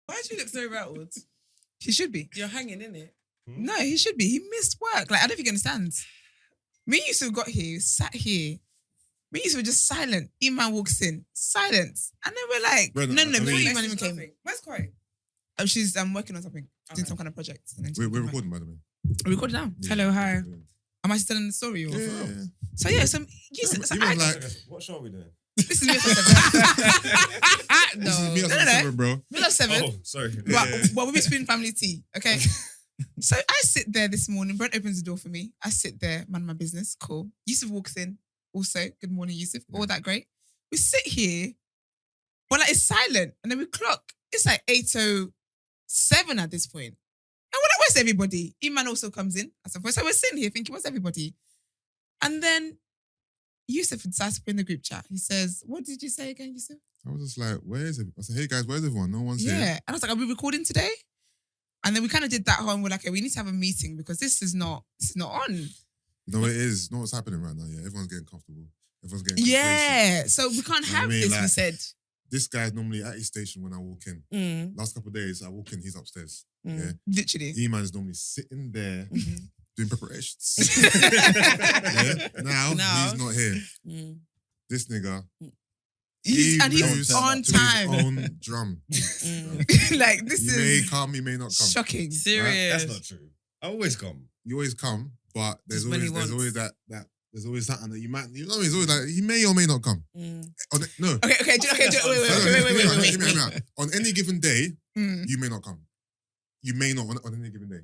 Why do you look so rattled? He should be. You're hanging in it. No, he should be. He missed work. Like, I don't think he understands. Me used to have got here, sat here. Me used to be just silent. Eman walks in, silence. And then we're like, Brother, no, I before mean- Eman even came. Where's Corey? She's working on something, doing some kind of project. And then she's We're coming back. recording, by the way. We're recording now. Yeah. Hello, hi. Am I still telling the story? Or? Yeah. So yeah, so You was like, What show are we doing? this is me at 7. this is me at no. 7, bro. Middle of 7. Oh, sorry. But we'll be spinning family tea, okay? So I sit there this morning. Brent opens the door for me. I sit there, mind my business. Cool. Yusuff walks in. Also, good morning, Yusuff. All that great. We sit here, but like it's silent, and then we clock. It's like 8:07 at this point. And we're like, where's everybody? Eman also comes in at some point. So we're sitting here thinking, where's everybody? And then Yusuff decides to put in the group chat. He says, what did you say again, Yusuff? I was just like, where is it? I said, hey guys, where's everyone? No one's Yeah. here. And I was like, are we recording today? And then we kind of did that whole, and we're like, okay, we need to have a meeting because this is not on. You know what it is? You know what's happening right now? Yeah, everyone's getting comfortable. Everyone's getting Yeah. So we can't You know what have I mean? this, we Like- said. This guy's normally at his station when I walk in. Last couple of days, I walk in, he's upstairs. Yeah. Literally. E-man is normally sitting there doing preparations. Mm-hmm. Yeah? Now, he's not here. This nigga, He's moves on to time. his own drum. Like, this He may is come, he may not come. shocking. Serious. That's not true. I always come. You always come, but there's Just when he always wants. that there's always something that you might, you know what I mean? It's always like, he may or may not come. No. Okay, wait. Hear me out. On any given day, Mm. you may not come. You may not on any given day.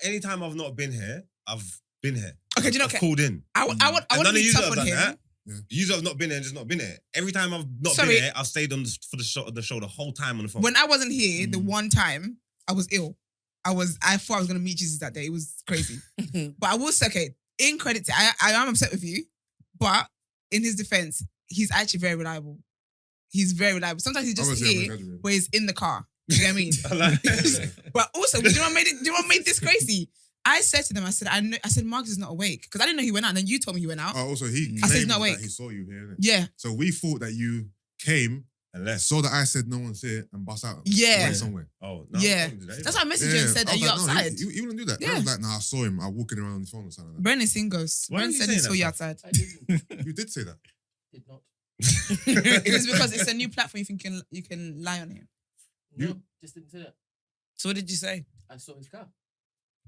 Anytime I've not been here, I've been here. Okay, do you know, I've okay. called in. I want And to none of be you tough have on done him. that. Yeah. You have not been here and just not been here. Every time I've not Sorry. been here, I've stayed on for the show the whole time on the phone. When I wasn't here, the one time, I was ill. I thought I was going to meet Jesus that day. It was crazy. But I will say, okay, in credit to, I am upset with you, but in his defense, he's actually very reliable. He's very reliable. Sometimes he's just Obviously, I'm here exaggerating. where he's in the car. You know what I mean? I like that. But also, do you know what made this crazy? I said to them, I said, Margs is not awake. Because I didn't know he went out. And then you told me he went out. Oh, also, he I said, claimed no, that wait. he saw you here. Innit? Yeah. So we thought that you came, Unless. saw that I said no one's here, and bust out. Yeah. Went somewhere. Oh, no. Yeah. don't do that. That's why I messaged you and said, I are was you like, no, outside? he wouldn't do that. Yeah. I was like, nah, I saw him. I walking around on his phone or something like Bren is seen ghosts. Why are Bren you said he saying saw that you stuff? outside. I didn't. that. You did say that. Did not. It was because it's a new platform you can lie on him. No, just didn't say that. So what did you say? I saw his car.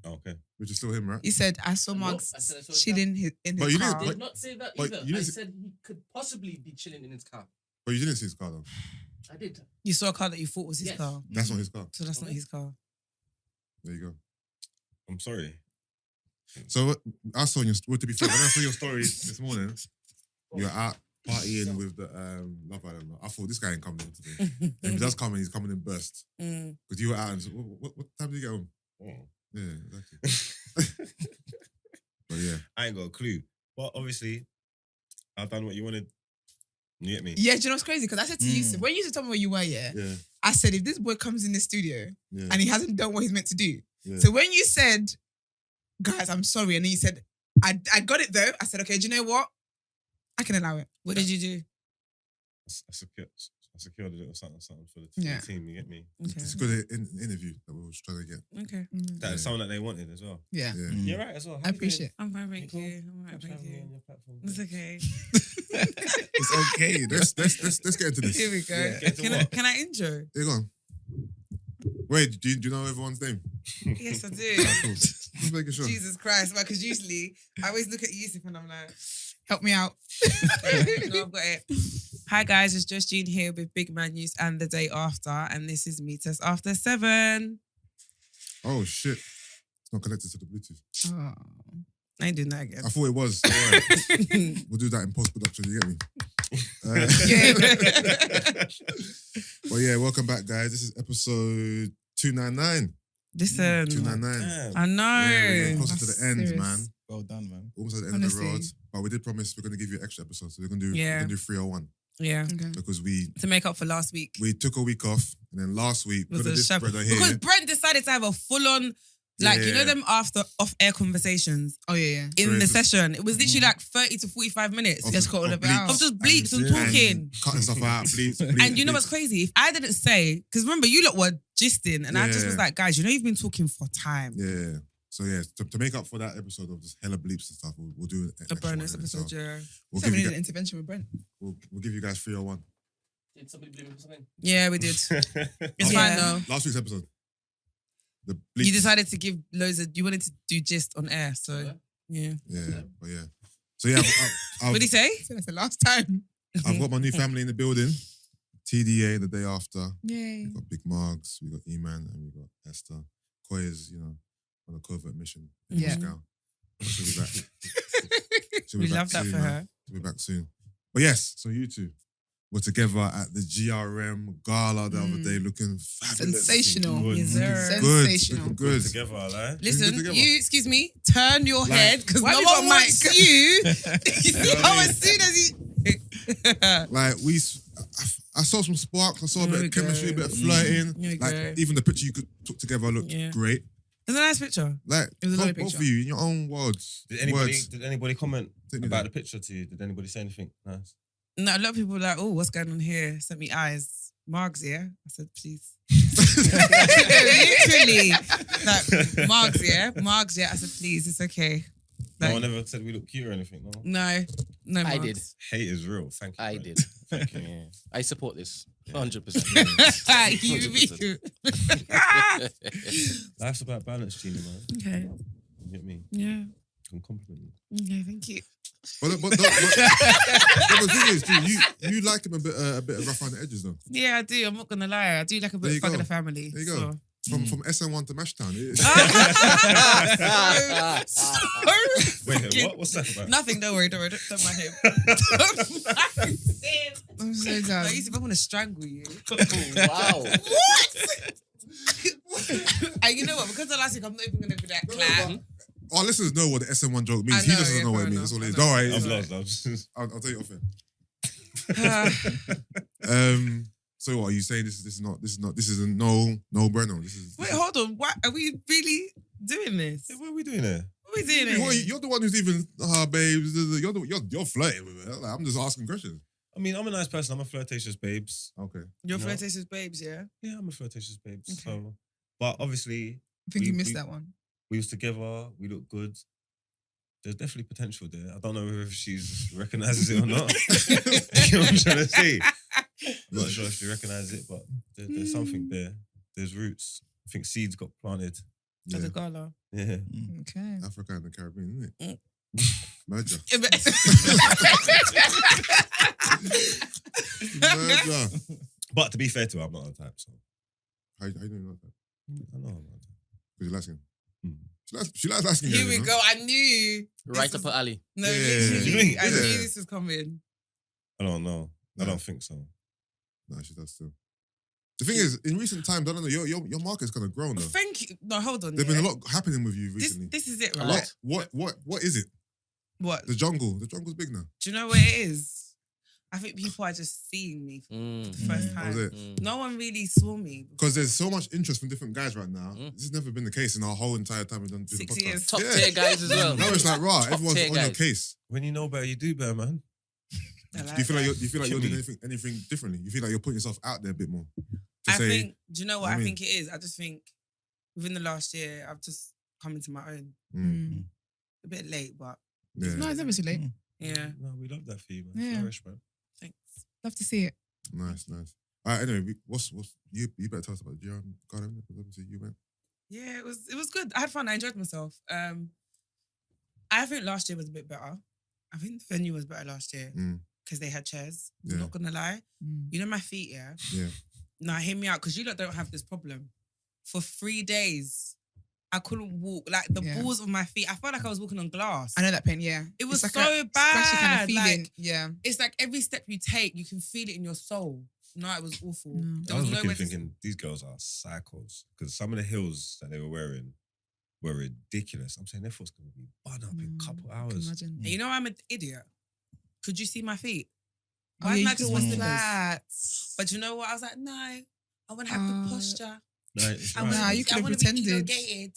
Oh, okay. Which is still him, right? He said, I saw No, Margs I said I saw his chilling in But his you car. didn't- I But- did not say that but either. you I didn't- said he could possibly be chilling in his car. But you didn't see his car, though. I did. You saw a car that you thought was his Yes. car. That's not his car. So that's not Okay. his car. There you go. I'm sorry. So I saw your, well, to be fair, when I saw your story this morning, you were out partying with the Love Island. I thought this guy ain't coming in today. If he does come in, he's coming in burst. Because you were out and said, what time did you get home? Oh. Yeah, exactly. But yeah. I ain't got a clue. But obviously, I've done what you wanted. You get me? Yeah, do you know what's crazy? Because I said to Yusuf, when you told me where you were, Yeah. I said, if this boy comes in the studio Yeah. and he hasn't done what he's meant to do. Yeah. So when you said, guys, I'm sorry, and then you said, I got it though. I said, okay, do you know what? I can allow it. What did you do? I secured a little something for the Yeah. team. You get me? Okay. It's a good interview that we were trying to get. Okay. That's someone that they wanted as well. Yeah. Yeah. You're right as well. I appreciate it. I'm fine, thank Cool. you. I'm alright, thank you. Platform. It's okay. It's okay. Let's get into this. Here we go. Yeah, get to Can I, what? can I intro? Here you go. Wait, do you know everyone's name? Yes, I do. Ah, cool. Just making sure. Jesus Christ. Because usually I always look at Yusuf and I'm like, Help me out. no, I've got it. Hi guys, it's just Jean here with Big Man News and the day after, and this is Meet Us After 7. Oh shit. It's not connected to the Bluetooth. Oh. I ain't doing that again. I thought it was. All right. We'll do that in post-production, you get me? But yeah, welcome back, guys. This is episode 299. Listen, 299. Damn. I know. Yeah, we're getting closer to the end, serious. man. Well done, man. Almost at the end Honestly. of the road. But we did promise we're going to give you an extra episode. So we're going to do, Yeah. we're gonna do 301. Yeah, Okay. Because we to make up for last week. took a week off. And then last week, Was because of a this shuffle. brother here. Because Brent decided to have a full-on Like, you know Yeah. them after off-air conversations Oh yeah. in the Crazy. session? It was literally like 30 to 45 minutes. Of- Just got all of of it out. Of just bleeps and and talking. cutting stuff out, bleeps. And you know what's crazy? If I didn't say, because remember, you lot were gisting, and I just was Yeah. like, guys, you know you've been talking for time. Yeah. So yeah, to make up for that episode of just hella bleeps and stuff, we'll do an A extra bonus one, innit? episode, So yeah. we'll So give we you need an guys, intervention with Brent. we'll give you guys 301. Did somebody blame me for something? Yeah, we did. It's Yeah. fine though. Last week's episode. The bleeps. You decided to give loads of, you wanted to do gist on air, so yeah. Yeah, but yeah. So yeah, What did he say? So that's the last time. I've got my new family in the building. TDA the day after. Yay. We got Big Margs, we got Eman, and we got Esther. Koi is, on a covert mission. in Yeah. Moscow. She'll be back. She'll We be back love that soon, for man. her. She'll be back soon. But yes, so you two were together at the GRM Gala the other day, looking fabulous. Sensational. Good. Yes, sir. Good, Sensational. looking good. Together, I lie. Listen, Good together. you, excuse me, turn your Like, head because why no we one got wants mic? you. You see how as soon as you... Like I saw some sparks. I saw a There bit we of chemistry, a go. bit of flirting. There we Like go. even the picture you took together looked Yeah. great. It's a nice picture. Like It was a lovely both picture. of you in your own words. Did anybody comment Take me about there. the picture to you? Did anybody say anything nice? No, a lot of people were like, oh, what's going on here? Sent me eyes. Margs, yeah? I said, please. Literally. Like, Margs, yeah? Margs, yeah? I said, please, it's okay. No Like, one ever said we look cute or anything. No. no, I Margs. did. Hate is real. Thank you. I man. did. Thank you. Yeah. I support this. 100%. You, me too. Life's about balance, Gina, man. Okay. You get me? Yeah. Can compliment you. Okay, thank you. But the thing is, dude, you like him a bit rough around the edges though. Yeah, I do. I'm not going to lie. I do like a There bit you of fuck go. in the family. There you go. So. From SN1 to Mashtown. Wait, what? What's that about? Nothing, don't worry. Don't mind him. Don't mind him. I'm so I done. used to want to strangle you. Wow. And you know what? Because of last week, I'm not even going to be that clap. Our listeners know what the SN1 joke means. I He know, just doesn't yeah, know what fair it means. That's all it is. enough. Don't worry. I'm it's- lost. I'll tell you off Uh, it. So what are you saying? This is a no Breno. This is Wait, hold on. What are we really doing this? What are we doing here? What are we doing Well, here? you're the one who's even babes. You're flirting with her. Like, I'm just asking questions. I mean, I'm a nice person. I'm a flirtatious babes. Okay. You're No. flirtatious babes, yeah? Yeah, I'm a flirtatious babes. Okay. So, but obviously, I think you we- missed we- that one. we was together. We look good. There's definitely potential there. I don't know if she recognizes it or not. You know what I'm trying to say? I'm not sure if she recognizes it, but there's something there. There's roots. I think seeds got planted. At Yeah. the gala. Yeah. Okay. Africa and the Caribbean, isn't it? Mm. Merger. Yeah, Merger. But to be fair to her, I'm not her type. So How you doing like that? I know I'm not her type. Because you're asking. Mm. She likes asking. Here guys, we you know? go. I knew. Right This up her alley. No, Yeah. literally. I Yeah. knew this was coming. I don't know. I No. don't think so. No, she does still. The thing is, in recent times, I don't know, your market's kind of grown though. Thank you. No, hold on. There's yeah. been a lot happening with you This, recently. this is it, A right? lot. What is it? What? The jungle's big now. Do you know what it is? I think people are just seeing me for Mm. the first Mm. time. That was it. Mm. No one really saw me. Because there's so much interest from different guys right now. Mm. This has never been the case in our whole entire time we've done the 6 podcast. years. Top Yeah. tier guys as well. Now it's like, right, Top everyone's tier on your guys. case. When you know better, you do better, man. I Do you feel like that. you're doing Kimmy. anything differently? You feel like you're putting yourself out there a bit more. To I say, think, do you know what I I mean- think it is? I just think within the last year, I've just come into my own. mm, A bit late, but yeah, No, it's never too late. yeah. No, we love that for you, man. Yeah. Flourish, man. Thanks. Love to see it. nice. All right, anyway, what's you better tell us about the GRM Gala, because obviously you went. Yeah, it was good. I had fun. I enjoyed myself. I think last year was a bit better. I think the venue was better last year Mm, because they had chairs. Yeah. I'm not gonna lie. Mm. You know my feet, yeah? yeah. Now hear me out, because you lot don't have this problem. For 3 days, I couldn't walk. Like the Yeah. balls of my feet, I felt like I was walking on glass. I know that pain, yeah. It was It's so a bad. scratchy kind of feeling. Like, yeah. it's like every step you take, you can feel it in your soul. No, it was awful. No. There I was nowhere looking to- thinking these girls are psychos because some of the heels that they were wearing were ridiculous. I'm saying their foot's gonna be bun up in a couple I can hours. imagine. And you know I'm an idiot. Could you see my feet? Oh, Why yeah, didn't I you just just want want slippers? flats. But you know what? I was like, no, I want to have the posture. No, it's I right. Nah, you could have pretended. elongated.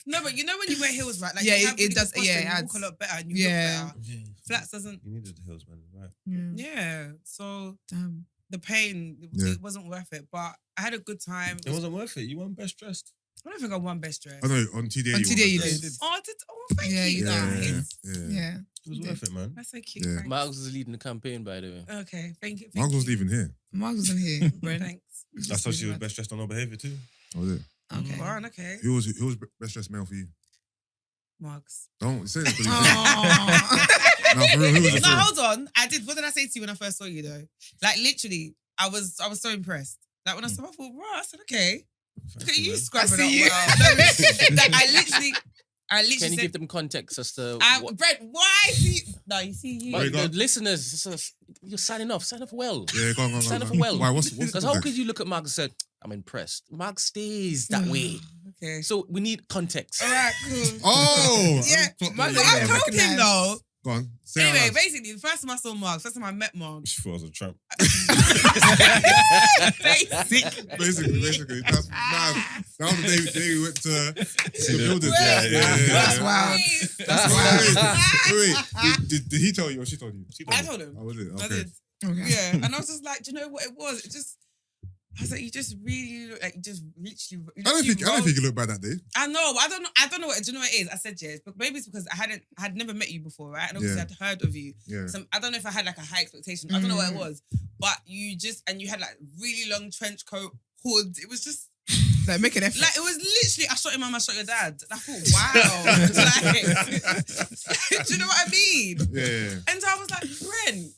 No, but you know when you wear heels, right? Like Yeah, you have it really does- good posture yeah, and it you adds- walk a lot better and you Yeah. look better. Yeah. Flats doesn't. You needed the heels, man. Right. Yeah. So Damn. the pain, Yeah. it wasn't worth it. But I had a good time. It wasn't worth it. You weren't best dressed. I don't think I won best dress. I know on TDA. On TDA you won did. best Oh, I did. Oh, thank Yeah, you you dress. guys. Yeah. It was Yeah. worth it, man. That's so cute. Yeah. Thanks. Margs was leading the campaign, by the way. Okay, thank you. Margs wasn't even here. Margs wasn't here, Brent. Thanks. I thought she was best dressed on her behaviour too. Oh, was it? Okay. Fine, okay. Who was best dressed male for you? Margs. Don't say it. Aw. No, for real. Who was it No, for? hold on. I did. What did I say to you when I first saw you though? Like literally, I was so impressed. Like when I saw, I thought, right. I said, okay. Look at you man. scrubbing I see up you. well. No, like, I literally Can you said, give them context as to what? Brent, why? No, you see you. But Wait, go the on. listeners, you're signing off well. Yeah, go on. Sign go up on. well. Why? What's Because the how context? could you look at Margs and say, I'm impressed? Margs stays that way. Okay. So we need context. All right, cool. Oh, Yeah, I'm but not- I'm yeah. joking though. Go on. Say it Anyway, out loud. basically, the first time I saw Margs, first time I met Margs, She thought I was a tramp. Basically, that's mad. That was the day we went to the building. Wait. That's wild. That's wild. Wait. Did he tell you or she told you? I told him. Oh, was it? I Okay. did. Okay. Yeah, and I was just like, do you know what it was? I was like, you just really look like you just literally. I don't think you looked bad that day. I know. I don't know what. Do you know what it is? I said yes, but maybe it's because I had never met you before, right? And obviously Yeah. I'd heard of you. Yeah. So I don't know if I had like a high expectation. I don't know what it was, but you had like really long trench coat, hood. It was just Like, make an effort. like it was literally. I shot your mum, I shot your dad. And I thought, wow. Like, do you know what I mean? Yeah. And so I was like, Brent,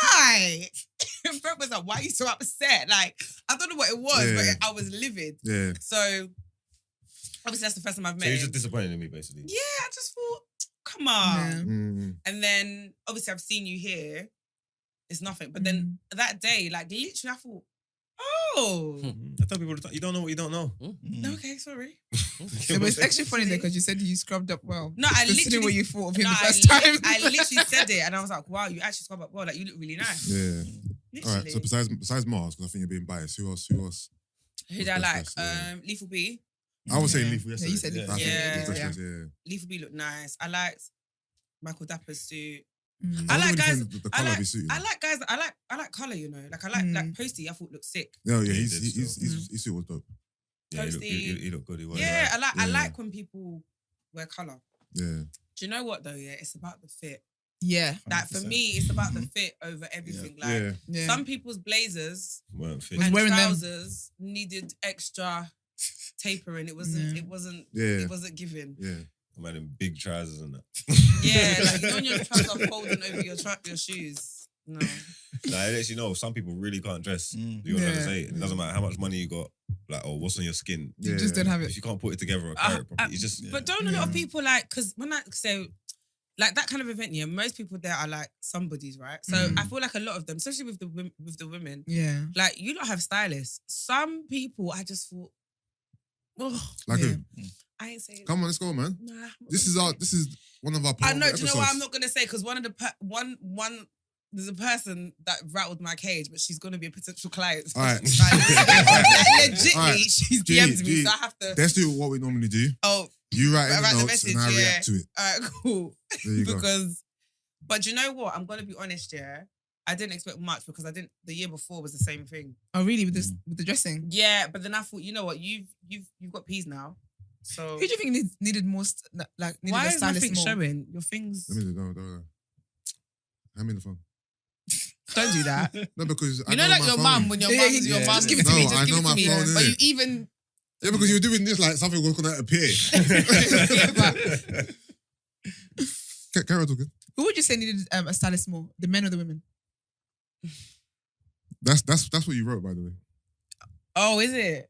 why? And Brent was like, why are you so upset? Like, I don't know what it was, Yeah. but I was livid. Yeah. So, obviously, that's the first time I've So met you're him. just disappointed in me, basically. Yeah, I just thought, come on. Yeah. Mm. And then, obviously, I've seen you here. It's nothing. But then that day, like, literally, I thought, oh, I tell people, you don't know what you don't know. okay, sorry. It was actually funny there because you said you scrubbed up well. No, I Considering literally what you thought of him No, the first time. I literally said it, and I was like, "Wow, you actually scrub up well. Like, you look really nice." Yeah. Literally. All right. So besides Mars, because I think you're being biased. Who else? Who do I Best like? dressed, yeah. Lethal B. I would say Yeah. Lethal Yeah, yesterday. you said Yeah. Lethal. I think Yeah. Best Yeah. dressed, yeah. Lethal B looked nice. I liked Michael Dapper's suit. Mm. I like wasn't really guys- saying The I colour of like, his suit. I like guys. I like color. You know, like I like like Posty. I thought looked sick. No, yeah, Yeah, he his did, so. his suit was dope. Yeah, he Toasty. looked good. He was. Yeah, I Yeah. like when people wear color. Yeah. Do you know what though? Yeah, it's about the fit. Yeah. Like for 100%. me, it's about the fit over everything. Like Yeah. Yeah. some people's blazers Weren't fit. Was and wearing them. trousers needed extra tapering. It wasn't. Yeah. It wasn't. Yeah. It wasn't given. Yeah. I'm having big trousers and that. Yeah, like you know when your trousers are folding over your shoes. No. Nah, I let you know, some people really can't dress. Mm. You know what I'm Yeah. trying to say? It doesn't matter how much money you got, like, or what's on your skin. You Yeah. just don't have If it. you can't put it together or carry it properly, you just. But don't a lot of Yeah. people like because when I say like that kind of event, yeah, most people there are like somebodies, right? So Mm. I feel like a lot of them, especially with the women, Yeah. like you don't have stylists. Some people, I just thought, oh, Like Yeah. who? I ain't saying. Come on, let's go, man. Nah, I'm not This gonna is say it. one of our. I know. Do you know episodes. what I'm not gonna say? Because one of the one there's a person that rattled my cage, but she's gonna be a potential client. All right. Like, legitly, All right. she's G, DM'd me, G. so I have to. Let's do what we normally do. Oh, You write in I the write the notes message, and I yeah. react to it. all right, cool. There you go. Because, but do you know what? I'm gonna be honest, yeah. I didn't expect much because I didn't. The year before was the same thing. Oh, really? With this, with the dressing? Yeah, but then I thought, you know what? You've got peas now. So Who do you think needed more, needed why a is my stylist thing more? showing? Your things. Let me do. No. Hand me the phone. Don't do that. No, because I You know, like my your phone. mum when your Yeah, mum, yeah, your yeah. mum. Just give it to No, me. Just I give know it to my me. phone, But innit? you even. Yeah, because you were doing this like something was gonna appear. Carol talking. Who would you say needed a stylist more? The men or the women? That's what you wrote, by the way. Oh, is it?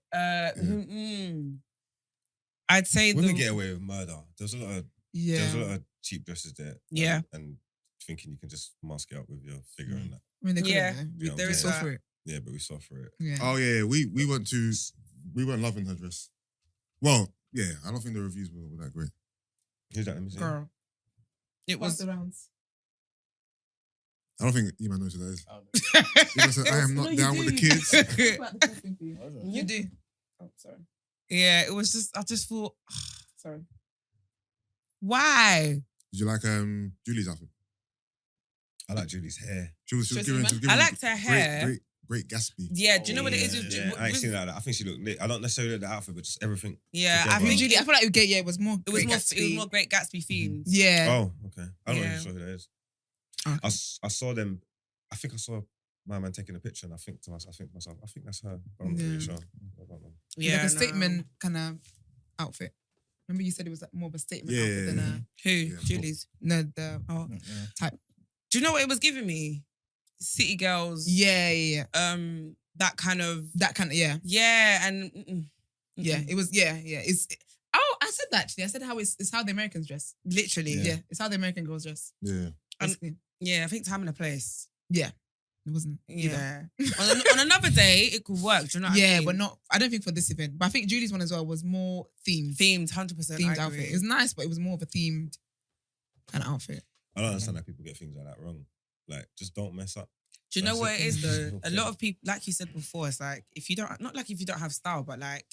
I'd say Women the get away with murder. There's a lot of Yeah. cheap dresses there. Yeah. And thinking you can just mask it up with your figure and that. I mean, they couldn't. Yeah. though. Yeah, We there is saw that. for it. Yeah, but we saw for it. Yeah. Oh yeah, we weren't loving her dress. Well, yeah, I don't think the reviews were that great. Who's that? Let me see. Girl. it was the rounds. I don't think Eman knows who that is. I don't Eman said, I am No, not you down do, with the you kids. You do. Oh, sorry. Yeah, it was just, I just thought, Sorry. why? Did you like Julie's outfit? I like Julie's hair. She was Tracy giving. Eman? I liked her hair. Great Gatsby. Yeah, do you know what it is? Yeah, I ain't seen that. I think she looked lit. I don't necessarily like the outfit, but just everything. Yeah, I together. think Julie, I feel like it was more. it was Great more Gatsby. it was more Great Gatsby themed. Yeah. Oh, okay. I don't Yeah. really sure who that is. Okay. I saw them. I think I saw my man taking a picture, and I think that's her. But I'm not Yeah. really sure. I don't know. Yeah, Like a no. statement kind of outfit. Remember you said it was like more of a statement outfit than a Who? Yeah. Julie's. no the Oh, type. do you know what it was giving me? City girls. Yeah. That kind of. That kind of Yeah, and yeah. It was It's I said that actually. I said how it's how the Americans dress. literally. Yeah. It's how the American girls dress. Yeah. Basically. Yeah, I think time and a place. It wasn't. either. Yeah. on another day, it could work. Do you know what I Yeah, mean? but not. I don't think for this event. But I think Julie's one as well was more themed. Themed, 100%. Themed outfit. It was nice, but it was more of a themed kind of outfit. I don't understand how people get things like that wrong. Like, just don't mess up. Do you know That's what it. it is though? A Okay. lot of people, like you said before, it's like if you don't, not like if you don't have style, but like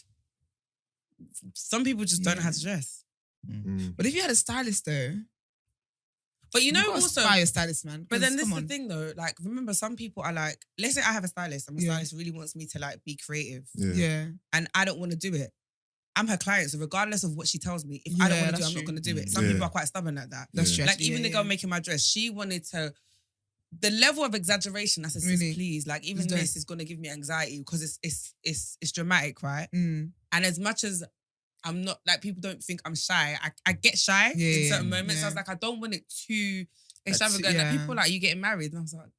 some people just don't know how to dress. Mm. But if you had a stylist though, But you know, gotta also, aspire a stylist, man. but then 'cause, this is come the on. thing though. Like, remember, some people are like, let's say I have a stylist, and my Yeah. stylist really wants me to like be creative, Yeah. Yeah. and I don't want to do it. I'm her client, so regardless of what she tells me, if I don't Yeah, want to do it, that's I'm not true. going to do it. Some Yeah. people are quite stubborn like that. That's Yeah. true. Like actually, even the yeah, girl yeah. making my dress, she wanted to. The level of exaggeration, I said, sis, Really? please, like even It's dope. this is going to give me anxiety because it's dramatic, right? Mm. And as much as I'm not like people don't think I'm shy, I get shy Yeah, in yeah, certain moments. So I was yeah. like, I don't want it too That's- extravagant. yeah. Like people are like, you getting married? And I was like,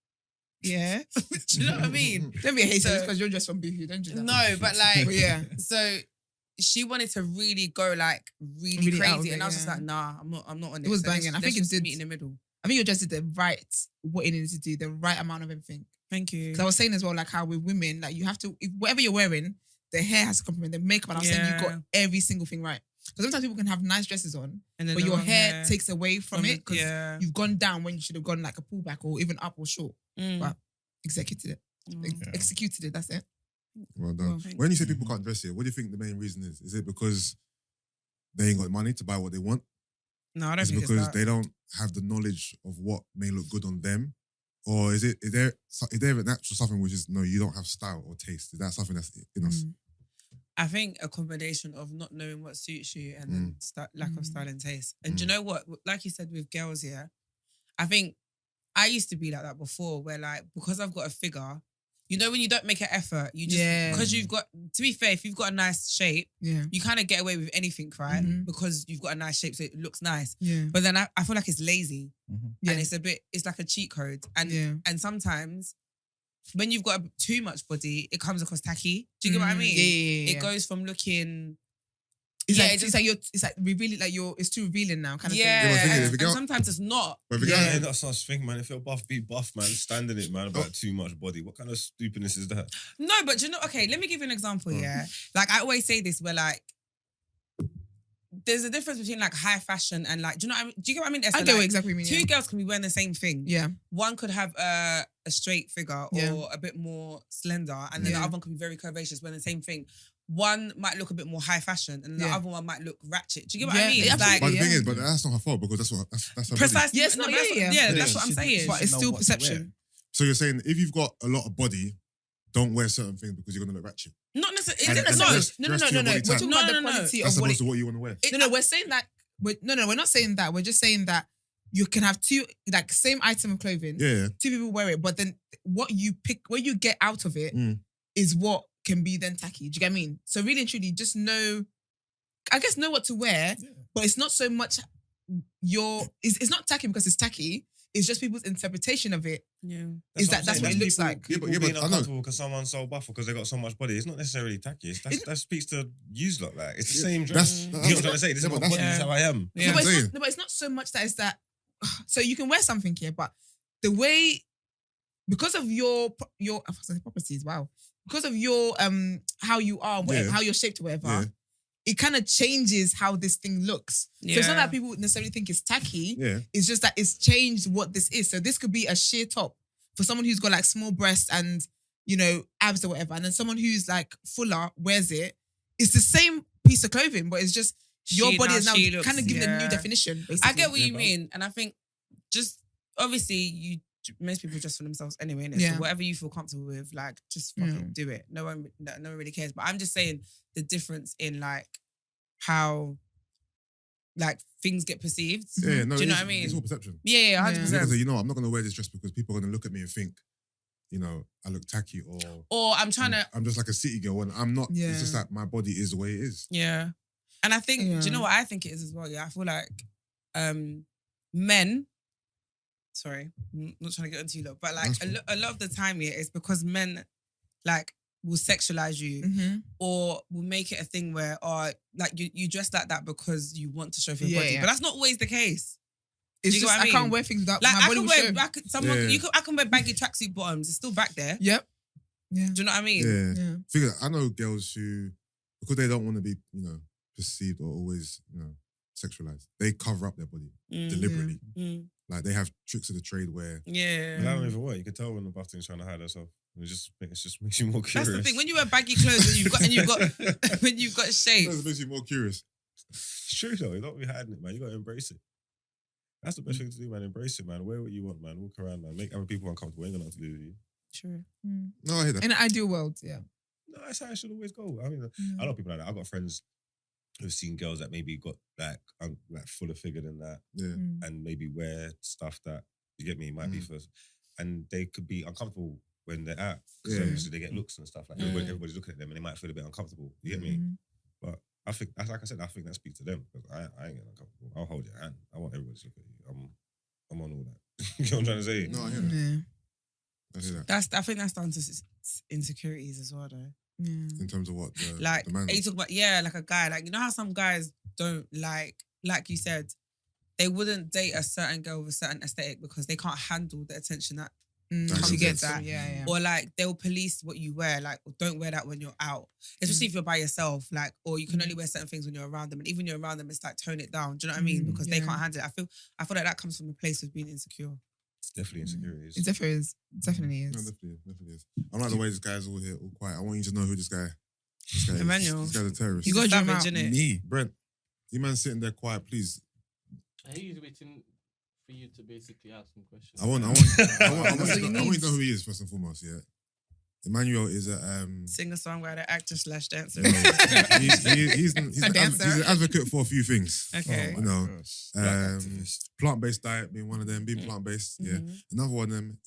yeah. Do you know what I mean? Don't be a hater So- because you're just from Buju. Don't do that. No, but like, But yeah. so she wanted to really go like really, Really out of crazy, it, and I was just yeah. like, nah, I'm not on it. It was So let's- banging. I let's think it just did- meet in the middle. I think you just did the right what it needed to do, the right amount of everything. Thank you. Because I was saying as well, like how with women, like you have to, whatever you're wearing, the hair has to complement the makeup. And I was saying you got Yeah. every single thing right. Because sometimes people can have nice dresses on, And then but the your wrong hair takes away from the- it because yeah. you've gone down when you should have gone like a pullback or even up or short. Mm. But executed it. Mm. Executed it. That's it. Well done. Well, thank When you say people can't dress here, what do you think the main reason is? Is it because they ain't got money to buy what they want? No, I don't Is it think because it's that. they don't have the knowledge of what may look good on them? Or is there a natural something which is, no, you don't have style or taste? Is that something that's in us? Mm. I think a combination of not knowing what suits you and then lack of Mm. style and taste. And do Mm. you know what? Like you said with girls here, I think I used to be like that before, where like because I've got a figure, you know, when you don't make an effort, you just Yeah. because you've got. To be fair, if you've got a nice shape, Yeah. you kind of get away with anything, right? Mhm. Because you've got a nice shape, so it looks nice. Yeah. But then I feel like it's lazy, Yeah. and it's like a cheat code, and Yeah. and sometimes when you've got too much body, it comes across tacky. Do you get what I Mm. mean? Yeah. It goes from looking. It's Yeah, like it just- it's like revealing like it's too revealing now kind of Yeah, Yeah, but the thing is, if and a girl- sometimes it's not. But if a Yeah. guy- That's such thing, man. If you're buff, be buff, man. Standing it, man, about too much body. What kind of stupidness is that? No, but you know, okay, let me give you an example, Oh. yeah? Like, I always say this where, like, there's a difference between, like, high fashion and, like, do you know what I mean? Do you get what I mean? Esther? I get what Like, exactly you mean. two Yeah. girls can be wearing the same thing. Yeah. One could have a straight figure or Yeah. a bit more slender, and then Yeah. the other one could be very curvaceous wearing the same thing. One might look a bit more high fashion, and the Yeah. other one might look ratchet. Do you get what Yeah, I mean? yeah, It's like But the Yeah. thing is, but that's not her fault because that's her body. precisely. Yes, no, no, but that's yeah, what- yeah. that's what I'm saying. But it's know still what to wear. perception. So you're saying if you've got a lot of body, don't wear certain things because you're gonna look ratchet. Not necessarily. And- No, and no, dress- No. dress to your body We're type. talking No, about no, the no. quality That's of what opposed to what you want to wear. No, we're saying that. We're not saying that. We're just saying that you can have two, like, same item of clothing. Yeah. Two people wear it, but then what you pick, what you get out of it, is Mm. what can be then tacky. Do you get what I mean? So really and truly, just know, I guess, know what to wear, but it's not so much it's not tacky because it's tacky. It's just people's interpretation of it. Yeah. That's what it looks like. Yeah, People but being I know. uncomfortable because someone's so buff or because they got so much body. It's not necessarily tacky. That speaks to yous lot. Like it's the same dress. That's You know what I'm trying to say? This is yeah, my but body. This is how I am. Yeah. No, but saying. no, but it's not so much that it's that. So you can wear something here, but the way, because of your I was gonna say properties, wow, because of your how you are, whatever, Yeah. how you're shaped or whatever, Yeah. it kind of changes how this thing looks. So it's not Yeah. that people necessarily think it's tacky. Yeah. It's just that it's changed what this is. So this could be a sheer top for someone who's got like small breasts and, you know, abs or whatever. And then someone who's like fuller wears it. It's the same piece of clothing, but it's just your She- body now is now she looks- kind of given a yeah. new definition, basically. I get what Yeah, you but- mean, and I think just obviously most people dress for themselves anyway, innit? Yeah. So whatever you feel comfortable with, like just fucking Yeah. do it. No one really cares. But I'm just saying the difference in like how like things get perceived. Yeah, no, Do you know it's- what I mean? It's all perception. Yeah, 100%. Because you know, I'm not gonna wear this dress because people are gonna look at me and think, you know, I look tacky or Or I'm trying to, I'm just like a city girl and I'm not. Yeah. It's just like my body is the way it is. yeah. And I think, do Yeah. you know what I think it is as well? Yeah, I feel like men, sorry, I'm not trying to get into you lot, but like That's a lot of the time, yeah, it's because men like will sexualize you Mm-hmm. or will make it a thing where, like you dress like that because you want to show off your Yeah, body. yeah. But that's not always the case. It's Do you get just, what I I can't mean? wear things without Like my I body can will show. wear, I can wear baggy tracksuit bottoms. It's still back there. Yep. Yeah. Do you know what I mean? Yeah. Yeah. Figure I know girls who, because they don't want to be, you know, perceived or always, you know, sexualized. They cover up their body Mm, deliberately. mm, Like they have tricks of the trade where yeah. But that don't even work. You can tell when the buff thing's trying to hide herself. It just makes you more curious. That's the thing. When you wear baggy clothes and you've got when you've got shape. that makes you more curious. It's true though. You don't be hiding it, man. You gotta embrace it. That's the best thing to do, man. Embrace it, man. Wear what you want, man. Walk around, man. Make other people uncomfortable. Ain't got nothing to do with you. True. No, I hear that. In an ideal world, yeah. No, that's how it should always go. I mean, I know people like that. I've got friends who've seen girls that maybe got like fuller figure than that, Yeah. and maybe wear stuff that you get me might be for, and they could be uncomfortable when they're out. So Yeah. obviously they get looks and stuff like that. Everybody's looking at them and they might feel a bit uncomfortable. You get me? But I think that's like I said. I think that speaks to them because I ain't getting uncomfortable. I'll hold your hand. I want everybody to look at you. I'm on all that. You know what I'm trying to say? No, I hear that. Yeah. I hear that. I think that's down to insecurities as well, though. Yeah. In terms of what the Like, the man. you talk about, like a guy, like, you know how some guys don't like you said, they wouldn't date a certain girl with a certain aesthetic because they can't handle the attention that That she makes gets sense. that. Yeah. Or like they'll police what you wear, like don't wear that when you're out, especially if you're by yourself, like, or you can only wear certain things when you're around them, and even when you're around them, it's like tone it down. Do you know what I mean? Because they Yeah. can't handle it. I feel like that comes from a place of being insecure. It's definitely insecurities. It definitely is. It definitely No, is. definitely is. I like the way this guy's all here, all quiet. I want you to know who this guy is. Emmanuel. This guy's a terrorist. You got to dream out. Savage, innit? Me. Brent, you man sitting there quiet, please. I hear he's waiting for you to basically ask him questions. I want That's what you he to know needs. who he is first and foremost. Yeah, Emmanuel is a Singer, songwriter, actor / dancer. you know, he's A dancer. an advocate for a few things. Okay. You know, Black activist. plant-based diet being one of them, being plant-based. Yeah, Mhm. another one of them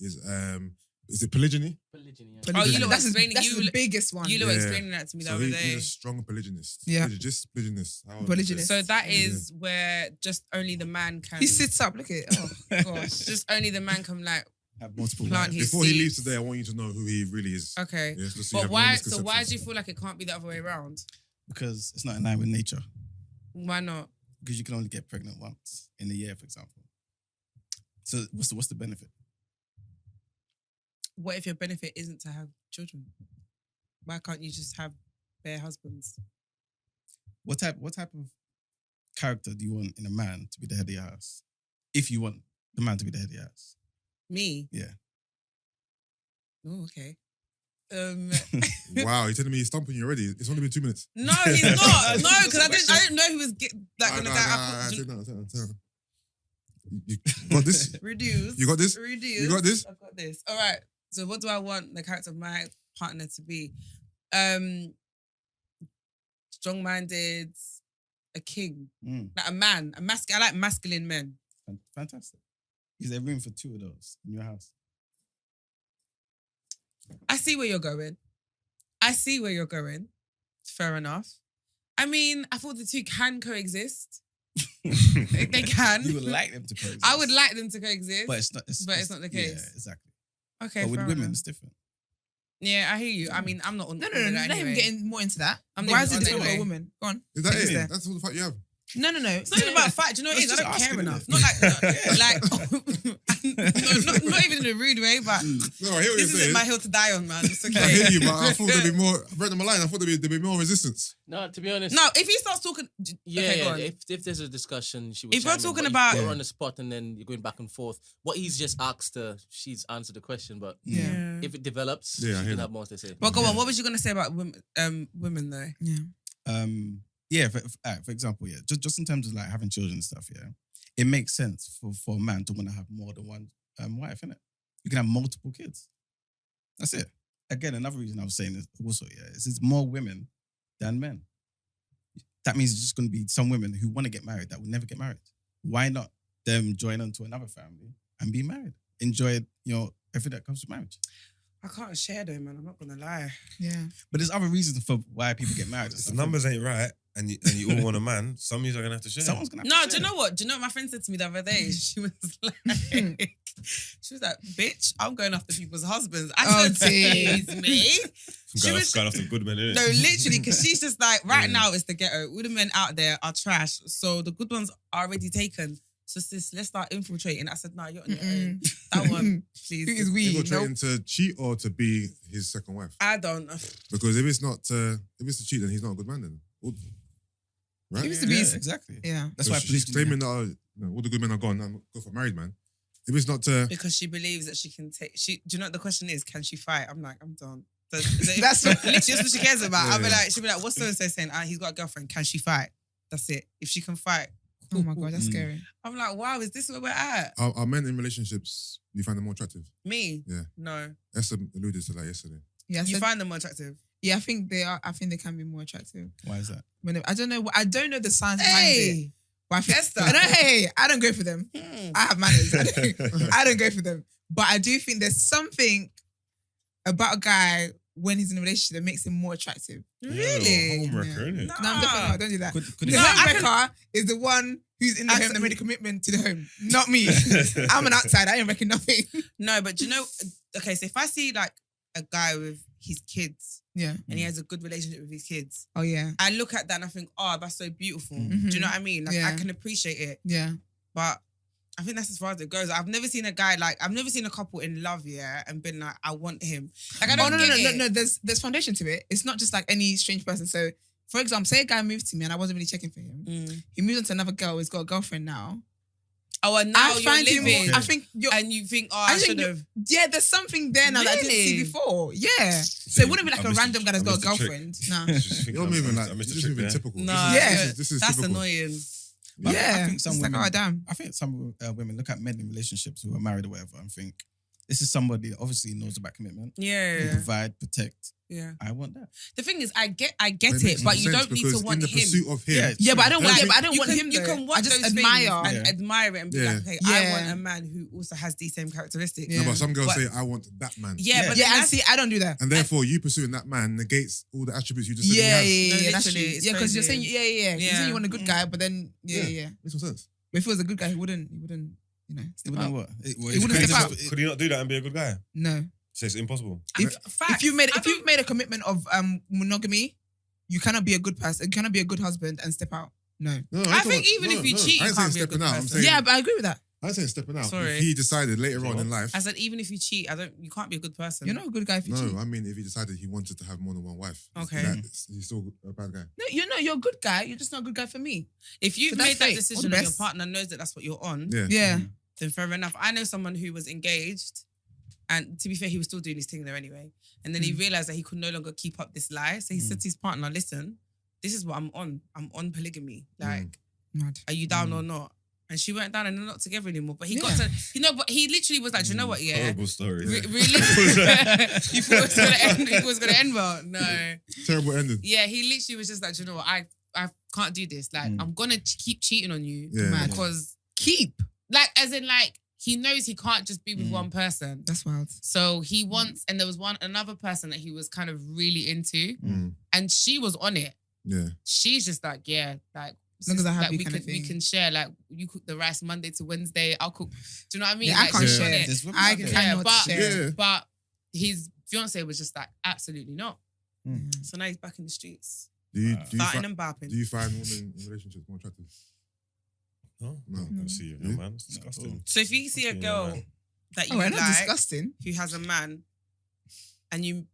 is it polygyny? Polygyny, yeah. Oh, you lot That's, explaining- that's you the biggest one. You were Yeah. explaining that to me the So other he's day. a strong polygynist. Yeah. Polygynist. How would you Polygynist. say? So that is where just only the man can. He sits up. Look at it. Oh gosh. Just only the man can like Have multiple plant wives. his Before he seeds. leaves today, I want you to know who he really is. Okay. Yeah, just so you But have no why? So misconceptions. why do you feel like it can't be the other way around? Because it's not in line with nature. Why not? Because you can only get pregnant once in a year, for example. So what's the benefit? What if your benefit isn't to have children? Why can't you just have bare husbands? What type of character do you want in a man to be the head of your house? If you want the man to be the head of your house. Me? Yeah. Oh, okay. Wow, you're telling me he's stumping you already? It's only been 2 minutes. No, he's not. No, because I didn't know he was like Ah, gonna nah, go. nah, sit down, sit down, sit down. You got this? Reduce. You got this? Reduce. You got this? I've got this. All right. So what do I want the character of my partner to be? Strong-minded, a king, like a man, I like masculine men. Fantastic. Is there room for two of those in your house? I see where you're going. Fair enough. I mean, I thought the two can coexist. They can. You would like them to coexist. I would like them to coexist. But it's not. It's not the case. Yeah, exactly. Okay, But with fair women, enough. it's different. Yeah, I hear you. I mean, I'm not on No. all of that Let him anyway. get in more into that. I'm Why not is it on different anyway. for a woman? Go on. Is that Is it? there? That's all the fuck you have. No. It's not even about fight. Do you know what it is? I Let's don't just care ask enough. it, Not like, not even in a rude way, but No, I hear what this you're isn't saying. my hill to die on, man. It's okay. I hear you, but I thought there'd be more. Brenda Maline, I thought there'd be more resistance. No, to be honest. No, if he starts talking, okay, go on. If there's a discussion, she would If we're chime in, talking but about- if you're on the spot and then you're going back and forth, what he's just asked her, she's answered the question, but Yeah. if it develops, Yeah, I she hear can that. have more to say. Well, go on. What was you gonna say about women though? Yeah. For example, just in terms of like having children and stuff, it makes sense for a man to want to have more than one wife, innit? You can have multiple kids. That's it. Again, another reason I was saying is also, it's more women than men. That means it's just going to be some women who want to get married that will never get married. Why not them join onto another family and be married? Enjoy, everything that comes with marriage. I can't share though, man. I'm not gonna lie. Yeah. But there's other reasons for why people get married. If the numbers ain't right and you all want a man, some of you are going to have to share. Someone's gonna have No, to do you share. know what? Do you know what my friend said to me the other day? She was like, bitch, I'm going after people's husbands. I said, dear. excuse me. She was, Going off the good men, innit? no, literally, because she's just like, right now it's the ghetto. All the men out there are trash. So the good ones are already taken. So sis, let's start infiltrating. I said, no, you're on your own. That one, please. Who is we? Infiltrating Nope. to cheat or to be his second wife. I don't. Because if it's to cheat, then he's not a good man. Then, right? He used to be. Yeah, exactly. Yeah. That's So why she's polygyny- claiming that all the good men are gone. I'm go for a married man. If it's not to, Because she believes that she can take. Do you know what the question is? Can she fight? I'm like, I'm done. That's literally that's what she cares about. I'll be Yeah. like, she'll be like, what's so and so saying? He's got a girlfriend. Can she fight? That's it. If she can fight, Oh my God, that's scary. I'm like, wow, is this where we're at? are men in relationships, you find them more attractive? Me? Yeah. No. Esther alluded to that yesterday. Yeah. You So, find them more attractive? yeah, I think they are. I think they can be more attractive. Why is that? I don't know. I don't know the science behind it. Hey! But I think, Esther. I don't go for them. Hmm. I have manners. I don't go for them. But I do think there's something about a guy when he's in a relationship that makes him more attractive. Really? Homewrecker, Yeah. innit? No, I'm definitely not. Don't do that. Could The it- homewrecker is the one who's in the home that made a commitment to the home, not me. I'm an outsider. I ain't wrecking nothing. No, but do you know, okay, so if I see like a guy with his kids Yeah. and he has a good relationship with his kids, Oh yeah. I look at that and I think, oh, that's so beautiful. Mhm. Do you know what I mean? Like, Yeah. I can appreciate it. Yeah. But I think that's as far as it goes. I've never seen a guy I've never seen a couple in love, and been like, I want him. Like, I Oh don't no, get no, no, it. no. There's foundation to it. It's not just like any strange person. So, for example, say a guy moved to me and I wasn't really checking for him. Mm. He moved on to another girl. He's got a girlfriend now. Oh, and now I you're find him. living. I think you're. And you think, oh, I think should you're- have. Yeah, there's something there now that I didn't see Really? before. Yeah. So it wouldn't be like I a missed random guy that's I got a missed the trick. girlfriend. Nah. You're moving like I missed this the is trick moving there. typical. Nah, Yeah. This is that's typical. annoying. But Yeah. I think some It's like, women. oh damn. I think some women look at men in relationships who are married or whatever and think this is somebody that obviously knows about commitment, will Yeah. provide, protect. Yeah. I want that. The thing is, I get It it, makes but no you sense don't need to because want in the him. pursuit of him. Yeah. Yeah, but I don't want. Like, Yeah, but I don't you want can, him. You though. can watch I just those admire. things and Yeah. admire it and be Yeah. like, okay, I Yeah. want a man who also has these same characteristics. Yeah. No, but some girls But- say, I want that man. Yeah, but Yeah, then and see, I don't do that. And therefore, you pursuing that man negates all the attributes you just said Yeah, he has. yeah, No, that's true. literally, it's Yeah, because you're crazy. saying, yeah. You're saying you want a good Mm. guy, but then, yeah. Makes no sense. But if he was a good guy, he wouldn't, step Even out. though what? He wouldn't step out. Could he not do that and be a good guy? No. So it's impossible. If you've made a commitment of monogamy, you cannot be a good person. You cannot be a good husband and step out. No. No, I think even if you cheat, I you ain't saying can't be a stepping good out. I'm person. saying, Yeah, but I agree with that. I'm saying stepping out. Sorry. If he decided later on in life, I said, even if you cheat, you can't be a good person. You're not a good guy if you cheat. no, I mean, if he decided he wanted to have more than one wife, Okay. he's still a bad guy. No, you're a good guy. You're just not a good guy for me. If you've So that's made that fate. All decision the and your best. partner knows that that's what you're on, Yeah. Yeah. then fair enough. I know someone who was engaged, and to be fair, he was still doing his thing there anyway. And then he realized that he could no longer keep up this lie. So he said to his partner, listen, this is what I'm on. I'm on polygamy. Like, Mad. are you down or not? And she went down and they're not together anymore. But he got Yeah. to, but he literally was like, do you know what? Yeah. Horrible story. Really? You thought it was gonna end well? No. Terrible ending. Yeah, he literally was just like, do you know what? I can't do this. Like, I'm gonna keep cheating on you Yeah. Mad. because, Keep. like, as in, like, he knows he can't just be with one person. That's wild. So he wants, and there was another person that he was kind of really into, Mm. and she was on it. Yeah. She's just like, yeah, like, As long as I'm like happy we kind can of we thing. can share. Like, you cook the rice Monday to Wednesday, I'll cook. Do you know what I mean? Yeah, I Like, can't she's on share. it. There's women I out there. cannot but- share. Yeah. But his fiance was just like, absolutely not. Mm. So now he's back in the streets. Do you Farting and burping. do you find women in relationships more attractive? No, No. I don't see you, Yeah. man. It's disgusting. So if you see a Yeah, girl man. that you Oh, we're not like, disgusting. who has a man, and are you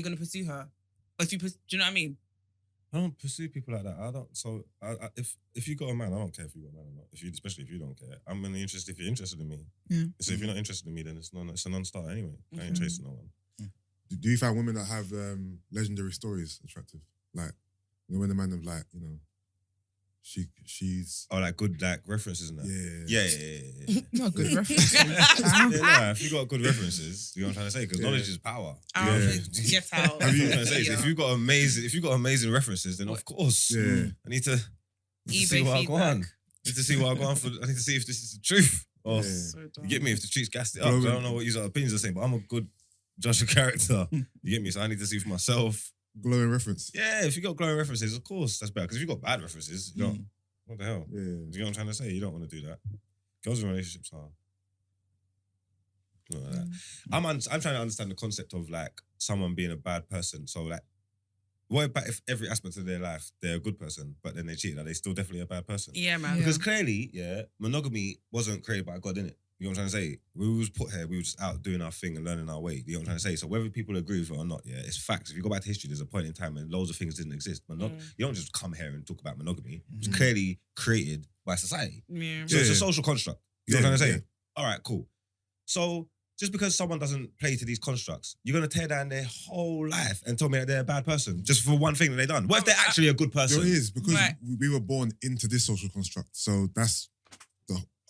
going to pursue her? Or if you, do you know what I mean? I don't pursue people like that. I don't. So if you got a man, I don't care if you got a man or not. Especially if you don't care, I'm only interested if you're interested in me. Yeah. So if you're not interested in me, then it's a non-starter anyway. I ain't Mhm. chasing no one. Do you find women that have legendary stories attractive? Like, when the man of like, she's Oh, like good references and that. Yeah. Not good reference. Yeah, if you got good references, you know what I'm trying to say? Because knowledge is power. Get out. Have you- I'm trying to say is if you got amazing references, then of course Yeah. I need to eBay see what I go on. feedback. I need to see what I go on for. I need to see if this is the truth. Or Yeah. So dumb. you get me? If the streets gassed it up, 'cause I don't know what your opinions are saying, but I'm a good judge of character. You get me? So I need to see for myself. glowing reference. Yeah, if you got glowing references, of course that's better. Because if you got bad references, you don't. What the hell? Yeah. You know what I'm trying to say? You don't want to do that. Girls in relationships are. Not like that. I'm trying to understand the concept of like someone being a bad person. So like, what about if every aspect of their life they're a good person, but then they cheated? Are they still definitely a bad person? Yeah, man. Because clearly, monogamy wasn't created by God, innit? You know what I'm trying to say? We was put here, we were just out doing our thing and learning our way. You know what I'm trying to say? So whether people agree with it or not, it's facts. If you go back to history, there's a point in time when loads of things didn't exist. You don't just come here and talk about monogamy. It was clearly created by society. Yeah. So it's a social construct. You know what I'm trying to say? Yeah. All right, cool. So just because someone doesn't play to these constructs, you're going to tear down their whole life and tell me that they're a bad person just for one thing that they've done. What if they're actually a good person? There is, because Right. we were born into this social construct. So that's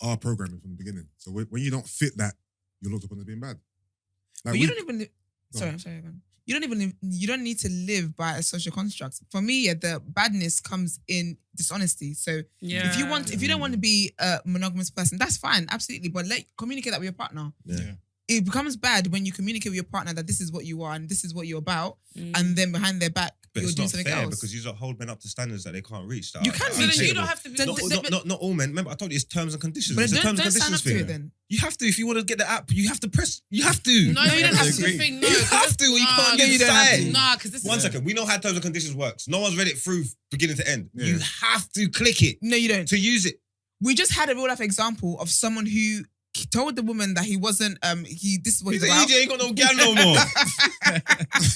our programming from the beginning. So when you don't fit that, you're looked upon as being bad. Like But you don't even. Go Sorry, on. I'm sorry. Go on. You don't need to live by a social construct. For me, the badness comes in dishonesty. So Yeah. if you don't want to be a monogamous person, that's fine, absolutely. But communicate that with your partner. Yeah. It becomes bad when you communicate with your partner that this is what you are and this is what you're about, Mm. and then behind their back But you're it's doing not something fair else. because you don't hold men up to standards that they can't reach. That You are- can that So are then you unattainable. don't have to be. Not all men. Remember, I told you it's terms and conditions. But It's a don't terms and sign conditions up to thing. it then. You have to if you want to get the app. You have to press. You have to. No, you don't have to. agree. Think, no, You have to, or you can't you don't have to. decide. Nah, because this One is second. We know how terms and conditions works. No one's read it through beginning to end. Yeah. You have to click it No, you don't. to use it. We just had a real life example of someone who told the woman that he wasn't. This is what He's he's an about. EJ, ain't got no gal no more.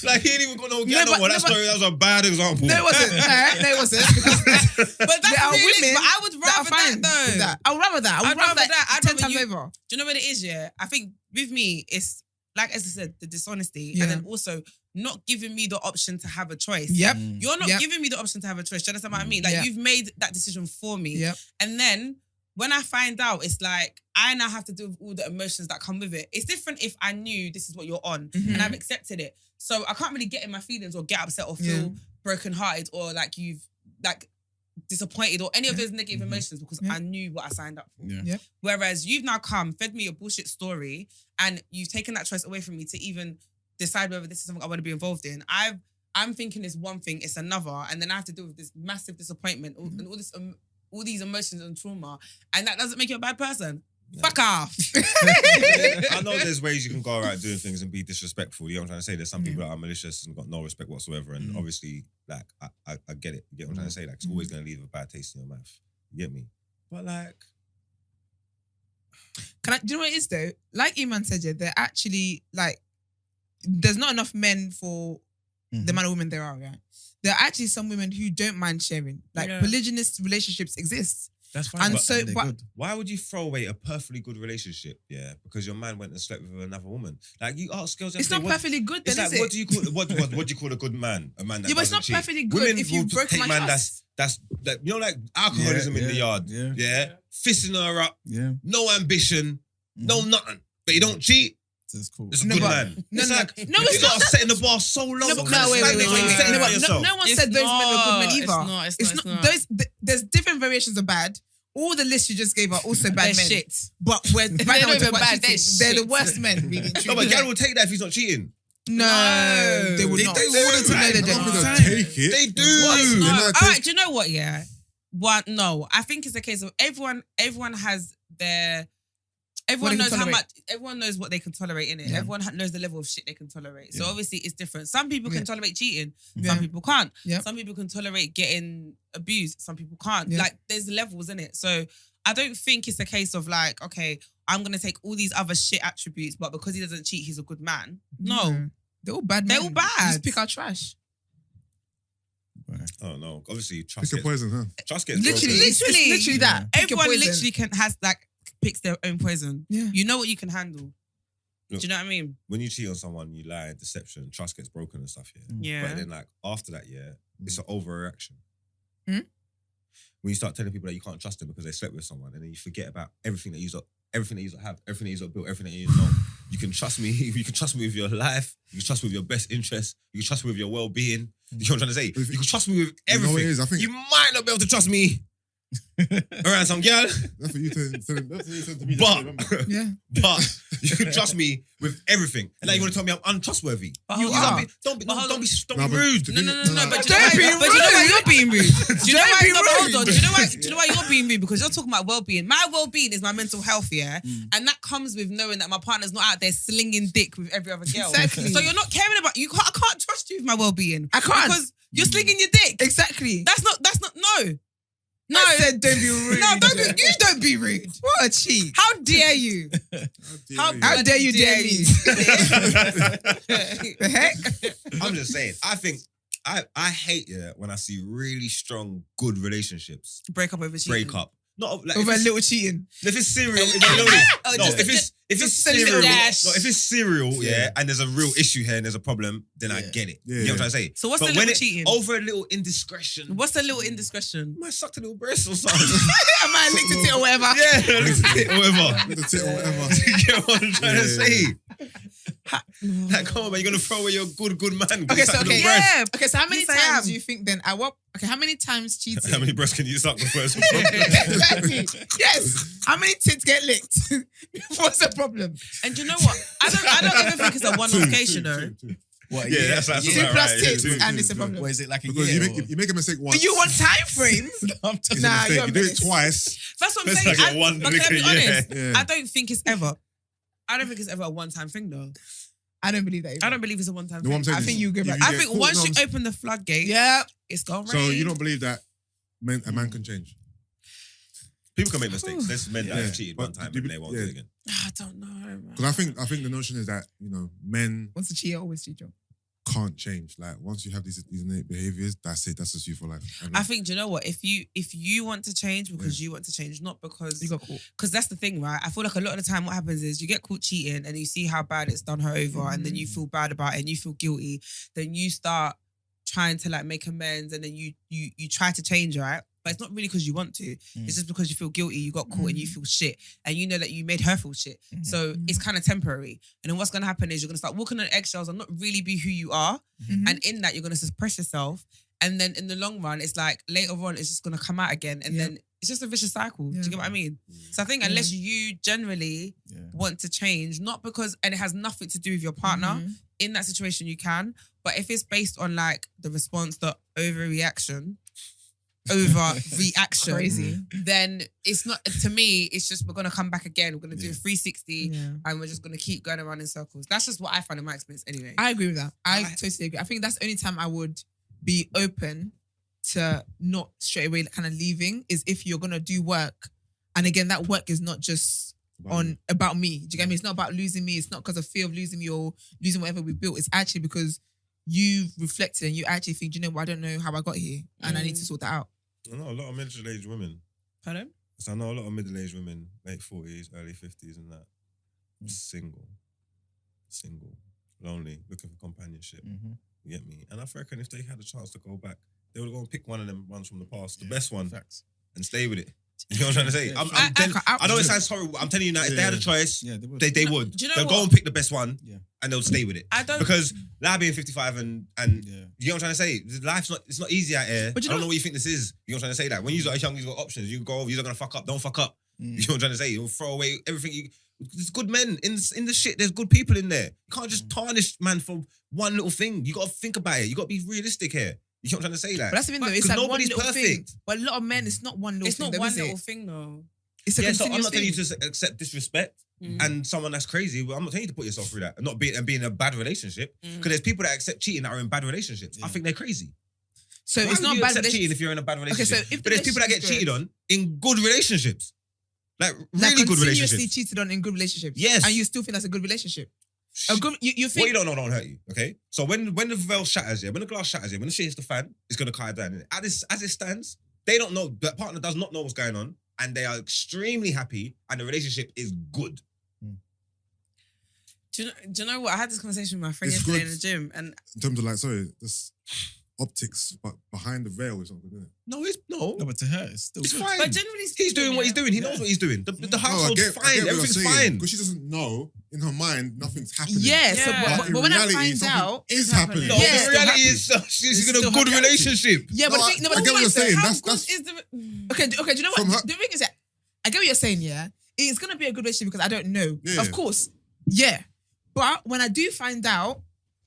Like, he ain't even got no gal no more. That was a bad example. No, it wasn't. No, it wasn't. Because But that's there are realistic, women but I would that are rather fine that with though. that. I would rather that. I would I'd rather rather that. I'd 10 rather times you- over. Do you know what it is? Yeah, I think with me, it's like as I said, the dishonesty, Yeah. and then also not giving me the option to have a choice. Yep. You're not Yep. giving me the option to have a choice. Do you understand what I mean? Like Yeah. you've made that decision for me, Yep. and then when I find out, it's like I now have to deal with all the emotions that come with it. It's different if I knew this is what you're on Mhm. and I've accepted it. So I can't really get in my feelings or get upset or feel brokenhearted or like you've like disappointed or any of those negative emotions because Yeah. I knew what I signed up for. Yeah. Yeah. Whereas you've now come, fed me a bullshit story, and you've taken that choice away from me to even decide whether this is something I want to be involved in. I'm thinking it's one thing, it's another, and then I have to deal with this massive disappointment and all these emotions and trauma, and that doesn't make you a bad person. Fuck off. I know there's ways you can go around doing things and be disrespectful. You know what I'm trying to say? There's some people that are malicious and got no respect whatsoever. And obviously, like, I get it. You get what I'm trying to say? Like, it's always going to leave a bad taste in your mouth. You get me? But like, Do you know what it is though? Like Eman said, yeah, they're actually like, there's not enough men for the amount of women there are, right? There are actually some women who don't mind sharing. Like Yeah. polygynous relationships exist. that's fine. And but so, they're but, good. why would you throw away a perfectly good relationship? Yeah, because your man went and slept with another woman. Like, you ask girls, it's every not day, perfectly good then, It's like, is it? what do you call what do you call a good man? A man that Yeah, but it's doesn't not cheat. perfectly good Women if you've will broken take my man trust. that's you know, like alcoholism in the yard. Yeah. Fisting her up, Yeah. no ambition, no nothing, but you don't cheat. So it's cool. It's a No, good but- man. no, it's no, like, no, it's you're not. setting the bar so low. No, what but kind of no, wait, standards are you wait. setting No, for but yourself? no one It's said those men are good men not, either. it's not. There's different variations of bad. All the lists you just gave are also bad They're men. shit. But we're right They're now not we're even talking about bad, they're cheating. They're the shit. worst men, really. No, truly. but Gary will take that if he's not cheating. No, they would They not. do all the time. No, they I don't don't. think they'll take it. They do. They No, might all take- right, do you know what? Yeah, no. I think it's a case of everyone has Everyone they knows can how tolerate. much. Everyone knows what they can tolerate in it. Yeah. Everyone knows the level of shit they can tolerate. So Yeah. obviously it's different. Some people can Yeah. tolerate cheating. Yeah. Some people can't. Yeah. Some people can tolerate getting abused. Some people can't. Yeah. Like there's levels in it. So I don't think it's a case of like, okay, I'm gonna take all these other shit attributes, but because he doesn't cheat, he's a good man. No. Yeah. They're all bad. They're men. all bad. You just pick our trash. I don't know. Obviously, Pick trust your gets, poison, huh? trust gets Literally, broken. it's literally that. Pick your Everyone poison. literally has picks their own poison. Yeah. You know what you can handle. Look, Do you know what I mean? When you cheat on someone, you lie, deception, trust gets broken and stuff. Yeah. Yeah. But then, like after that, it's an overreaction. Hmm? When you start telling people that you can't trust them because they slept with someone, and then you forget about everything that you have, everything that you built, everything that you know. You can trust me. You can trust me with your life. You can trust me with your best interests. You can trust me with your well-being. You know what I'm trying to say? You can trust me with You know everything. what it is? I think You might not be able to trust me around some girl, that's what you said to me. but Yeah. you can trust me with everything. And now you want to tell me I'm untrustworthy. But You hold are. on. Don't be But hold on. rude. to No, be- no, no, no. But do Don't you be know why- but do you know why rude. you're being rude? Do you know Don't why? be No, but hold rude. on. Do you know why? Do you know why you're being rude? Because you're talking about well-being. My well-being is my mental health, yeah, and that comes with knowing that my partner's not out there slinging dick with every other girl. Exactly. So you're not caring about you. I can't trust you with my well-being. I can't. Because you're slinging your dick. Exactly. That's not. No. No. I said don't be rude. No, don't be. You don't be rude. What a cheat. How dare you? How How dare you dare me? The The heck? I'm just saying. I think I hate when I see really strong, good relationships Break up over cheating. break up. Not like Over a if little cheating. it's cereal. Oh, No, just if it's just a little cereal, dash. no, if it's cereal, Yeah. and there's a real issue here and there's a problem, then I Yeah. get it. Yeah, You know what I'm trying to say? So what's But the when little cheating? over a little indiscretion? What's a little indiscretion? I might sucked a little breast or something. I might licked it or whatever. Yeah, a little tit or whatever. With the tit or whatever. You get what I'm trying to Yeah. say? Like, come on, man, you're gonna throw away your good man. Okay, so okay. Yeah. Okay, so how many Yes, I times am. do you think then how many times cheating? How many breasts can you suck before it's a Exactly. Yes. How many tits get licked? What's the problem? And you know what? I don't even think it's a one-off case, you know. Two. What, Yeah, that's yeah. about Two right, plus yeah, tits, two, and two, it's a two. problem. What is it like a Because year? you make a mistake once. Do you want time frames? I'm It's talking a Nah, mistake. you're You do a it menace. twice. That's what I'm Let's saying. not get one But can I be lick a year. honest? Yeah. I don't think it's ever. I don't think it's ever a one-time thing, though. I don't believe that. I don't believe it's a one-time No, what thing. I'm saying I is think you go if back. I get think caught, once no, you I'm- open the floodgate, Yeah. it's gone. So you don't believe that a man can change? People can make mistakes. There's men that Yeah. have cheated But one time do you and they won't yeah. do it again. I don't know, man. Because I think the notion is that men Once a cheater, always cheat. can't change. Like once you have these innate behaviors, that's it. That's just you for life. I think, do you know what? If you want to change because you want to change, not because You got caught. because that's the thing, right? I feel like a lot of the time what happens is you get caught cheating and you see how bad it's done her over and then you feel bad about it and you feel guilty. Then you start trying to like make amends and then you try to change, right? But it's not really because you want to. It's just because you feel guilty, you got caught and you feel shit. And you know that you made her feel shit. So it's kind of temporary. And then what's going to happen is you're going to start walking on eggshells and not really be who you are. And in that, you're going to suppress yourself. And then in the long run, it's like later on, it's just going to come out again. And then it's just a vicious cycle. Do you get what I mean? So I think unless you generally want to change, not because, and it has nothing to do with your partner, in that situation you can. But if it's based on like the response, the overreaction, Crazy. then it's not, to me, it's just we're going to come back again. We're going to do a 360 Yeah. and we're just going to keep going around in circles. That's just what I find in my experience anyway. I agree with that. I Right. totally agree. I think that's the only time I would be open to not straight away kind of leaving is if you're gonna do work. And again, that work is not just about me. Do you get me? It's not about losing me. It's not because of fear of losing me or losing whatever we built. It's actually because you've reflected and you actually think, do you know what? I don't know how I got here and I need to sort that out. I know a lot of middle-aged women. Pardon? So I know a lot of middle-aged women, late 40s, early 50s and that. Single, lonely, looking for companionship. You get me? And I reckon if they had a chance to go back, they would go and pick one of them ones from the past, the best one, Facts. and stay with it. You know what I'm trying to say? Yeah. I know it sounds horrible. I'm telling you now, if they had a choice, Yeah, they would. they would. Do you know They'll what? go and pick the best one, Yeah. and they'll stay with it. I don't. Because now being 55 and Yeah. you know what I'm trying to say? Life's it's not easy out here. But I you don't know- know what you think this is. You know what I'm trying to say? That when you're young, you've got options. You can go over, you're not gonna fuck up, don't fuck up. You know what I'm trying to say? You'll throw away everything. There's good men in the shit. There's good people in there. You can't just tarnish man for one little thing. You got to think about it. You got to be realistic here. You know what I'm trying to say? Like, But that's even though it's because like one nobody's little thing. perfect. But a lot of men, it's not one little It's thing. not though, one is it? little thing though. It's a Yeah, so I'm continuous not telling you thing. to accept disrespect and someone that's crazy. Well, I'm not telling you to put yourself through that and not be in a bad relationship. Because there's people that accept cheating that are in bad relationships. I think they're crazy. So Why it's would not you bad accept cheating relationship. if you're in a bad Okay, relationship? so if the but there's people that get relationship's cheated good- on in good relationships. Like Like really good continuously relationships. cheated on in good relationships. Yes. And you still think that's a good relationship. A good, you What think you don't know don't hurt you, okay? So when the veil shatters, when the glass shatters, when the shit hits the fan, it's gonna cut down. As it stands, they don't know, that partner does not know what's going on, and they are extremely happy, and the relationship is good. Do you know what? I had this conversation with my friend It's yesterday good. in the gym, and In terms of like, sorry, this optics, but behind the veil is not good, isn't it? No, No, but to her, it's still it's good. fine. but generally speaking, He's doing what he's doing. He knows what he's doing. The household's fine. Everything's fine. Because she doesn't know, in her mind, nothing's happening. yeah. So, Yeah. but when I reality, find something out, is it's happening. No, happening. Yeah, the reality it's is she's It's in a still good happening. relationship. yeah, but No, the thing, no, I but get what you're saying. how That's good is the? okay, do you know From what? her- The thing is that I get what you're saying. Yeah, it's gonna be a good relationship because I don't know. Yeah. Of course, yeah. But when I do find out,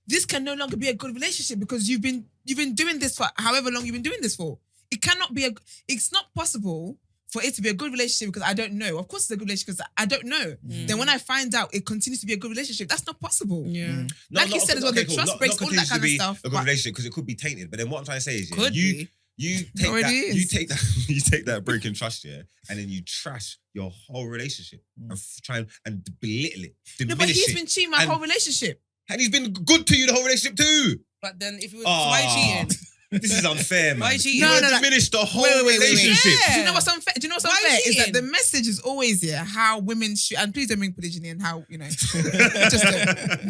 this can no longer be a good relationship because you've been doing this for however long you've been doing this for. It cannot be it's not possible for it to be a good relationship because I don't know. Of course, it's a good relationship because I don't know. Then when I find out it continues to be a good relationship, that's not possible. Yeah, Like you said as well, the trust breaks, all that continues to kind of be stuff, A good but- relationship because it could be tainted. But then what I'm trying to say is, yeah, could you be. you take already that is. you take that you take that break in trust, yeah, and then you trash your whole relationship and try and belittle it, No, diminish but he's it. been cheating my And- whole relationship. And he's been good to you the whole relationship too. but then if you were Ah. why cheating? This is unfair, man. Why cheating? You No, wanna no, no. diminish the whole Wait. relationship. Yeah. Do you know what's unfair? Do you know what's Why unfair? Is cheating? that the message is always how women should, and please don't bring polygyny and how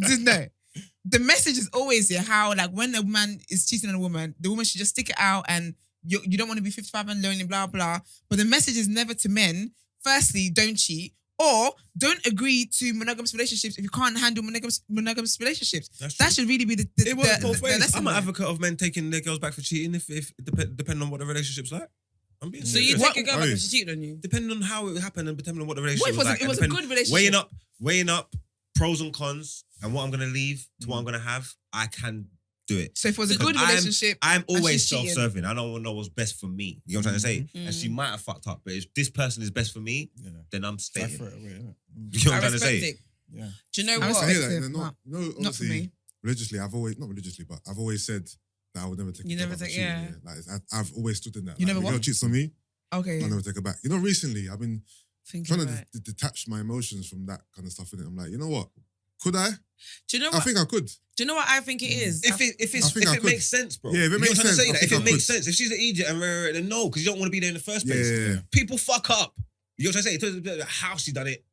just no. The message is always how like when a man is cheating on a woman, the woman should just stick it out and you don't want to be 55 and lonely, blah blah. But the message is never to men. Firstly, don't cheat. Or don't agree to monogamous relationships if you can't handle monogamous relationships. That's true. That should really be the It works both the ways. lesson I'm an there. advocate of men taking their girls back for cheating if depending on what the relationship's like. I'm being So you serious. take a girl back Oi. if she cheated on you? Depending on how it happened and depending on what the What relationship if was like. it was and a good depending- relationship? Weighing up pros and cons and what I'm gonna leave to what I'm gonna have, I can do it. So if it was a Because good relationship, I'm and always she's cheating. self-serving. I don't know what's best for me. You know what I'm trying to say? And she might have fucked up, but if this person is best for me, Yeah. then I'm I staying. throw it away, innit? You know what I I'm trying to respect say? it. Yeah. Do you know I what? I respect hear that. it, No, but no, not for obviously, me. religiously, not religiously, but I've always said that I would never take. You a girl never back for take- cheating, yeah. Like I've always stood in that. You Like, never if a girl what? cheats on me, Okay. I'll never take her back. You know, recently I've been Thinking trying about to it. detach my emotions from that kind of stuff in it. I'm like, you know what? Could I? Do you know I what? think I could. Do you know what I think it is? If I think I it could. makes sense, bro. Yeah, if it You know makes what I'm trying to sense, say? I Like, think if I it makes could. sense, if she's an idiot and then no, because you don't want to be there in the first place. Yeah. People fuck up. You know what I'm saying? In terms of how she done it,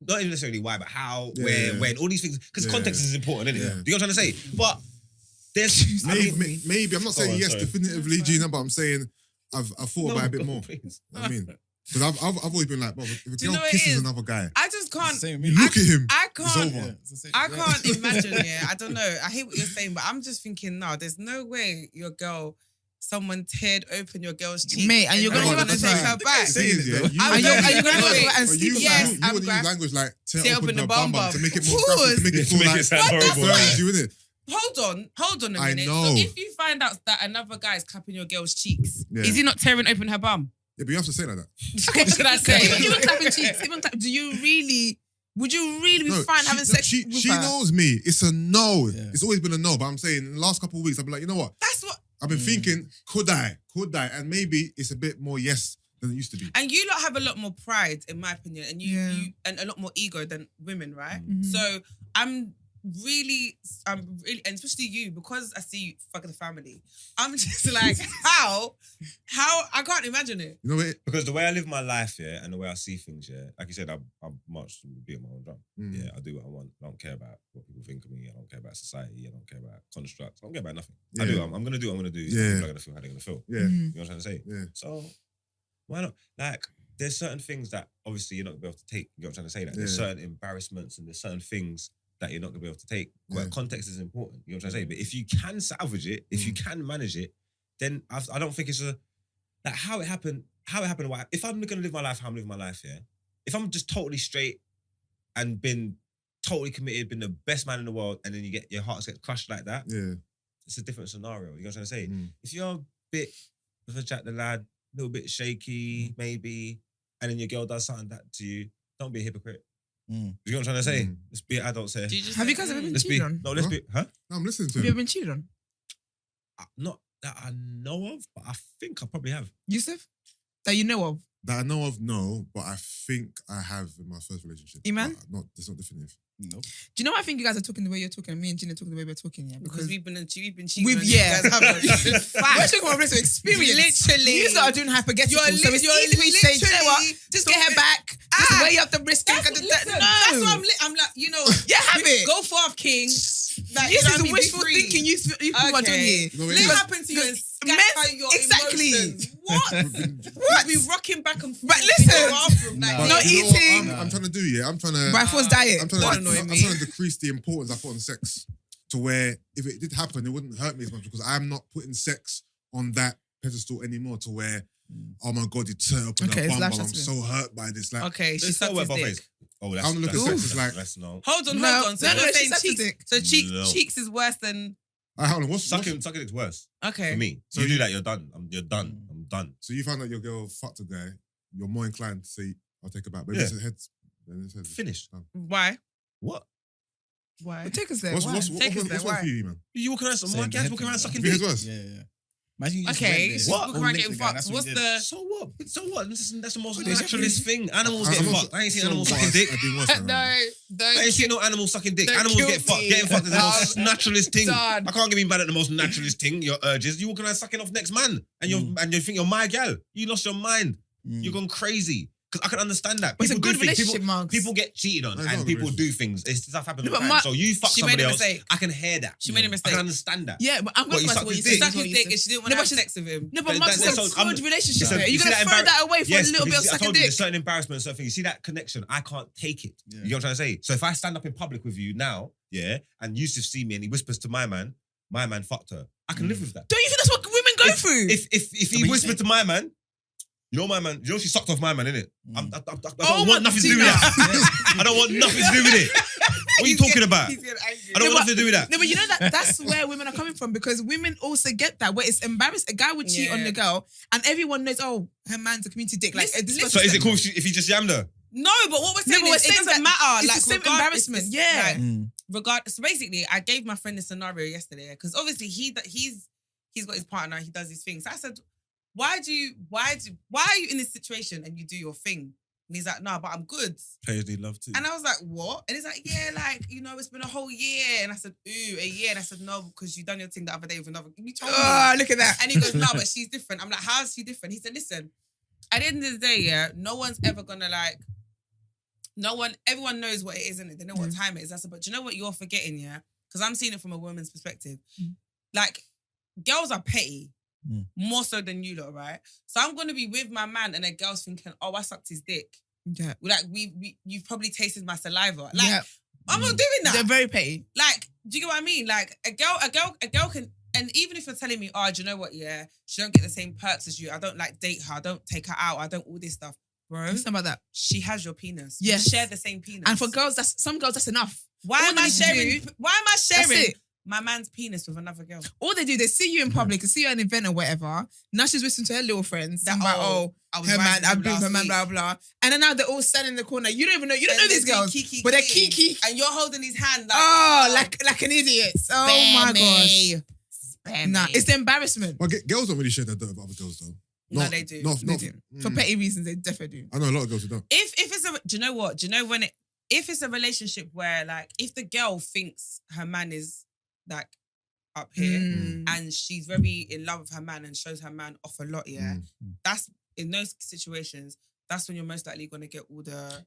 not even necessarily why, but how, Yeah. where, when, all these things. Because Yeah. context is important, isn't it? Yeah. You know what I'm trying to say? But there's Maybe I'm not saying on, yes sorry. definitively, Gina, but I'm saying I've thought about it a bit more. Please. I mean, because I've always been like, bro, if a Do you girl know what it kisses is? another guy, I just can't. Same you me. look at him, I it's can't. over. Yeah, it's the same- I yeah. can't imagine. Yeah, I don't know. I hear what you're saying, but I'm just thinking, no, there's no way your girl, someone teared open your girl's cheek, Mate, and you're gonna want give to her take the her The back. thing is, yeah, I'm you- very- Are you gonna go Wait, and Or sleep with yes, her? you I'm want to use gra- language like tear tear open open the the bum bum bum to bum. make it more Of graphic, course. to make it To feel make like it sound horrible. burns you, innit? Hold on a I minute. know. So if you find out that another guy is clapping your girl's cheeks, Yeah. is he not tearing open her bum? Yeah, but you have to say like that. What should I say? Even clapping cheeks, do you really? Would you really be fine having sex with she her? knows me. It's a no. Yeah. It's always been a no. But I'm saying in the last couple of weeks, I've been like, you know what? That's what. I've been thinking, could I? And maybe it's a bit more yes than it used to be. And you lot have a lot more pride, in my opinion, and Yeah. you and a lot more ego than women, right? Mhm. So I'm really, and especially you, because I see you fucking the family. I'm just like, how I can't imagine it. You know what? Because the way I live my life, yeah, and the way I see things, yeah, like you said, I'm much to be on my own drum. Mm. Yeah, I do what I want. I don't care about what people think of me. I don't care about society. I don't care about constructs. I don't care about nothing. Yeah. I do. I'm gonna do what I'm gonna do. Yeah. People are gonna feel how they're gonna feel. Yeah. Mhm. You know what I'm trying to say? Yeah. So why not? Like, there's certain things that obviously you're not gonna be able to take. You know what I'm trying to say? Like, there's Yeah. certain embarrassments and there's certain things that you're not gonna be able to take. Yeah. But context is important. You know what I'm trying to say? But if you can salvage it, if you can manage it, then I don't think it's like how it happened. Why? If I'm gonna live my life, how I'm living my life, yeah. If I'm just totally straight and been totally committed, been the best man in the world, and then you get your heart gets crushed like that, Yeah. it's a different scenario. You know what I'm trying to say? Mm. If you're a bit of a Jack the Lad, a little bit shaky, maybe, and then your girl does something that to you, don't be a hypocrite. Mm. You know what I'm trying to say? Mm. Let's be adults here. Have you guys ever been Let's be cheated on? no. Let's Huh? be huh? No, I'm listening to Have you him. ever been cheated on? Not that I know of, but I think I probably have. Yusuff? That you know of? That I know of, no, but I think I have in my first relationship. Eman? But it's not definitive. Nope. Do you know why I think you guys are talking the way you're talking and me and Gina talking the way we're talking, yeah? Because we've been cheating. We've, on yeah. You guys haven't. We're Fact. talking about a place of experience. Literally. You are doing hypergetical, You're so it's easy for you to say, you know what? Just get her back. Just Ah. weigh up the risk. That's, No. listen, that's what I'm like, you know. Yeah, have it. Go for king. Like, This you know is what I mean? Be wishful free. thinking you people are doing here. No, it Let is. it happen to you and Men- scatter your exactly. emotions. What? What? We rocking back and forth But in listen. the bathroom. Like, But Not you know what eating. I'm trying to do, yeah? I'm trying to... By force diet. I'm trying Don't to, annoy I'm me. trying to decrease the importance I put on sex to where if it did happen, it wouldn't hurt me as much because I'm not putting sex on that pedestal anymore to where, oh my God, you turn up in Okay, a it's bum, life I'm shots, so hurt by this. Like, Okay, she Let's sucked go his both dick. ways. Oh, that's I'm looking that's, at sex that's, as like- that's no. Hold on. So No, you're she saying sucked his cheeks. dick. So No. cheeks is worse than... hold on, what's Sucking it's worse Okay. for me. So So you do you- that, you're done. You're done. I'm done. So you found out your girl fucked a guy, you're more inclined to say, I'll take her back. But Yeah. if it's a head, then it's head. Finish. Why? What? Why? But take us there. What's Why? what's Take us there, what's why? worse for you, man? You walking around, Same my guys head walking around thing, sucking You think dick. it's worse? Yeah. Imagine you just Okay, went there, she's what? walking All around licked getting the guy, fucked. that's what What's you did. the... So what? So what? That's the most What is naturalist thing. Animals I'm get not fucked. I ain't seen so animals what sucking dick. I do worse than No, that. don't I ain't seen no animals sucking dick. Don't Animals kill get fucked. me. Getting fucked is the most naturalist thing. Done. I can't get me mad at the most naturalist thing. Your urges. You walking around sucking off next man, and you think you're my gal. You lost your mind. You're gone crazy. Because I can understand that. But it's a People good do things. relationship, Margs. People get cheated on, No, it's not and a good people do relationship. things. It's stuff happens No, all the but time. So you fuck she made somebody a else. mistake. I can hear that. She made a I mistake. can understand that. Yeah, but I'm What, going you back to sucked what you his said. dick? Suck That's what his you dick said. and she didn't want No, to have but she- sex with him. No, but That- Marks, that's it's a so- good relationship. Listen, You're you going see to that throw that away for a little bit of I sucking told you, dick. there's certain embarrassments, certain things. You see that connection? I can't take it. Yeah. You know what I'm trying to say? So if I stand up in public with you now, yeah, and Yusuff see me and he whispers to my man fucked her. I can live with that. Don't you think that's what women go through? If but he you whispered said- to my man, my man, she sucked off my man, innit? I Mm. don't want nothing to do with that. I don't want nothing to do with it. What are you talking about? He's getting angry. I don't No, want nothing to do with that. No, but you know that's where women are coming from because women also get that where it's embarrassed. A guy would cheat on Yeah. the girl and everyone knows, oh, her man's a community dick. Like this So is it cool if he just yammed her? No, but what we're No, saying but we're is it saying doesn't that matter. it's Like, the same regard- embarrassment. it's- Yeah. Mm. So basically, I gave my friend a scenario yesterday because obviously he's got his partner, he does his thing. So I said, why are you in this situation and you do your thing? And he's like, no, but I'm good. Players need love too. And I was like, what? And he's like, yeah, like, it's been a whole year. And I said, ooh, a year. And I said, no, because you done your thing the other day with another. You told me. Oh, look at that. And he goes, no, but she's different. I'm like, how is she different? He said, listen, at the end of the day, yeah, no one's ever gonna everyone knows what it is, isn't it? They know what time it is. I said, but do you know what you're forgetting, yeah? Because I'm seeing it from a woman's perspective. Like, girls are petty. More so than you lot, right? So I'm gonna be with my man and a girl's thinking, oh, I sucked his dick. Yeah. Like you've probably tasted my saliva. Like, Yeah. I'm not doing that. They're very petty. Like, do you get what I mean? Like a girl can, and even if you're telling me, oh, do you know what? Yeah, she don't get the same perks as you. I don't like date her. I don't take her out. I don't all this stuff, bro. It's not about that. She has your penis. Yes. You share the same penis. And for girls, some girls, that's enough. why all am I they sharing? do- Why am I sharing That's it. my man's penis with another girl? All they do, they see you in public, they see you at an event or whatever. Now she's listening to her little friends. That, That, oh, I was her man, riding I him blew last her man, week. blah, blah. And then now they're all standing in the corner. You don't even know, you don't know And these they're girls. kiki, But they're kiki. kiki. And you're holding his hand like, Oh, like an idiot. Oh my gosh. Spare Nah, me. it's the embarrassment. Well, girls don't really share their dirt with other girls, though. No, they do. Not, They do. For petty reasons, they definitely do. I know a lot of girls who don't. If it's a, do you know what? Do you know when if it's a relationship where like if the girl thinks her man is like up here and she's very in love with her man and shows her man off a lot, yeah, that's in those situations. That's when you're most likely going to get all the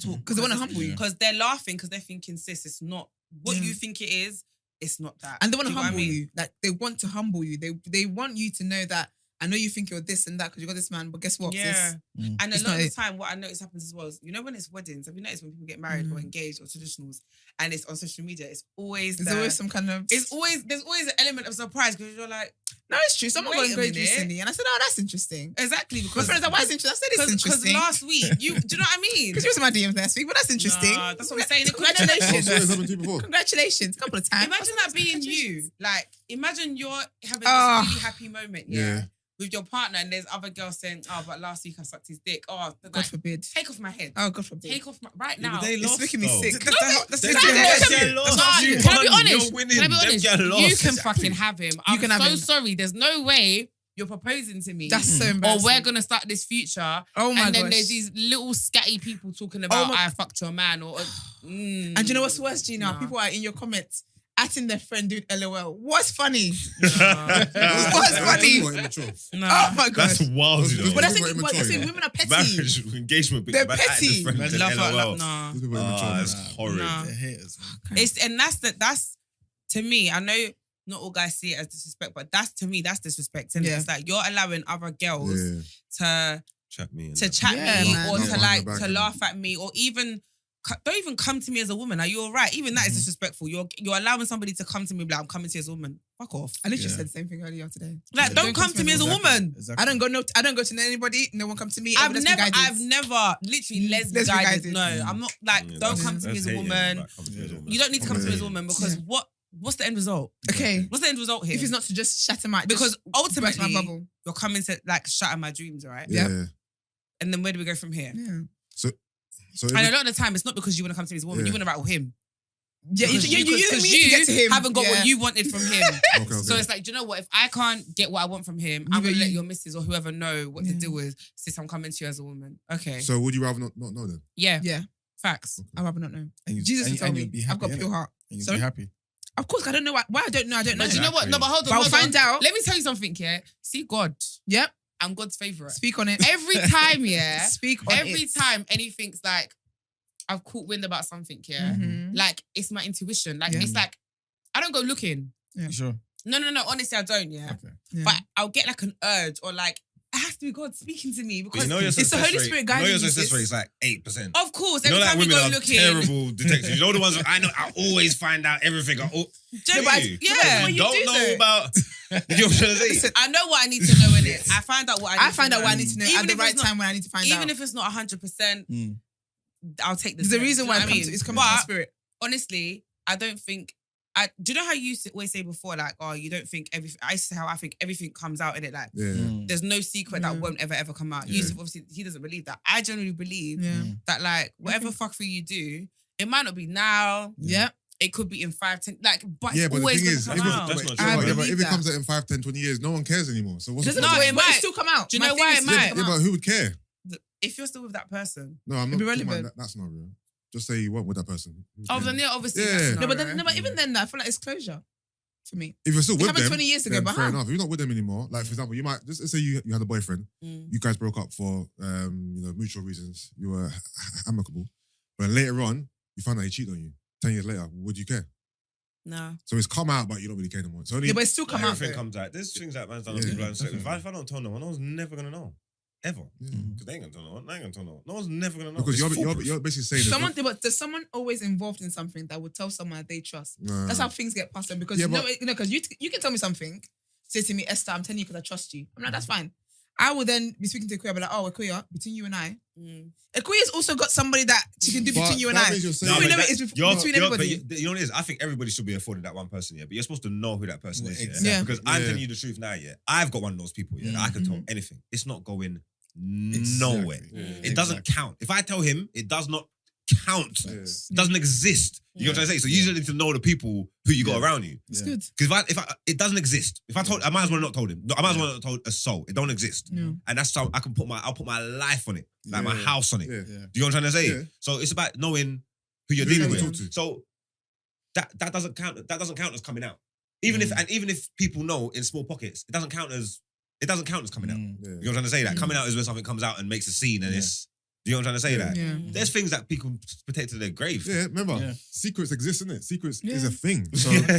talk Because they want to humble you. because they're laughing because they're thinking, sis, it's not what Yeah. you think it is. It's not that, And they want Do to you know what I humble mean? you. Like they want to humble you. They want you to know that I know you think you're this and that because you got this man, but guess what? Yeah. sis? And a It's lot not of the it. time, what I notice happens as well is, when it's weddings, have you noticed when people get married or engaged or traditionals and it's on social media, it's always There's always some kind of. there's always an element of surprise because you're like, No, it's true. Someone got Wait a engaged minute. recently, and I said, "Oh, that's interesting." exactly My because friends are like, "Why is it interesting?" I said, "It's because interesting." last week, do you know what I mean? Because you was in my DMs last week, but that's interesting. Nah, that's what I'm saying. Oh, so it's Congratulations. happened to you before? Congratulations. A couple of times. Imagine that being you. Like, imagine you're having Oh. this really happy moment, yeah. Yeah. with your partner and there's other girls saying, oh, but last week I sucked his dick. Oh, God like, forbid. take off my head. Oh, God forbid. Take off my right Yeah, now. but they It's lost, making me though. sick. No, That's Can making me I sick. be honest? Can I be honest? You can fucking have him. I'm can have so him. sorry. There's no way you're proposing to me. That's so or embarrassing. we're gonna start this future. Oh my and then gosh. there's these little scatty people talking about my- I fucked your man or And do you know what's worse, Gina? Nah. People are in your comments atting their friend doing LOL. What's funny? What's funny? Oh my gosh. That's wild, you know. But that's People are what I immature, say, women are petty. Marriage, engagement, They're but at the petty. friend, Man, then love her, LOL. nah. It's horrid. Nah. They're haters, man. That's to me. I know not all guys see it as disrespect, but that's to me that's disrespect. And Yeah. it's like you're allowing other girls to Chat me. chat Yeah, me man. or Not to behind like your back, to man. laugh at me or even don't even come to me as a woman. Are you all right? Even that is disrespectful. You're allowing somebody to come to me and be like, I'm coming to you as a woman. Fuck off. I literally Yeah. said the same thing earlier today. Like, Yeah. don't come to me as a woman. Exactly. I don't go to anybody. No one comes to me. I've Everyone's been never guided. literally lesbian Lesbian guided. guided. No, I'm not like, Yeah, don't that's- come to me that's as a hating, woman. like, come to me as a woman. You don't need to come to me as a Yeah. woman because Yeah. what's the end result? Okay. What's the end result here? If it's not to just shatter my because just burst ultimately my bubble. you're coming to like shatter my dreams, right? Yeah. And then where do we go from here? Yeah. So And a lot of the time, it's not because you want to come to me as a woman. Yeah. You want to rattle him. Yeah, Because you because me to get to him. haven't got Yeah. what you wanted from him. Okay. So it's like, do you know what? If I can't get what I want from him, I'm Yeah, going to let you- your missus or whoever know what the Yeah. deal is. Sis, I'm coming to you as a woman. Okay. So would you rather not know then? Yeah. Yeah. Facts. I'd rather not know. And you- Jesus and- will tell and me. you'll be happy, I've got pure innit? heart. And you'll Sorry? be happy. Of course, I don't know why I don't know. I don't know. But do you know what? No, but hold on. But I'll hold on. find out. Let me tell you something, yeah? See, God, Yep. I'm God's favourite. Speak on it. Every time, yeah? Speak on Every it. time anything's like, I've caught wind about something, yeah? Mhm. Like, it's my intuition. Like, Yeah. it's like, I don't go looking. Yeah. You sure? No. Honestly, I don't, yeah? Okay. Yeah. But I'll get like an urge or like, it has to be God speaking to me But because you know your It's the success Holy rate- Spirit you know guiding your you, success sis. rate is like 8%. of course, You know every that time we women go are looking, terrible detectives. You know the ones I know. I always find out everything. Do you No, know- but yeah. you don't do know though. about. You know what I'm trying to say? I know what I need to know in it. I find out what I need I find to out know. what I need to know Even at the if right it's not- time when I need to find out. Even if it's not 100%, Mm. I'll take the there's a step. reason Do why you know what I mean? it's coming from my But spirit. honestly, I don't think. Do you know how you always say before, like, oh, you don't think everything. I say how I think everything comes out in it. Like, Yeah. Mm. there's no secret that Yeah. won't ever come out. Yeah. Yusuff, obviously, he doesn't believe that. I generally believe Yeah. that, like, whatever fuckery you do, it might not be now. Yeah. It could be in 5, 10, like, but Yeah, it's but the always thing going is, to if come it- out. That's not but true. I yeah, but believe if it that. comes out in 5, 10, 20 years, no one cares anymore. So what's the Doesn't point? No, it it might might. still come out. Do you My know thing why is it still might? come Yeah, out. but who would care? If you're still with that person. No, I'm It'd not be talking about relevant. that scenario. Just say you weren't with that person. Who Oh, cares? then yeah, obviously. Yeah. That's No, but scenario. even then, I feel like it's closure for me. If you're still It with happened them, 20 years ago, then but fair how? enough. If you're not with them anymore, like for example, you might just let's say you had a boyfriend, Mm. you guys broke up for mutual reasons, you were amicable, but later on you found out he cheated on you. 10 years later, would you care? No. So it's come out, but you don't really care anymore. It's only Yeah, but it's still come out. Everything though. comes out. There's things that man's done on Yeah, people. And so if definitely. I don't tell no one, no one's never gonna know, ever. Yeah. Because they ain't gonna tell no one. They ain't gonna tell no one. No one's never gonna know. because It's you're foolproof. basically saying There's someone always involved in something that would tell someone that they trust. Nah. That's how things get passed on because Yeah, because you can tell me something, say to me, Esther, I'm telling you because I trust you. I'm like, that's fine. I will then be speaking to Akuya, be like, oh, Akuya, between you and I. Akuya's also got somebody that she can do But between you and that I. means you're So saying- we No, know but it's between everybody. But you know what it is? I think everybody should be afforded that one person, yeah. But you're supposed to know who that person is, yeah. Exactly. Yeah. Because I'm Yeah. telling you the truth now, yeah. I've got one of those people, yeah. That I can tell anything. It's not going nowhere. Exactly. It doesn't count. If I tell him, it does not count. Yeah. It doesn't exist. You know what I'm trying to say? So you usually need to know the people who you got around you. It's Yeah. good. Because if I, it doesn't exist. If I told, I might as well not told him. No, I might as well not told a soul. It don't exist. Yeah. And that's how I'll put my life on it, like my Yeah. house on it. Yeah. Yeah. Do you know what I'm trying to say? Yeah. So it's about knowing who you're Who dealing you talk with. to. So that doesn't count. That doesn't count as coming out. Even if people know in small pockets, it doesn't count as coming out. Mm. Yeah. You know what I'm trying to say? That coming out is when something comes out and makes a scene, and Yeah. it's. You know what I'm trying to say? That Yeah. there's things that people protect to their grave. Yeah, remember, Yeah. secrets exist, isn't it? Secrets Yeah. is a thing. So Yeah. You know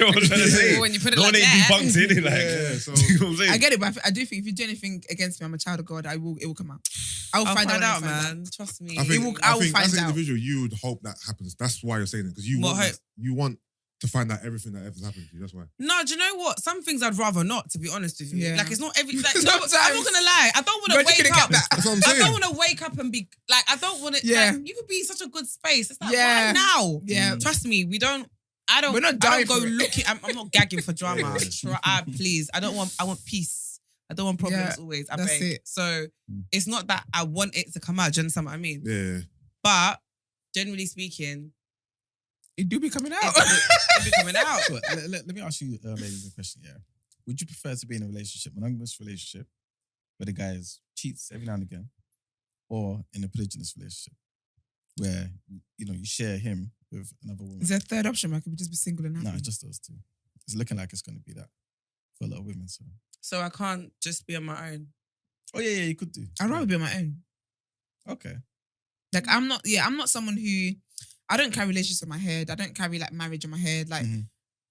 what I'm trying to say? When you put it No like one ain't that. debunked in it. Like, Yeah, so- you know what I'm saying? I get it, but I do think if you do anything against me, I'm a child of God. It will come out. I'll I'll find find out, out, when I find man. Trust me. I think, I will think find as an out. individual, you would hope that happens. That's why you're saying it because you What want hope? you want to find out everything that ever's happened to you. That's why. No, do you know what? Some things I'd rather not, to be honest with you. Yeah. Like, it's not every... Like, no, Sometimes- I'm not going to lie. I don't want Bro, to you wake couldn't up. get that. That's what I'm I saying. don't want to wake up and be... Like, I don't want to... Yeah. Like, you could be in such a good space. It's like, Yeah. right now. Yeah. Trust me, we don't... I don't. We're not I dying don't go for it. looking. I'm not gagging for drama. Yeah. Please. I want peace. I don't want problems Yeah, always. I that's beg. it. So it's not that I want it to come out. Do you understand what I mean? Yeah. But generally speaking, It do be coming out. it'll be coming out. So, let me ask you, ladies, a question. Yeah, would you prefer to be in a relationship, monogamous relationship, where the guy cheats every now and again, or in a polygynous relationship where you share him with another woman? Is there a third option? I could just be single and happy. No, it's just those two. It's looking like it's going to be that for a lot of women. So, I can't just be on my own. oh yeah, you could do. I'd rather be on my own. Okay. Like I'm not someone who I don't carry relationships in my head. I don't carry like marriage in my head. Like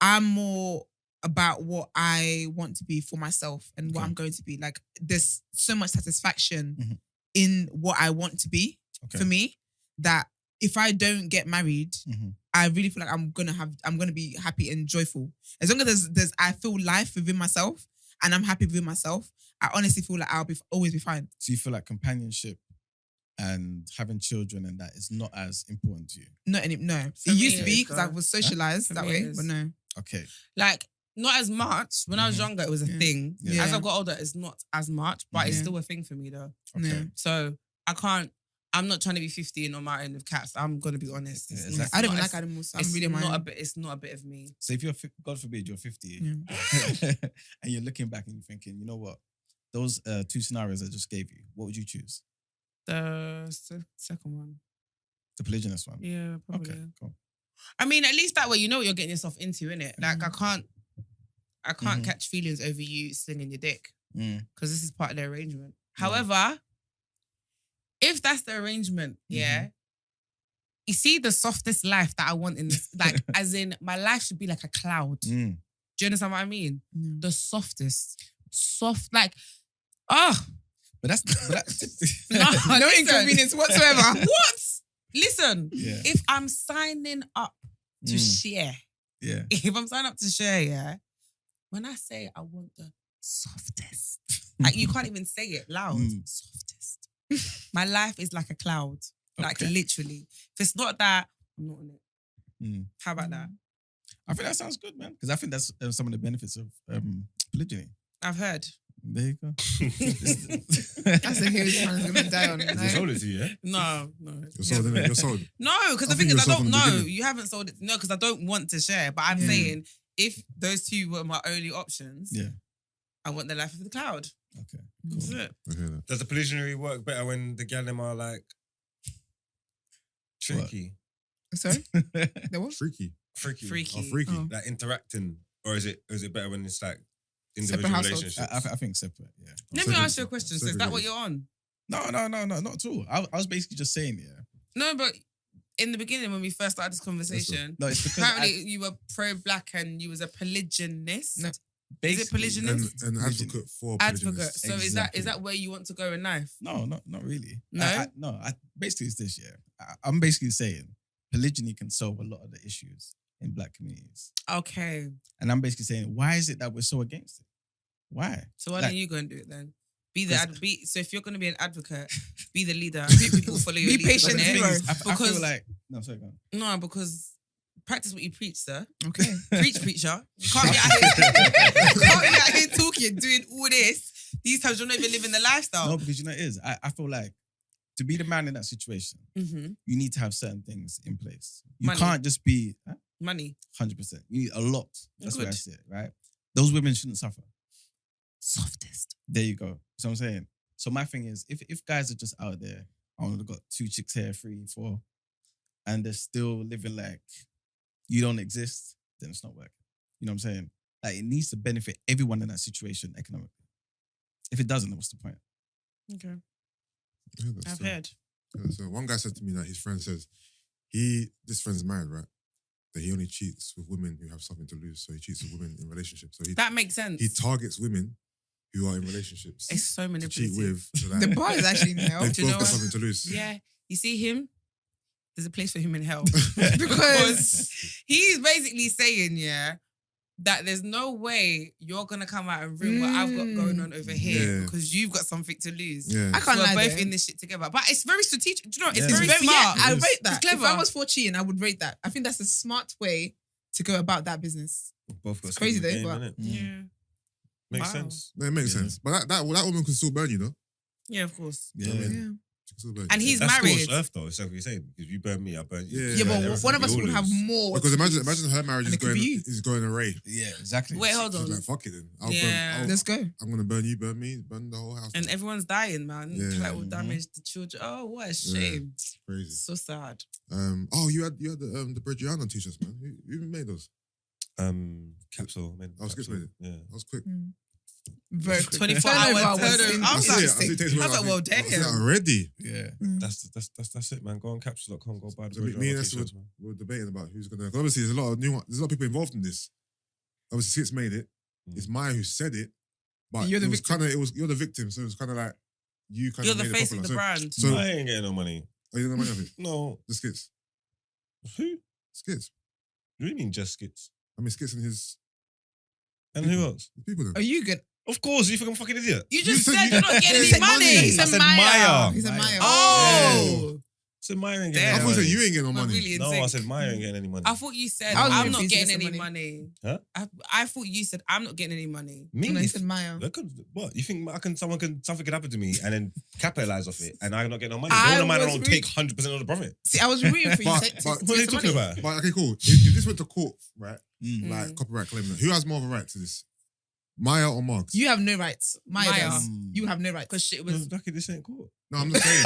I'm more about what I want to be for myself and what Okay. I'm going to be. Like there's so much satisfaction Mhm. in what I want to be for me that if I don't get married, Mhm. I really feel like I'm gonna be happy and joyful. As long as there's I feel life within myself and I'm happy within myself, I honestly feel like I'll always be fine. So you feel like companionship and having children and that is not as important to you? No. For It me, used to it be is, because I though. was socialized For that me, way, it is. but no. Okay. Like not as much. When I was Mhm. younger, it was a Yeah. thing. Yeah. As I got older, it's not as much, but it's Yeah. still a thing for me though. Okay. No. So I can't. I'm not trying to be 15 on my own with cats. I'm gonna be honest. Yeah, It's exactly. not- I don't it's like not- animals. So It's I'm really on my not a own. bit. It's not a bit of me. So if you're, God forbid, you're 50 Yeah. and you're looking back and you're thinking, you know what? Those two scenarios I just gave you, what would you choose? The second one. The polygynous one? Yeah, probably. Okay, cool. I mean, at least that way you know what you're getting yourself into, innit? Like Mm. I can't Mhm. catch feelings over you slinging your dick Mm. because this is part of the arrangement. Yeah. However, if that's the arrangement, yeah, you see the softest life that I want in this, like as in my life should be like a cloud. Mm. Do you understand what I mean? Yeah. The softest, soft, like, oh, But that's no, No listen. inconvenience whatsoever. What? Listen, yeah. if I'm signing up to share, Yeah. if I'm signing up to share, yeah, when I say I want the softest, like you can't even say it loud, softest. My life is like a cloud, like Okay. literally. If it's not that, I'm not on it. Mm. How about that? I think that sounds good, man. Because I think that's some of the benefits of polygyny. I've heard. There you go. That's a hill this man's gonna die on. Is No. he sold it to you, yeah? No. You're sold, innit? You're sold. No, because the I thing think is, I you're sold don't from the know. beginning. You haven't sold it. No, because I don't want to share. But I'm Yeah. saying if those two were my only options, Yeah. I want the life of the cloud. Okay. That's Cool. it. I hear that. Does the polygyny work better when the gal them are like tricky, Sorry? The what? Freaky. freaky, Freaky. Oh, freaky. Oh. like interacting, or is it better when it's like Separate individual households. relationships? I think separate, yeah. Let me Segregate. ask you a question. So is that what you're on? No, not at all. I was basically just saying, yeah. No, but in the beginning when we first started this conversation, No, it's because apparently you were pro-black and you was a polygynist. No. Is it polygynist? An advocate for Advocate. polygynists. So Exactly. is that where you want to go in life? No, not really. No? Basically, it's this, yeah. I'm basically saying polygyny can solve a lot of the issues in black communities. Okay. And I'm basically saying, why is it that we're so against it? Why? So why Like- don't you go and do it then? So if you're going to be an advocate, be the leader. People follow your Be lead, patient, innit? zero. I Because- feel like no, sorry, go on. No, because practice what you preach, sir. Okay. Preach, preacher. You can't be out here, you can't be out here talking, doing all this. These times you're not even living the lifestyle. No, because you know it is. I feel like to be the man in that situation, Mm-hmm. you need to have certain things in place. You Money. can't just be Money. 100%. You need a lot. That's what I Good. see it, right? Those women shouldn't suffer. Softest. There you go. So I'm saying. So my thing is, if guys are just out there, I only got 2 chicks here, 3, 4, and they're still living like you don't exist, then it's not working. You know what I'm saying? Like it needs to benefit everyone in that situation economically. If it doesn't, then what's the point? Okay. Yeah, that's I've true. heard. Yeah, so one guy said to me that his friend says this friend's married, right? That he only cheats with women who have something to lose. So he cheats with women in relationships. So That makes sense. he targets women who are in relationships It's so to cheat manipulative. with. So that The bar is actually in hell. they've Do you both know got what? something to lose. Yeah. You see him? There's a place for him in hell. Because Because he's basically saying, yeah, that there's no way you're gonna come out and ruin what I've got going on over here Yeah. because you've got something to lose. Yeah. I So can't we're lie both there. in this shit together. But it's very strategic. Do you know? It's Yeah. very It's smart. I It is. rate that. It's clever. If I was for cheating, I would rate that. I think that's a smart way to go about that business. Both got It's crazy skin in the though, game, but- innit? Yeah. Makes Wow. sense. No, it makes Yeah. sense. But that woman can still burn you, though. Yeah, of course. Yeah. I mean, Yeah. she can still burn you. And he's That's married. scorched earth though. It's like what you're saying. Because you burn me, I burn you. Yeah. Yeah, but Everything one of we us all would have lose. more. Because to imagine lose. her marriage And is it could be you. going array. Yeah, exactly. Wait, hold She's on. like, fuck it then. Yeah. Let's go. I'm gonna burn you, burn me, burn the whole house. And everyone's dying, man. Yeah. Collateral damage, the children. Oh, what a shame. Crazy. So sad. Oh, you had the Bredriano t-shirts, man. Who even made those? Capsule. Man, Oh, Skits made it. Yeah. That was quick. Very quick. 24 Turnover hours. was Turnover. I I was see like, it. I see it takes me I was like, well, I see it damn. already. Yeah. That's it, man. Go on capsule.com, go buy the So me and Bredriano Esther t-shirts, man. were debating about who's gonna. 'Cause obviously, there's a lot of people involved in this. Obviously, Skits made it. It's Maya who said it, but You're the it was victim. kind of you're the victim. So it was kind of like you kind You're of the made face it of popular. the brand. So, I ain't getting no money. are you the money of it? No. The Skits, Who? Skits. What do you mean just skits? I mean, Skits and his And who else? people. Then. Are you good? Of course, you think I'm a fucking idiot. You just You said said you- you're not getting You any said money. money. He I said said Maya. Maya. He said Maya. Maya. Oh. So Maya ain't Damn. I getting thought any you said money. you ain't getting no We're money. really in No, I sync. said Maya ain't getting any money. I thought you said I was I'm waiting not for you to getting say any money. money. Huh? I thought you said I'm not getting any money. Me? No, he said Maya. What? You think something could happen to me and then capitalize off it and I'm not getting no money? I They want to was don't take 100% of the profit. See, I was rooting for you. But- to but- to What are get you some talking money. about? But okay, cool. If this went to court, right? Mm. Like copyright claim, who has more of a right to this? Maya or Margs? You have no rights. Maya Maya. does. You have no rights. Because shit No, was. lucky this ain't court. No, I'm just saying.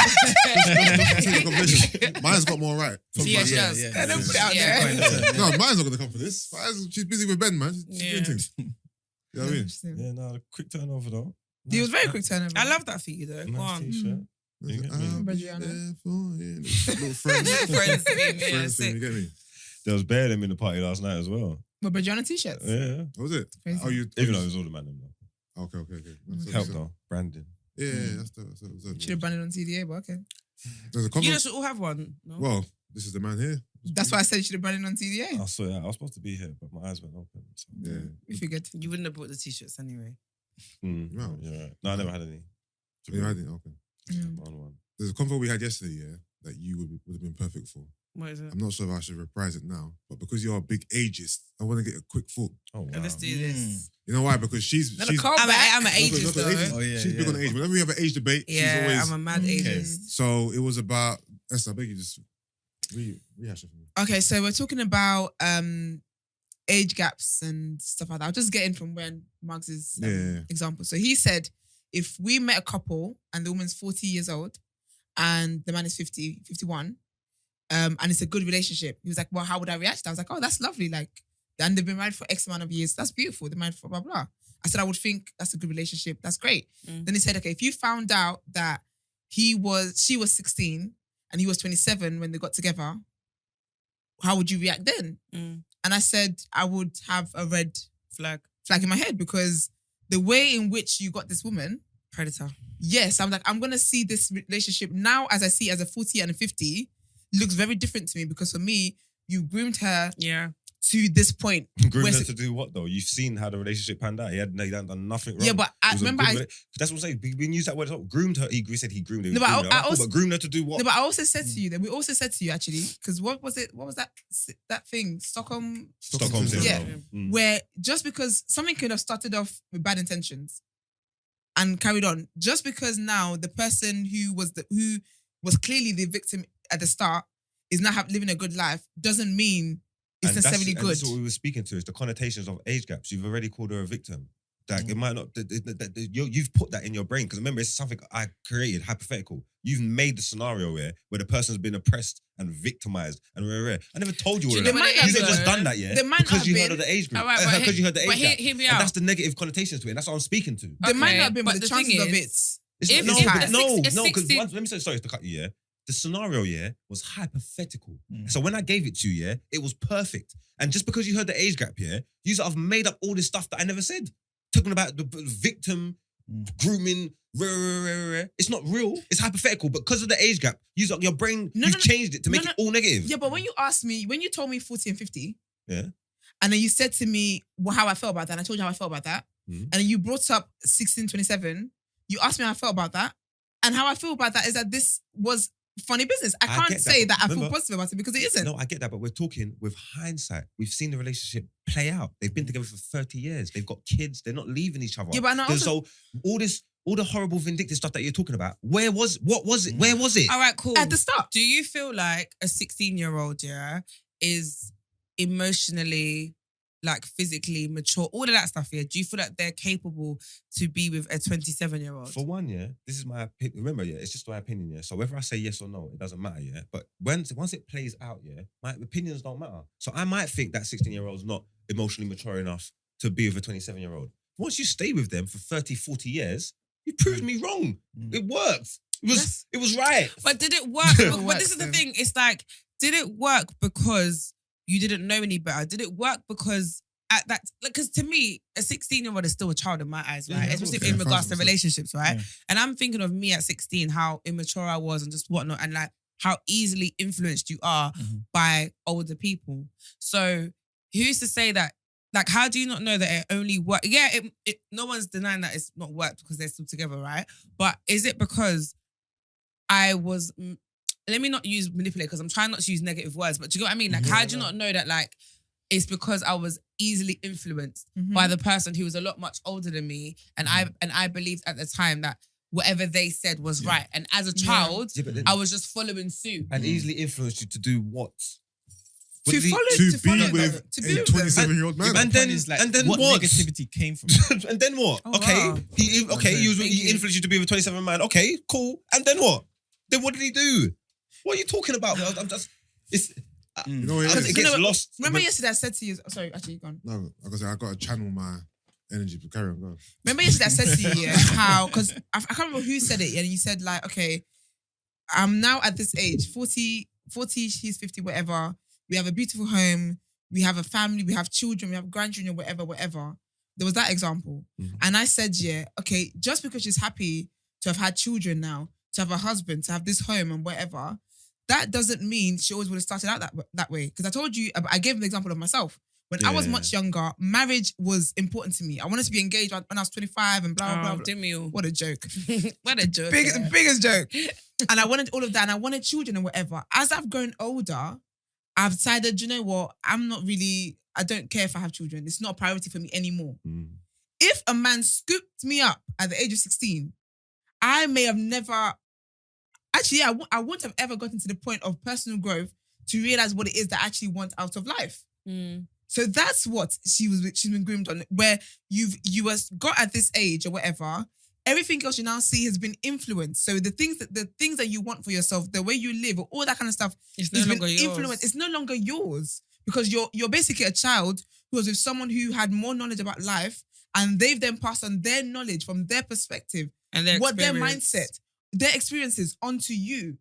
That's the conversation. Maya's got more right. Yeah, she does. I don't put it out Yeah. there. No, Maya's not gonna come for this. She's busy with Ben, man. She's Yeah. doing things. You know what I mean? Interesting. Yeah, no, quick turnover though. He was very quick turnover. I love that for you though. Go Nice on. t-shirt. You get me? I'll be Bredriano. there for you. Little friends. Friends theme, yeah, Friends thing, sick. you get me? There was bare them in the party last night as well. But Bredriano t-shirts. Yeah. What was it? Crazy. Oh, you. Even though it was all the man them though. Okay. That's Help though. Brandon. Yeah, that's the. Should have banned it on TDA, but okay. There's a cover. You guys should all have one. No? Well, this is the man here. That's why I said you should have banned it on TDA. I saw it. I was supposed to be here, but my eyes went open. So. Yeah. We figured. You wouldn't have bought the t-shirts anyway. No. Yeah, right. No, I never had any. You know, I didn't. Okay. Mm. One. There's a convo we had yesterday, yeah, that you would have been perfect for. What is it? I'm not sure if I should reprise it now, but because you're a big ageist, I want to get a quick thought. Oh wow. Let's do this. You know why? Because she's Not she's a call I'm back. an Look, ageist look, though. ageist. Oh, yeah, she's big yeah. on age. Whenever we have an age debate, she's Yeah, always. I'm a mad Okay. ageist. So it was about Esther. I beg you, just rehash it for me. Okay, so we're talking about age gaps and stuff like that. I'll just get in from when Margs' Yeah. example. So he said, if we met a couple and the woman's 40 years old and the man is 50, 51, and it's a good relationship, he was like, well, how would I react? I was like, oh, that's lovely. Like, and they've been married for X amount of years. That's beautiful. They're married for blah, blah. I said, I would think that's a good relationship. That's great. Mm. Then he said, okay, if you found out that she was 16 and he was 27 when they got together, how would you react then? Mm. And I said, I would have a red Flag. flag in my head because the way in which you got this woman, Predator. yes, I'm like, I'm going to see this relationship now as I see it as a 40 and a 50, looks very different to me because for me, you groomed her Yeah. to this point. Groomed Where's her it- to do what though? You've seen how the relationship panned out. He hadn't done nothing wrong. Yeah, but It I was a remember good that's what I'm saying. We use that word. Groomed her. He said he groomed her. No, but Groomed her. I Cool, also- but groomed her to do what? No, but I also said to you that we also said to you actually, because what was it? What was that thing? Stockholm, Stockholm Yeah. syndrome. Mm. where just because something could have started off with bad intentions and carried on, just because now the person who was clearly the victim at the start is now living a good life doesn't mean it's And necessarily and good. that's what we were speaking to is the connotations of age gaps. You've already called her a victim. Like it might not. You've put that in your brain because remember, it's something I created, hypothetical. You've made the scenario where the person's been oppressed and victimized and I never told you all Do of you that. know what it You is, just though? done that, yeah. There might Because not you have heard of been. the age group. All right, but Because you heard the age but gap. hear me And out. that's the negative connotations to it. And that's what I'm speaking to. There might Okay, not have been, but but the the thing chances of is- it. If- it's if high. a no, six- a because 60 let me say sorry to cut you. Yeah, the scenario was hypothetical. Mm. So when I gave it to you, it was perfect. And just because you heard the age gap, you have made up all this stuff that I never said. Talking about the victim, grooming, it's not real. It's hypothetical. But because of the age gap, your brain, you've changed it to make it all negative. Yeah, but when you told me 40 and 50, Yeah. and then you said to me how I felt about that, and I told you how I felt about that, Mhm. and then you brought up 16, 27, you asked me how I felt about that, and how I feel about that is that this was funny business. I I can't get that, say but that I feel remember- positive about it because it isn't. No, I get that, but we're talking with hindsight. We've seen the relationship play out. They've been together for 30 years. They've got kids. They're not leaving each other. Yeah, but I also- So all the horrible vindictive stuff that you're talking about, what was it? Where was it? All right, cool. At the start. Do you feel like a 16-year-old, is emotionally, like physically mature, all of that stuff, do you feel like they're capable to be with a 27-year-old? For one, this is my opinion. Remember, it's just my opinion, So whether I say yes or no, it doesn't matter, But once it plays out, my opinions don't matter. So I might think that 16-year-old's not emotionally mature enough to be with a 27-year-old. Once you stay with them for 30, 40 years, you proved me wrong. It worked. It was right. But did it work? But this is the thing. It's like, did it work because you didn't know any better? Did it work because at that? Because to me, a 16-year-old is still a child in my eyes, right? Yeah, Especially okay. in regards to 1000%. relationships, right? Yeah. And I'm thinking of me at 16, how immature I was and just whatnot, and like how easily influenced you are by older people. So who's to say that? Like, how do you not know that it only worked? Yeah, no one's denying that it's not worked because they're still together, right? But is it because I was... Let me not use manipulate because I'm trying not to use negative words, but do you get what I mean? Like, how do you not know that, like, it's because I was easily influenced by the person who was a lot much older than me, and I believed at the time that whatever they said was right. And as a child, Yeah, but then- I was just following suit. and easily influenced you to do what? To To be with a 27-year-old man. And then what what? negativity came from? And then what? Oh, Okay, wow. he Thank you. influenced you to be with a 27 man. Okay, cool. And then what? Then what did he do? What are you talking about? I'm just. It's. You know what it It is? gets lost. Remember yesterday I said to you, sorry, actually, go on. No, like I said, I got to channel my energy. But carry on, go on. Remember yesterday I said to you, how, because I can't remember who said it, and you said like, okay, I'm now at this age, 40, she's 50, whatever. We have a beautiful home, we have a family, we have children, we have grandchildren, whatever. There was that example. And I said, okay, just because she's happy to have had children now, to have a husband, to have this home and whatever, that doesn't mean she always would have started out that way. Because I told you, I gave an example of myself. When I was much younger, marriage was important to me. I wanted to be engaged when I was 25 and blah, blah, blah. Didn't we all? What a joke. What a joke. Biggest joke. And I wanted all of that, and I wanted children and whatever. As I've grown older, I've decided, you know what? I don't care if I have children. It's not a priority for me anymore. If a man scooped me up at the age of 16, I may have never... Actually, I wouldn't have ever gotten to the point of personal growth to realize what it is that I actually want out of life. So that's what she's been groomed on, where you got at this age or whatever. Everything else you now see has been influenced. So the things that you want for yourself, the way you live, all that kind of stuff, It's no longer yours. influenced. It's no longer yours because you're basically a child who was with someone who had more knowledge about life, and they've then passed on their knowledge from their perspective, And their what their experience. mindset, their experiences onto you.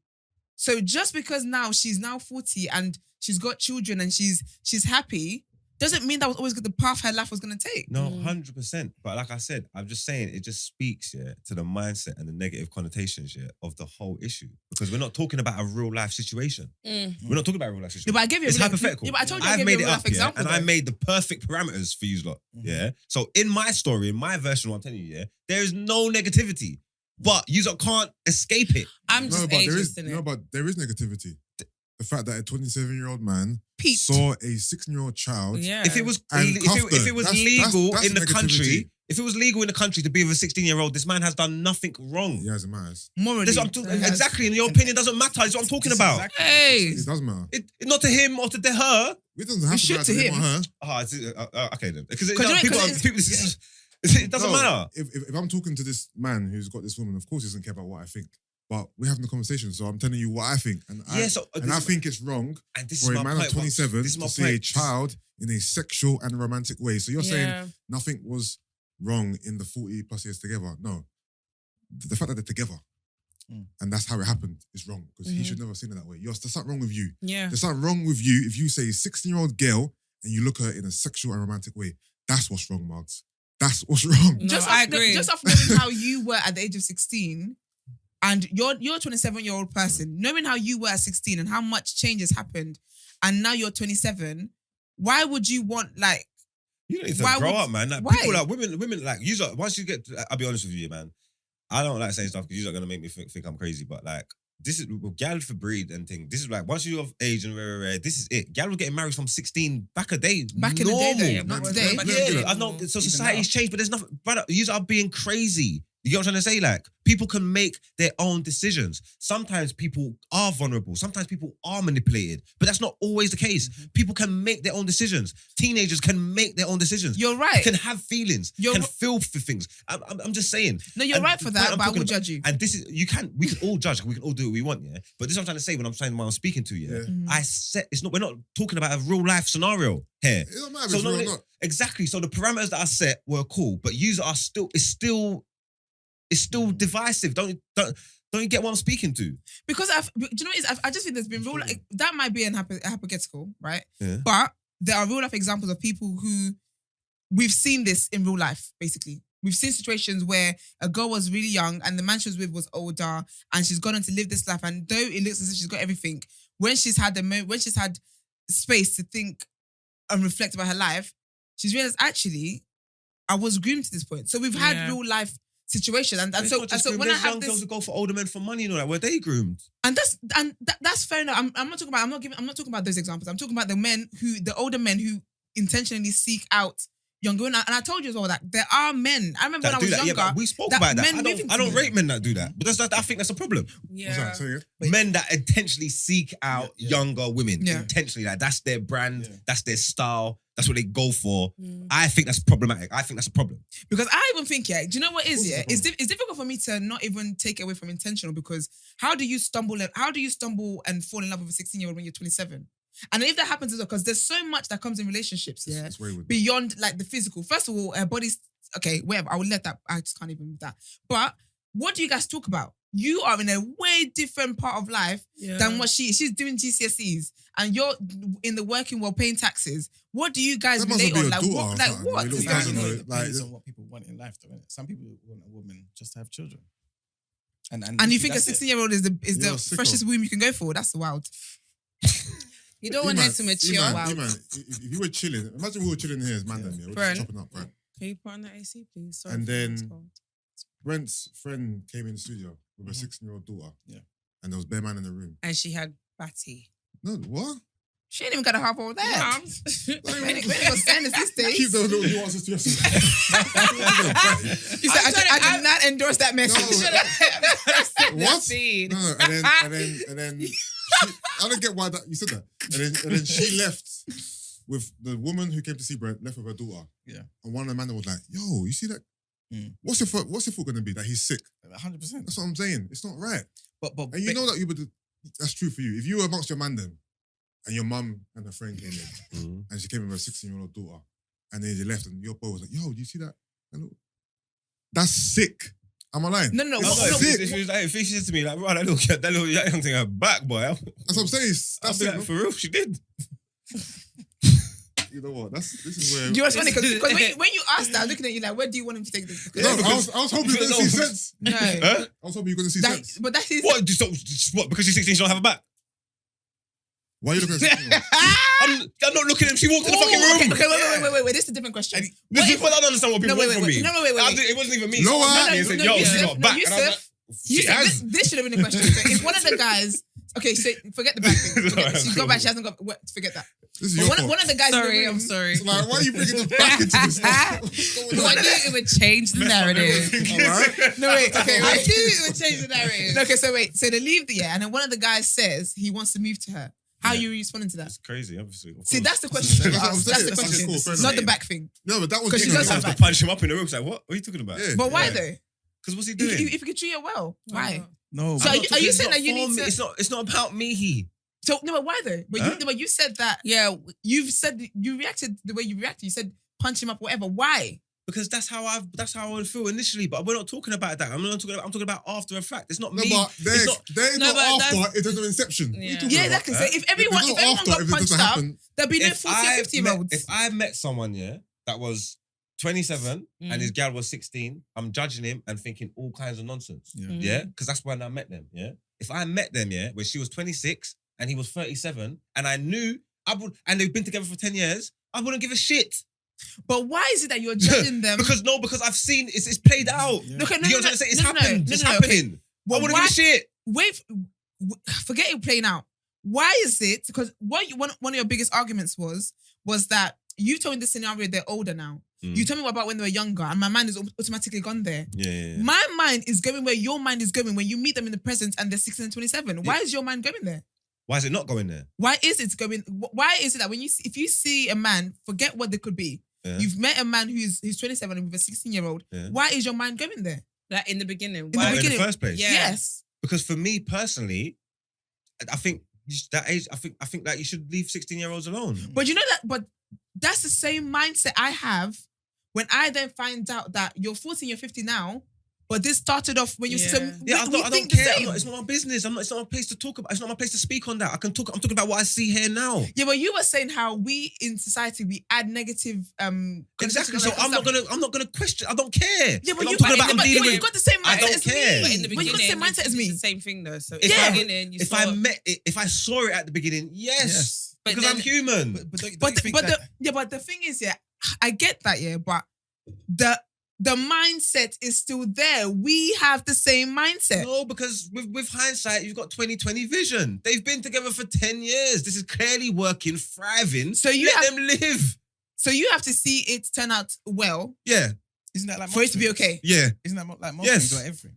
So just because now she's now 40 and she's got children and she's happy, doesn't mean that was always the path her life was going to take. No, 100%. But like I said, I'm just saying it just speaks to the mindset and the negative connotations of the whole issue. Because we're not talking about a real life situation. We're not talking about a real life No, situation. but I gave you It's a real- hypothetical. Yeah, but I told you I I've gave made you a it real up, life example. and I though. made the perfect parameters for you lot. Yeah. So in my story, in my version, what I'm telling you, there is no negativity. But you can't escape it. I'm just ageist, innit? But there is negativity. The fact that a 27-year-old man Peeped. saw a 16-year-old child. Yeah. If it was And cuffed if her. it was That's legal in the negativity. country, if it was legal in the country to be with a 16-year-old, this man has done nothing wrong. Yeah, it matters. Morally. That's what I'm talking. Yes. Exactly, and your opinion doesn't matter. That's what I'm talking about. Hey. It does matter. It not to him or to her. It doesn't have It to should matter to to him or her. Okay then, because you know, people, 'cause people, it doesn't No, matter. If I'm talking to this man who's got this woman, of course he doesn't care about what I think. But we're having a conversation, so I'm telling you what I think. And Yeah, so I think it's wrong and this for is a my man point, of 27 this is my to see a point. child in a sexual and romantic way. So you're Yeah. saying nothing was wrong in the 40 plus years together. No. The fact that they're together and that's how it happened is wrong because he should never have seen it that way. There's something wrong with you. Yeah. There's something wrong with you if you say 16-year-old girl and you look at her in a sexual and romantic way. That's what's wrong, Margs. That's what's wrong. No, Just I off, agree. Just off knowing how you were at the age of 16, and you're a 27-year-old person, knowing how you were at 16 and how much change has happened, and now you're 27, why would you want like? You don't need to Why grow would- up, man. Like why? people, like women, like you. Once you get, I'll be honest with you, man. I don't like saying stuff because you're gonna make me think I'm crazy, but like this is gal for breed and thing. This is like once you're of age and rare, this is it. Gal were getting married from 16 back a day. Back in the day, though, Normal. not today. Yeah, I know. So society's changed, but there's nothing. Brother, you are being crazy. You get what I'm trying to say? Like, people can make their own decisions. Sometimes people are vulnerable. Sometimes people are manipulated. But that's not always the case. People can make their own decisions. Teenagers can make their own decisions. You're right. Can have feelings. Can feel for things. I'm just saying. No, you're And right for the that, point I'm but I talking will about- judge you. And this is, we can all judge. We can all do what we want, yeah? But this is what I'm trying to say when I'm saying what I'm speaking to, yeah? I said, we're not talking about a real life scenario here. It don't matter if So it's real no, or not. exactly. So the parameters that I set were cool, but you are still, it's still divisive. Don't you get what I'm speaking to? Because do you know what it is? I just think there's been real life, that might be a hypothetical, right? Yeah. But there are real life examples of people who we've seen this in real life, basically. We've seen situations where a girl was really young and the man she was with was older and she's gone on to live this life. And though it looks as if she's got everything, when she's had space to think and reflect about her life, she's realized, actually, I was groomed to this point. So we've had real life situations, and so when I have young this, girls who go for older men for money and all that, were they groomed? and that's fair enough. I'm not talking about those examples. I'm talking about the older men who intentionally seek out younger women. And I told you as well that there are men. I remember when I was younger. Yeah, but we spoke about that. men moving I don't together. rate men that do that, but I think that's a problem. What's that? Say it. Men that intentionally seek out younger women, Yeah. intentionally, like that's their brand, that's their style, that's what they go for. I think that's problematic. I think that's a problem. Because I even think, do you know what is, It's difficult for me to not even take it away from intentional, because how do you stumble and fall in love with a 16-year-old when you're 27? And if that happens as well, because there's so much that comes in relationships, It's wayward. beyond like the physical. First of all, her body's, okay, whatever, I will let that, I just can't even with that. But what do you guys talk about? You are in a way different part of life than what she is. She's doing GCSEs and you're in the working world paying taxes. What do you guys That must relate be on? a Like daughter what? or Like something. what? Your little It cousin, depends like, on what people want in life, though, innit? Some people want a woman just to have children. And you think a that's it. 16-year-old is the You're a sicko. freshest womb you can go for? That's wild. You don't want her to mature. If you were chilling, imagine we were chilling here as man, then, yeah, we're Brent. just chopping up, right? Can you put on that AC, please? Sorry And for then- this cold. Brent's friend came in the studio with a 16-year-old daughter. Yeah. And there was bare man in the room. And she had Batty. No, what? She ain't even got a half over there. When it was standards these days. Keep those little nuances to yourself. You said, I did not endorse that message. What? And then I don't get why you said that. And then she left with the woman who came to see Brent, left with her daughter. Yeah. And one of the men was like, yo, you see that? What's your thought going to be? That he's sick? 100%. That's what I'm saying. It's not right. But And you know that that's true for you. If you were amongst your man then, and your mum and her friend came in, and she came in with a 16-year-old daughter, and then they left, and your boy was like, yo, do you see that? That's sick. Am I lying? No. If she said to me, like, right, that little young thing, her back, boy. That's what I'm saying. I'll That's be it. like, for real, she did. You know what? This is where. You know what's funny? Because when you asked that, I'm looking at you like, where do you want him to take this? No, I was hoping you're going to see sense. No. Huh? I was hoping you're going to see sense. But that is... What? What? Because she's 16, she don't have a back? Why are you looking at 16? I'm not looking at him. She walked in the fucking room. Okay, wait. This is a different question. This people don't understand what people want from me. No, wait. It wasn't even me. No, Someone no, met me and said, yo, she got a back. And I was like, she Yusuf, has. this should have been a question. So if one of the guys... Okay, so forget the back thing. She's got back, she hasn't got... Forget that. This is your fault. One of the guys... Sorry, I'm sorry. It's like, why are you bringing the back into this stuff? What's going on? I knew it would change the narrative. Alright? No, wait, okay, I wait. knew it would change the narrative. Okay, so wait. So they leave the and then one of the guys says he wants to move to her. How are you responding to that? It's crazy, obviously. Of See, course. that's the question. That's what I'm That's saying. the That's question. cool, fair Not enough. the back thing. No, but that was 'Cause she genuine. does have to back. punch him up in the room. It's like, what are you talking about? Yeah. But why though? Because what's he If doing? you could treat her well, why? No. So but- are you saying that you need to? It's not about me. So no, but why though? But you said that. Yeah, You reacted the way you reacted. You said punch him up, whatever. Why? Because that's how I would feel initially. But we're not talking about that. I'm talking about after a fact. It's not No, me. but there's No, no but after, it doesn't inception. What are you Yeah. talking Yeah, about? exactly. So if everyone got punched up, there'd be no 40 or 50-year-olds. If I met someone, yeah, that was 27 and his gal was 16, I'm judging him and thinking all kinds of nonsense. Yeah. Yeah? Because that's when I met them, yeah? If I met them, yeah, when she was 26 and he was 37, and I knew and they've been together for 10 years, I wouldn't give a shit. But why is it that you're judging them? because I've seen it's played out. Yeah. Okay, You know what I'm trying to say? It's happened. It's happening. I wouldn't give a shit. Wait, forget it playing out. Why is it? Because one of your biggest arguments was that you told me the scenario they're older now. You told me about when they were younger, and my mind is automatically gone there. Yeah. My mind is going where your mind is going when you meet them in the present and they're 16 and 27. Why is your mind going there? Why is it not going there? Why is it going? Why is it that if you see a man, forget what they could be. Yeah. You've met a man who's 27 and with a 16-year-old. Yeah. Why is your mind going there? Like in the beginning. In the Why? In the first place? Yeah. Yes. Because for me personally, I think that age, I think that you should leave 16-year-olds alone. But you know that, but that's the same mindset I have when I then find out that you're 14, you're 50 now, but this started off when you're Yeah. so Yeah, we I think don't the care. same. It's not my business. It's not my place to talk about. It's not my place to speak on that. I'm talking about what I see here now. Yeah, but you were saying how we in society we add negative Exactly. So connotations I'm not gonna question. I don't care. Yeah, but If you I'm talking about, I'm but dealing you've with. got the same I mindset don't as care. me. But in the But beginning, you've got the same mindset as me. It's the same thing though. So If in Yeah. the beginning, you If saw, I saw it at the beginning, yes, But because then- I'm human. But don't you But think that, but the thing is, yeah, I get that, yeah, but the mindset is still there. We have the same mindset. No, because with hindsight, you've got 20/20 vision. They've been together for 10 years. This is clearly working, thriving. So you let have- them live. So you have to see it turn out well Yeah, isn't that like for it most to be things? okay. yeah, Isn't that like most Yes. things or everything?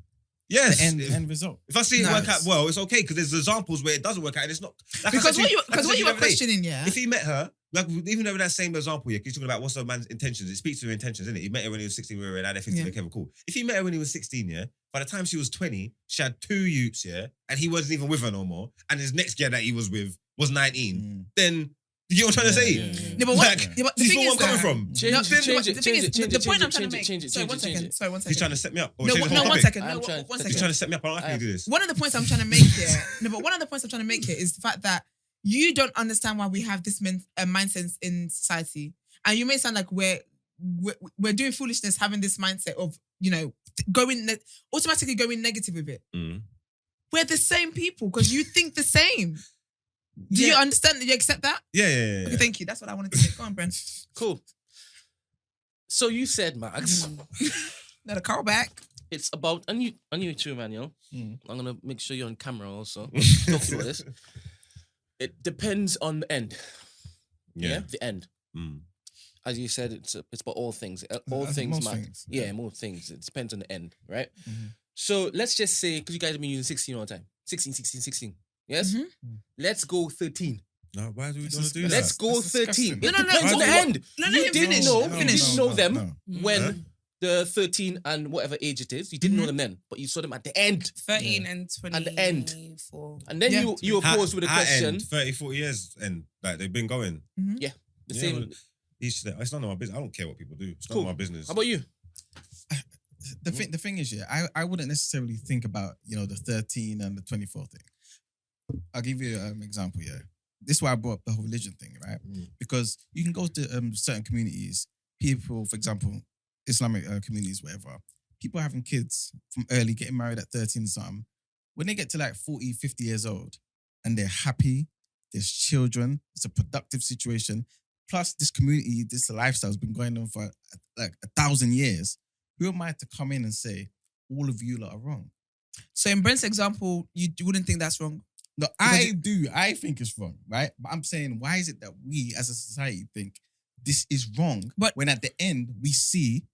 yes. The end result. If I see it No, work out well, it's okay because there's examples where it doesn't work out and it's not. Like I Because said to you- like I said what to you the were other day, questioning, yeah. If he met her, like even over that same example, yeah, he's talking about what's a man's intentions. It speaks to her intentions, isn't it? He met her when he was 16, we were now they're 15, Yeah. okay, well, cool. If he met her when he was 16, yeah, by the time she was 20, she had 2 youths, yeah, and he wasn't even with her no more, and his next girl that he was with was 19, then you know what I'm trying to say? No, but what? Like, Yeah, but do the you thing feel is where I'm coming that- from? Change No, it, the change thing it, is, change it, the change point it, I'm trying to change it, make. change it, Sorry, change one it, change second. it. Sorry, one second. He's trying to set me up. Or No, change the whole one topic. second. I'm No, trying- one He's second. trying to set me up. I can do this. One of the points I'm trying to make here, no, but one of the points I'm trying to make here is the fact that you don't understand why we have this mindset in society, and you may sound like we're doing foolishness having this mindset of automatically going negative with it. Mm. We're the same people because you think the same. Do you understand? Do you accept that? Yeah. Okay, thank you. That's what I wanted to say. Go on, Brent. Cool. So you said, Margs, Let a call back. it's about a new true manual. Mm. I'm gonna make sure you're on camera also. Talk about this. It depends on the end. Yeah, the end. Mm. As you said, it's about all things. All As in things most matter. things, Yeah, yeah. most things. It depends on the end, right? Mhm. So let's just say, because you guys have been using 16 all the time. 16. Yes? Mhm. Let's go 13. No, why do we This want is to do that? Let's go That's 13. disgusting. It No, depends on the Why- end. No, You him didn't finish. know. No, You didn't know them no. when Huh? the 13 and whatever age it is. You didn't know them then, but you saw them at the end. 13 and 20. And the end. And then Yeah. you oppose with a question. End, 30, 40 years and like they've been going. The Yeah, same. but it's not my business. I don't care what people do. It's Cool. not my business. How about you? The thing is, yeah, I wouldn't necessarily think about the 13 and the 24 thing. I'll give you an example. Yeah, this is why I brought up the whole religion thing, right? Mm. Because you can go to certain communities, people, for example, Islamic communities, whatever. People having kids from early, getting married at 13 and something. When they get to like 40, 50 years old, and they're happy, there's children, it's a productive situation. Plus, this community, this lifestyle has been going on for like 1,000 years. Who am I to come in and say all of you lot are wrong? So in Brent's example, you wouldn't think that's wrong. No, I do. I think it's wrong, right? But I'm saying, why is it that we as a society think this is wrong, But- when at the end we see,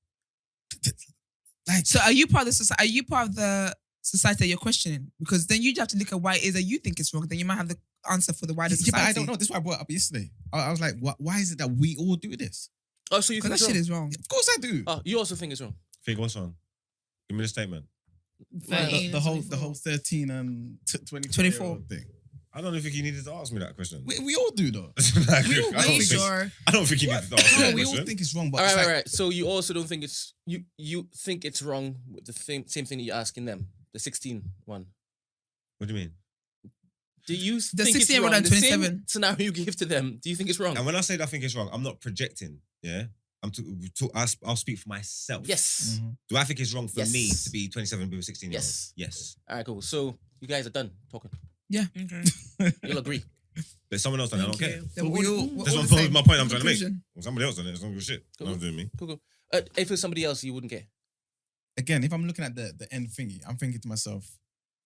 like, So are you part of the society? Are you part of the society that you're questioning? Because then you'd have to look at why it is that you think it's wrong. Then you might have the answer for the wider yeah, society. but I don't know. This is why I brought it up yesterday. I was like, why is it that we all do this? Oh, so you Because think that it's shit wrong? is wrong. Of course I do. Oh, you also think it's wrong? Think what's on? Give me the statement. 13 the and whole 24. 13 and 24 thing. I don't think you needed to ask me that question. We all do though. Like, we all- I Are don't you think- sure? I don't think you needed to ask me No, that we all question. think it's wrong, but All it's right, like, right. So you also don't think it's you think it's wrong with the same thing that you're asking them, the 16 one. What do you mean? Do you The think it's 16-year-old wrong? and The same 27. scenario you give to them. Do you think it's wrong? And when I say that I think it's wrong, I'm not projecting. Yeah, I'll speak for myself. Yes. Mhm. Do I think it's wrong for Yes. me to be 27 with a 16-year-old? Yes. Yes. All right, cool. So you guys are done talking. Okay. You'll agree. There's someone else done it. I don't Thank care. you. Then But we all- we're That's all what the I'm- same. my point I'm trying to make. Conclusion. Well, somebody else done it. It's not good shit. Cool. Not doing me. Cool. If it was somebody else, you wouldn't care. again, if I'm looking at the end thingy, I'm thinking to myself,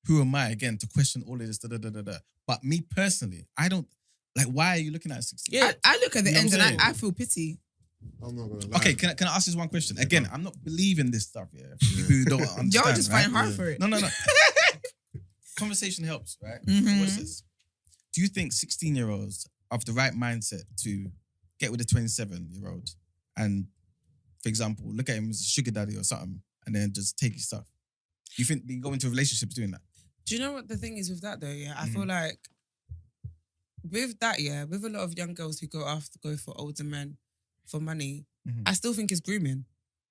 who am I again to question all of this? Da, da, da, da, da. But me personally, I don't like. Why are you looking at 16? Yeah. I look at the You know end what I'm and saying? I feel pity. I'm not gonna lie. Okay, can I ask this one question? Again, I'm not believing this stuff, yeah. For people who don't understand, Y'all just right? find hard for it. No. Conversation helps, right? Mhm. What's this? Do you think 16-year-olds have the right mindset to get with a 27-year-old and, for example, look at him as a sugar daddy or something and then just take his stuff? Do you think they go into relationships doing that? Do you know what the thing is with that though? Yeah, I Mm-hmm. feel like with that, yeah, with a lot of young girls who go for older men for money, Mhm. I still think it's grooming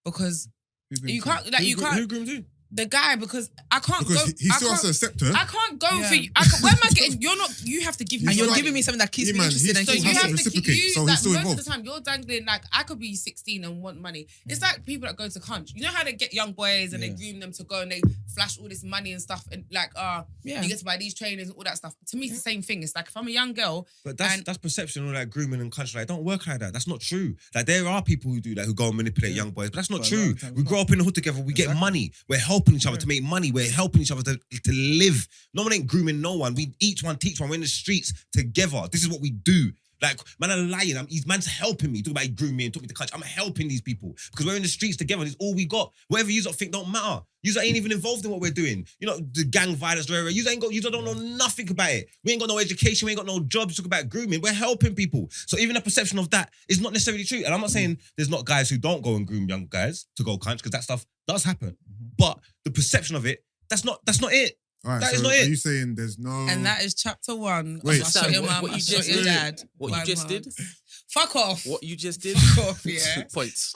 because Who grooms you can't like you Who can't groomed you? the guy because I can't Because go. he I still has can't- to accept her. I can't go Yeah. for you. Where am I getting? You're not. You have to give me. And you're money. giving me something that keeps me Yeah, man, interested and he's So keeps you has me to have to keep reciprocate, you. so he's Like, still most involved. of the time, you're dangling. Like I could be 16 and want money. It's like people that go to cunt. You know how they get young boys and they Yeah. groom them to go and they flash all this money and stuff and like, Yeah. you get to buy these trainers and all that stuff. To me, it's the same thing. It's like if I'm a young girl, But And- that's perception, all that grooming and country. Like, don't work like that. That's not true. Like, there are people who do that, who go and manipulate young boys, but that's not But a lot true. of times We not. grow up in the hood together. We get Exactly. money. We're helping each other to make money. We're helping each other to live. No one ain't grooming no one. We each one teach one. We're in the streets together. This is what we do. Like, man, I'm lying. He's man's helping me. Talk about he groomed me and took me to country. I'm helping these people because we're in the streets together. It's all we got. Whatever you think don't matter. You ain't even involved in what we're doing. You know, the gang violence, whatever. You don't know nothing about it. We ain't got no education. We ain't got no jobs. You talk about grooming. We're helping people. So even a perception of that is not necessarily true. And I'm not saying there's not guys who don't go and groom young guys to go cunt because that stuff does happen. But the perception of it, that's not it. All right, That is so not are it. you saying there's no? and that is chapter 1. Wait, I'll Sam, shut your what- mum. what you I'll just shut your did- dad. what you by just Margs. did? Fuck off. What you just did? Fuck off, yeah. Points.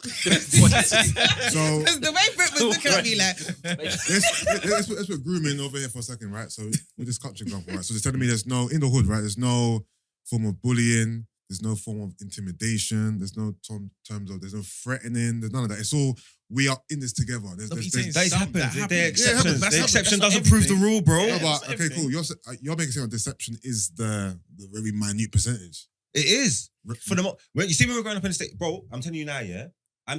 So Because the way Britt was looking at me like, let's put grooming over here for a second, right? So with this country example, right? So they're telling me there's no in the hood, right? There's no form of bullying. There's no form of intimidation. There's no terms of. There's no threatening. There's none of that. It's all we are in this together. There's, No, but there's, he's saying there's That Some- happens. that They're happens. Yeah, it happens. exceptions. That's The not- exception that's not doesn't prove the everything. rule, bro. No, Yeah, but it's okay, everything. cool. You're making it sound deception is the very minute percentage. It is. For the when you see when we're growing up in the state, bro, I'm telling you now, yeah. I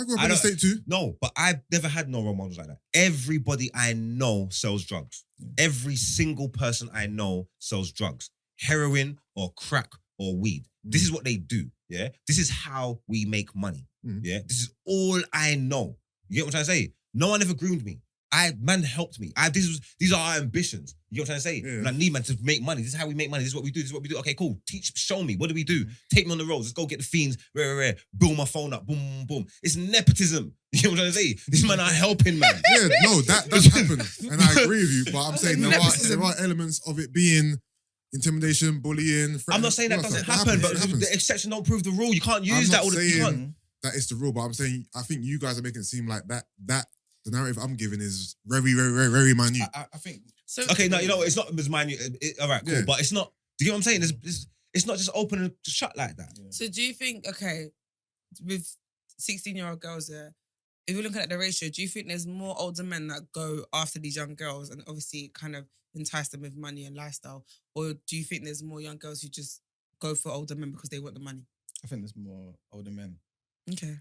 grew up I in the don't- state too. No, but I've never had no role models like that. Everybody I know sells drugs. Every single person I know sells drugs. Heroin or crack or weed. This is what they do. Yeah. This is how we make money. Mm. Yeah. This is all I know. You get what I'm trying to say? No one ever groomed me. Man helped me. These are our ambitions. You get what I'm trying to say? Yeah. I need man to make money. This is how we make money. This is what we do. This is what we do. Okay, cool. Show me. What do we do? Take me on the roads. Let's go get the fiends. Rare. Build my phone up. Boom, boom, boom. It's nepotism. You know what I'm trying to say? This man are helping, man. Yeah, no, that does happen, and I agree with you. But I'm saying there are elements of it being intimidation, bullying. I'm not saying that doesn't happen, but the exception don't prove the rule. You can't use that all the saying time. that is the rule, but I'm saying I think you guys are making it seem like that the narrative I'm giving is very, very, very, very minute. I think So Okay, no, you know what? It's not as minute. All right, cool. Yeah. But it's not. Do you get what I'm saying? It's not just open and shut like that. So do you think, okay, with 16-year-old girls there, if you're looking at the ratio, do you think there's more older men that go after these young girls and obviously kind of entice them with money and lifestyle? Or do you think there's more young girls who just go for older men because they want the money? I think there's more older men. Okay.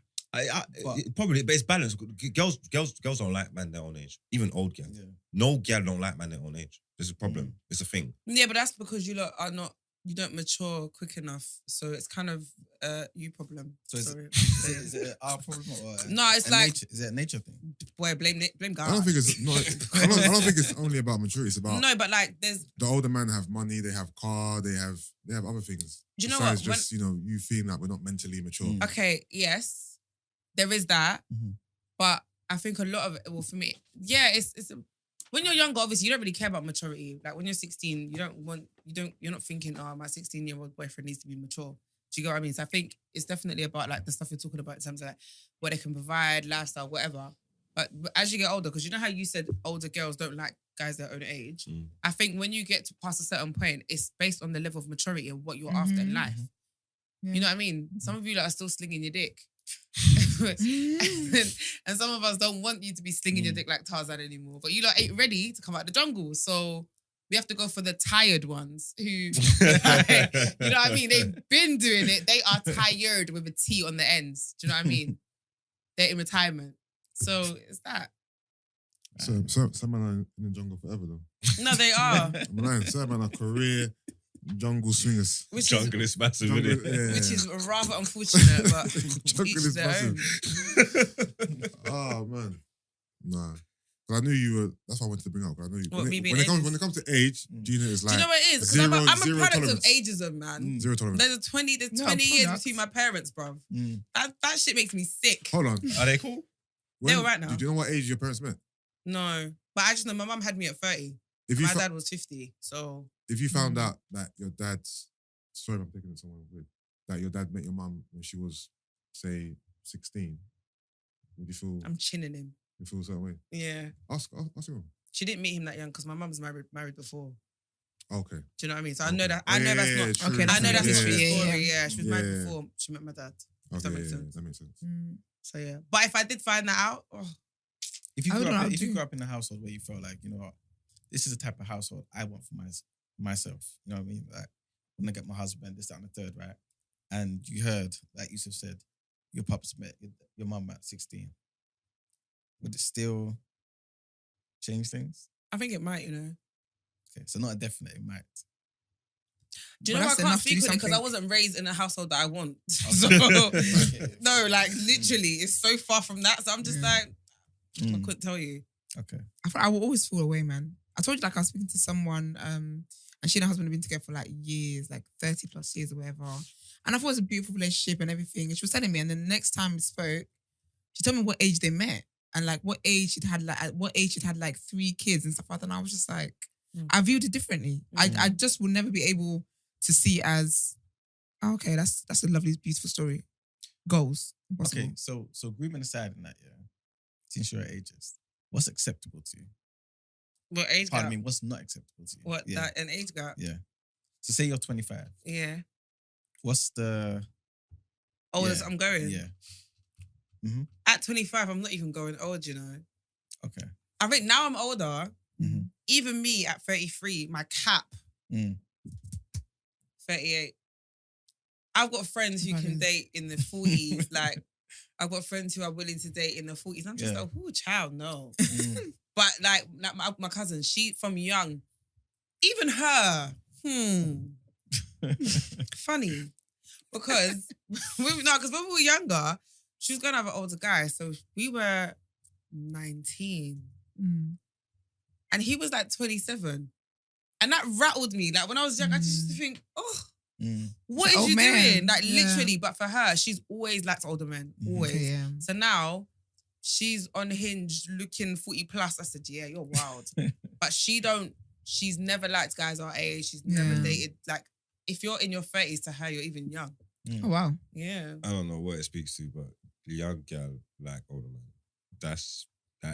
Probably, but it's balanced. Girls don't like man their own age. Even old girls. Yeah. No girl don't like man their own age. There's a problem. It's a thing. Yeah, but that's because you lot are not, you don't mature quick enough. So it's kind of you problem. So is Sorry. Is it our problem or No, it's a like- nature, is it a nature thing? Boy, blame God. I don't think it's not. I don't think it's only about maturity. It's about No, but like there's, the older men have money, they have car, they have other things. Do you know Besides what? just you feeling like we're not mentally mature. Mm. okay, yes, there is that. Mhm. But I think a lot of it, well, for me, yeah, it's when you're younger, obviously, you don't really care about maturity. Like when you're 16, you're not thinking, oh, my 16-year-old boyfriend needs to be mature. Do you get what I mean? So I think it's definitely about like the stuff you're talking about in terms of like what they can provide, lifestyle, whatever. But as you get older, because you know how you said older girls don't like guys their own age. Mm. I think when you get to past a certain point, it's based on the level of maturity and what you're after in Mhm. life. Yeah. You know what I mean? Some of you like, are still slinging your dick. Mm. and some of us don't want you to be slinging your dick like Tarzan anymore. But you lot ain't ready to come out the jungle. So we have to go for the tired ones who, you know what I mean? They've been doing it. They are tired with a T on the ends. Do you know what I mean? They're in retirement. So it's that. Some man are in the jungle forever though. No, they are. I'm lying. Some man are career jungle swingers. Jungle is massive, Jungle, isn't it? Which is rather unfortunate, but Jungle each is their own. massive. Oh man, nah. Because I knew you were. That's why I wanted to bring up. 'Cause I know you. What, me being when it ages? comes to age, Gina is Do like. you know what it is? Because zero- I'm a zero product tolerance. of ageism, man. Zero tolerance. There's 20 No, years products. between my parents, bruv. Mm. That shit makes me sick. Hold on. Are they cool? They're all right now. Do you know what age your parents met? No. But I just know my mum had me at 30. If you My fo- dad was 50. So if you found out that your dad's, sorry, if I'm taking it somewhere weird, that your dad met your mum when she was, say, 16, would you feel? I'm chinning him. You feel a certain way? Yeah. Ask him. She didn't meet him that young because my mum's married before. Okay. Do you know what I mean? So I Okay. know that that's not. true, Okay, I know that's true. not the yeah, story. Yeah, she was married Yeah. before she met my dad. Okay, that makes sense. that makes sense. So yeah. But if I did find that out, If you I grew don't know up, how if you to. grew up in a household where you felt like, you know what, this is the type of household I want for myself. You know what I mean? Like when I get my husband, this, that, and the third, right? And you heard, like Yusuff said, your pops met your mum at 16. Would it still change things? I think it might, you know. Okay, so not a definite, it might. Do you But know I that's can't enough to speak do on it because I something. wasn't raised in a household that I want. So Okay. no, like literally, it's so far from that. So I'm just like, I Mm, couldn't tell you. okay. I will always fall away, man. I told you, like, I was speaking to someone, and she and her husband have been together for like years, like 30 plus years or whatever. And I thought it was a beautiful relationship and everything. And she was telling me, and then the next time we spoke, she told me what age they met and like what age she'd had, like at what age she'd had like 3 kids and stuff like that. And I was just like, I viewed it differently. I just will never be able to see it as, oh, okay, that's a lovely, beautiful story. Goals. Impossible. Okay, so grooming aside in that, yeah, since you're ageist, what's acceptable to you? What age Pardon gap? me, what's not acceptable to you? What, Yeah. that an age gap? Yeah. So say you're 25. Yeah. What's the Oldest Yeah, I'm going. yeah. At 25, I'm not even going old, you know. Okay. I think now I'm older. Mhm. Even me at 33, my cap, Mm. 38. I've got friends who can Pardon. date in the 40s. Like, I've got friends who are willing to date in the 40s. I'm just Yeah. like, oh, child, no. Mm. But like my cousin, she from young, even her, funny. Because because when we were younger, she was gonna have an older guy. So we were 19. And he was like 27. And that rattled me. Like when I was young, I just used to think, oh, Mm. what It's is old you man. doing? Like Yeah. literally, but for her, she's always liked older men. Always. Okay, yeah. So now she's on Hinge looking 40 plus. I said, yeah, you're wild. But she's never liked guys our age. She's never Yeah. dated. Like, if you're in your 30s to her, you're even young. Oh, wow. Yeah. I don't know what it speaks to, but young girl like older man. That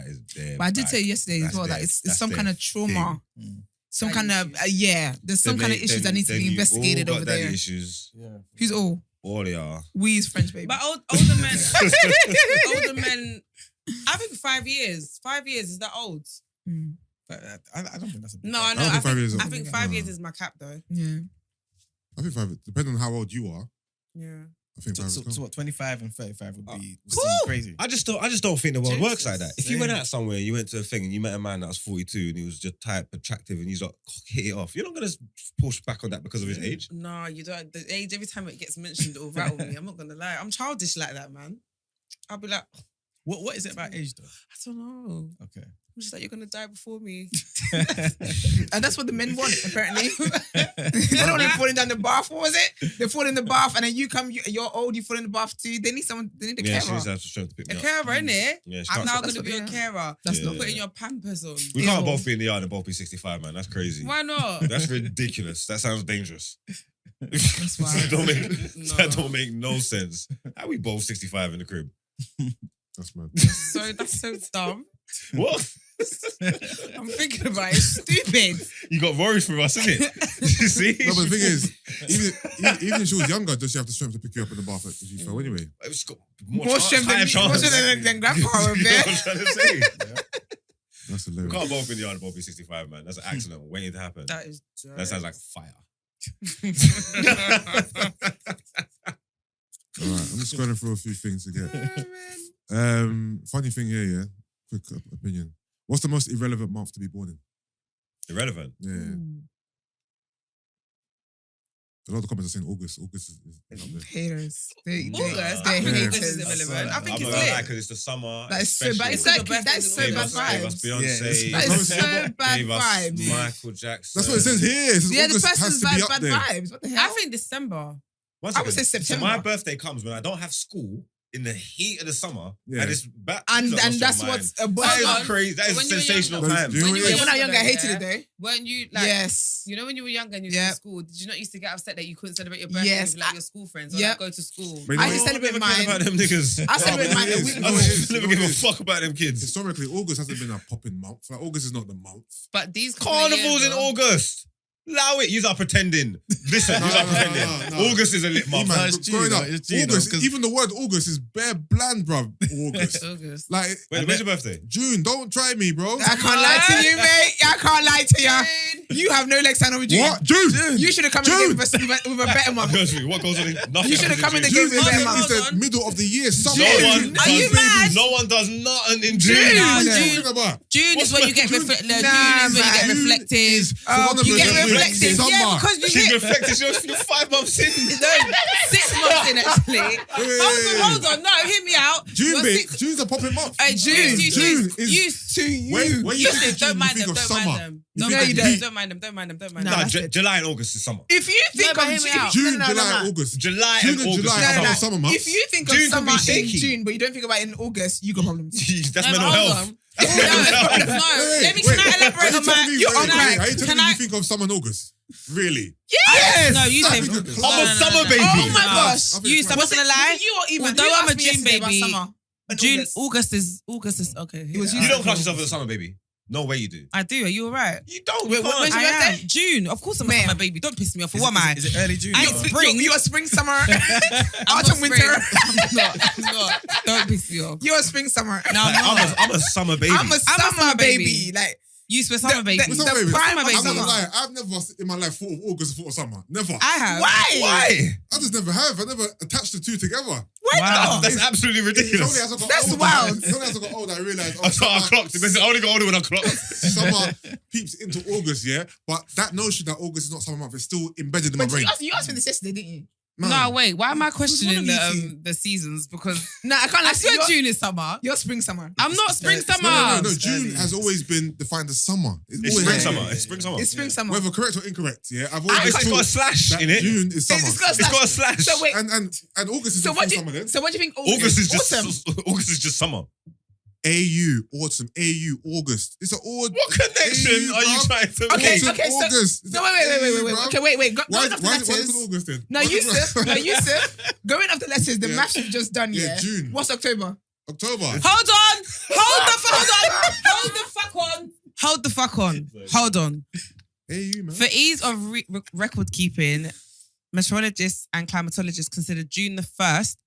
is there. But I did tell you yesterday as well that it's some kind of trauma. Mm. Some Daddy kind of, issues. there's some kind of issues that need to be investigated over there. Issues. Yeah. Who's all? All they are. We as French, baby. But older men, older men, I think 5 years. 5 years is that old? Mm. But I don't think that's a big No, I deal. know. I think 5 years is I old. think No. 5 years is my cap though. Yeah. I think 5, depending on how old you are, Yeah. I think 5 is So cool. what, 25 and 35 would be Cool. seem crazy. I just don't think the world Jesus. works like that. If you went out somewhere, you went to a thing and you met a man that was 42 and he was just type attractive and he's like hit it off, you're not gonna push back on that because of his age. No, you don't. The age, every time it gets mentioned, it'll rattle me. I'm not gonna lie. I'm childish like that, man. I'll be like, What is it about age though? I don't know. Okay. I'm just like, you're gonna die before me. And that's what the men want, apparently. They don't want to fall down the bath. What was it? They fall in the bath and then you come, you're old, you fall in the bath too. They need someone, they need a Yeah, she carer. needs to have strength to pick A me up. carer, innit? Yeah, she I'm can't- now that's gonna be what- a yeah. carer. That's Yeah, not yeah. Putting your Pampers on. we can't Ew. both be in the yard and both be 65, man. That's crazy. Why not? That's ridiculous. That sounds dangerous. wild. That don't make no sense. How we both 65 in the crib? That's mad. That's so dumb. What? I'm thinking about it. It's stupid. You got worried for us, isn't it? You see? No, but the thing is, even if she was younger, does she have the strength to pick you up in the bath if you fell anyway? It's got More strength than higher me, more chance. strength than grandpa over You know there. what I'm trying to say? That's We hilarious. can't both be in the yard and both be 65, man. That's an accident waiting to happen. That is. That sounds like fire. All right, I'm just going through a few things to get. Oh, man. Funny thing here, yeah. Quick opinion. What's the most irrelevant month to be born in? Irrelevant. Yeah. A lot of the comments are saying August. August is up there. Haters. August? They're I think haters. August is irrelevant. I think I'm it's not gonna lie, lit. because it's the summer. That is so it's bad. special. Exactly. That is so Gave bad us vibes. Beyonce. That is so bad Gave us vibes. Michael Jackson. That's what it says here. It says Yeah, the August has person's to be bad, up bad there. vibes. What the hell? I think December. One I would say second. September. So my birthday comes when I don't have school in the heat of the summer. Yeah. And it's back. and that's what's a That Hold on. is crazy. That is When you were sensational younger- time. Do you know When you what were it is? When I was younger, I hated yeah, it though. Weren't you like? Yes. You know when you were younger and you was Yeah. in school, did you not used to get upset that you couldn't celebrate your birthday Yes. with like your school friends or Yeah. like, go to school? But you know I what? used to celebrate never cared mine. about them niggas. I celebrate mine a it week is. I You know before. what it is? never You know give what a it is? fuck about them kids. Historically, August hasn't been a popping month. Like, August is not the month. But these couple of Carnival's years, in though- August. Allow it. You're pretending. Listen, No, you're no, pretending. no. August is a lit month. Man, No, it's June, growing up, though. It's June, August, though, 'cause- even the word August is bare bland, bruv. August. August. Like, Wait, when's your birthday? June, don't try me, bro. I can't lie to you, mate. I can't lie to you. You have no legs stand over June. What? June? You should have come in the game with a better I'm month. gonna ask you, what goes on in nothing? You should have come in the June game is with a better Hold on, month. the hold on. middle of the year. Summer. No June. one June. Are you Babies. mad? No one does nothing in June. June. What are you June. talking about? June is when you get June- June Nah, is when you get man. reflective. synonymous you get with reflective. summer. Yeah, because you She's get reflected. You're 5 months in. no, 6 months in actually. Wait. Hold on, no, hear me out. June, You're babe. 6 June's a popping month. Hey, June June is To you. when you think of June, don't you mind think them, of don't summer. mind them. You Don't think mind of them, heat. don't mind them, don't mind them, don't No, mind them. No, that's it. July and August is summer. If you think but of hear me out. June, no, July, no. August. July June and and August July is are summer. summer months. If you think of June could summer be in shaky. June, but you don't think about it in August, you got problems. Jeez, that's No, mental but hold health. on. That's No, mental health. no, let me, can I elaborate on my... You're on crack. Are you telling Can me I- you think of summer and August? Really? Yes! No, you say... That'd be No, good. no, I'm no, a no, summer no. baby. Oh my No. gosh. I think You, it's I'm not gonna lie. You or Eman, Although who I'm asked a me June yesterday about baby, summer and June, August is okay. It was You don't class yourself as a summer baby. No way you do. I do. Are you alright? You don't. Wait, You can't. when's your I am. birthday? June. Of course I'm a Ma'am. summer baby. Don't piss me off. Is What am I? it early June? I though? ain't spring. You're a spring, summer, I'm autumn, not winter. spring. I'm not. Don't piss me off. You're a spring, summer. No, I'm not. I'm a summer baby. I'm a summer summer baby. baby. Like, You swear summer baby. What's up, baby? prime Summer of baby. I'm not summer. gonna lie. I've never in my life thought of August and thought of summer. Never. I have. Why? I just never have. I never attached the two together. Why Wow. not? That's absolutely It's only ridiculous. as I got That's older, wild. It's only as I got older I realised. I thought I clocked. I only got older when I clocked. Summer peeps into August, yeah. But that notion that August is not summer month is still embedded in my But brain. you asked me this yesterday, didn't you? Man. No, wait. Why am I questioning one of you two? the seasons? Because No, I can't. I swear June is summer. You're spring, summer. I'm not spring No, summer. No. It's June early. has always been defined as summer. It's always spring has. summer. It's spring summer. It's spring, summer. Whether correct or incorrect, yeah. I've I always It's got a thought slash that in it. June is summer. It's got a It's got a slash. So wait. And August is So the what full do summer you? then. So what do you think? August is just autumn. August is just summer. AU, autumn, AU, August. It's an odd. What connection AU, are you bruv. trying to Okay, make? okay, so- August. No, wait. bruv. Okay, wait. Go Why off the why is it letters. called August then? No, Why is it- Yusuf. Going off the letters, the Yeah. maths you've just done, Yeah, yeah. June. What's October? October. Hold on. Hold the fuck on. Hold the fuck on. Hold on. AU, man. For ease of record keeping, meteorologists and climatologists consider June the first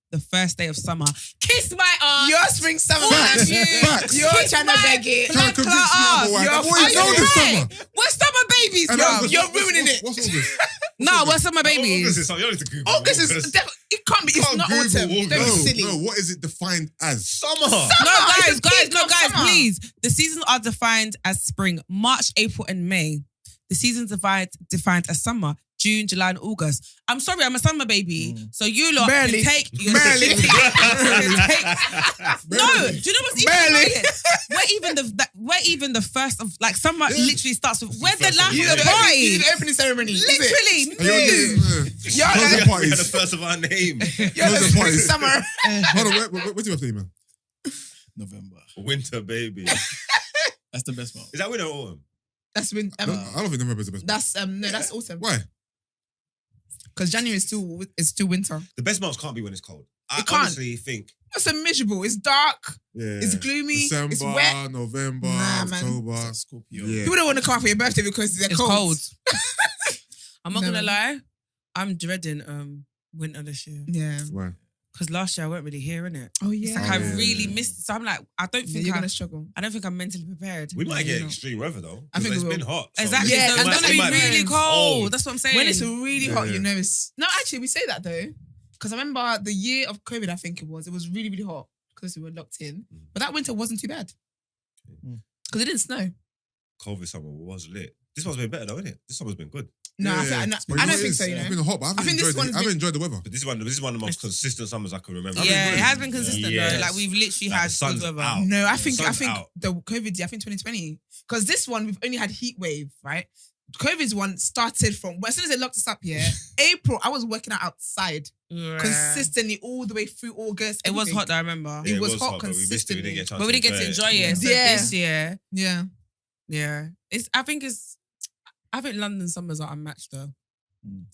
day of summer. Kiss my ass. You're spring, summer. All of you. Facts. You're Kiss trying to my beg it. Trying to convince me otherwise. I've always Are known you this right? summer. We're summer babies, And bro. August, You're what's- ruining it. What's August? No, we're summer babies. August is summer. You don't need to Google. August is definitely. It can't be. It's Can't not Google autumn. August. Don't be silly. No, what is it defined as? summer. No, It's the peak of guys, summer. please. The seasons are defined as spring, March, April, and May. The seasons defined as summer, June, July, and August. I'm sorry, I'm a summer baby. So you lot Barely. can take... you can Barely. take- No, do you know what's even Barely. annoying? We're even the first of... Like, summer literally starts with... We're the last You of know the the party. opening ceremony. is it? Literally. And you're just, You're close like- the We had the parties. first of our name. You're Those the are spring, parties. summer. Hold on, what's your birthday, man? November. Winter baby. That's the best one. Is that winter or autumn? That's when. I don't think November is the best. That's no, that's autumn. Why? Because January is still winter. The best months can't be when it's cold. I It can't. honestly think It's so miserable. It's dark. Yeah. It's gloomy. December, It's wet. November, Nah, man. October. Scorpio. Yeah. People don't want to come out for your birthday because they're It's cold. cold. I'm not No. gonna lie. I'm dreading winter this year. Yeah. Why? Because last year I weren't really here, innit? Oh It's yeah. like Oh, I yeah. really missed it. So I'm like, I don't Yeah, think you're gonna struggle. I don't think I'm mentally prepared. we might get know. extreme weather though. I think it's we will. been hot. so Exactly. Yeah, so and it's that's gonna what be it really means. cold. That's what I'm saying. When it's really hot, Yeah. you know it's. No, actually, we say that though, because I remember the year of COVID. I think it was really really hot because we were locked in. But that winter wasn't too bad. Because it didn't snow. COVID summer was lit. This one's been better though, isn't it? This summer's been good. No, I don't think so, you It's know. been hot, but I think this haven't one's enjoyed the weather. But this is one of the most consistent summers I can remember. Yeah, it has been consistent Yes. though. Like we've literally Like, had the sun's good weather. out. No, I The think sun's out. the COVID year, I think 2020. Because this one, we've only had heat wave, right? COVID's one started from, as soon as they locked us up, April, I was working out outside Yeah. consistently all the way through August. It was everything. hot though, I remember. It was hot but we missed it. We didn't get a chance But we didn't get to enjoy it. So Yeah. this year, Yeah. yeah. I think London summers are unmatched though.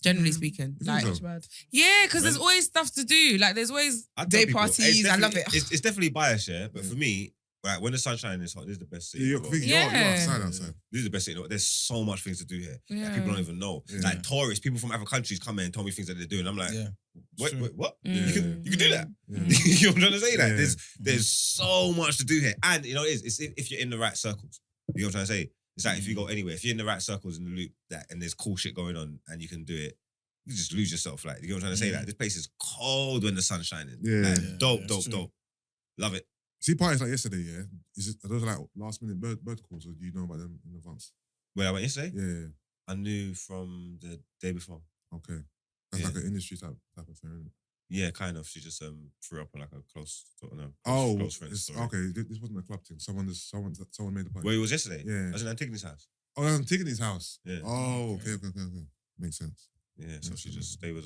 Generally Mm. speaking. You Like, think so? Bad. yeah, because there's always stuff to do. Like there's always I tell Day people, parties, it's I love definitely- it. It's definitely biased, yeah. But for me, like when the sun's shining, it's hot. This is the best city. You're in the world. Yeah. outside. This is the best city. in the world. There's so much things to do here. Like, Yeah. people don't even know. Yeah. Like tourists, people from other countries come in and tell me things that they're doing. I'm like, Yeah. wait, Sure. wait, what? Yeah. You can do that. Yeah. you know what I'm trying to say? Like, Yeah. there's so much to do here, and you know it is. It's if you're in the right circles. You know what I'm trying to say? It's like if you go anywhere, if you're in the right circles in the loop, and there's cool shit going on, and you can do it. You just lose yourself. Like, you know what I'm trying to say? Like, this place is cold when the sun's shining. Yeah. Like, Yeah, dope, yeah, dope, it's true. dope. Love it. See parties like yesterday, yeah? Are those like last minute bird calls, or do you know about them in advance? Where I went yesterday, Yeah. I knew from the day before. Okay. That's Yeah. like an industry type of thing, isn't it? Yeah, kind of. She just threw up on like a close, sort of, no, Oh, close friend it's- story. okay. This wasn't a club thing. Someone made the party. Where it was yesterday? Yeah. I was in Antigone's house. Oh, I'm taking his house. Yeah. Oh, okay. Makes sense. Yeah, so they was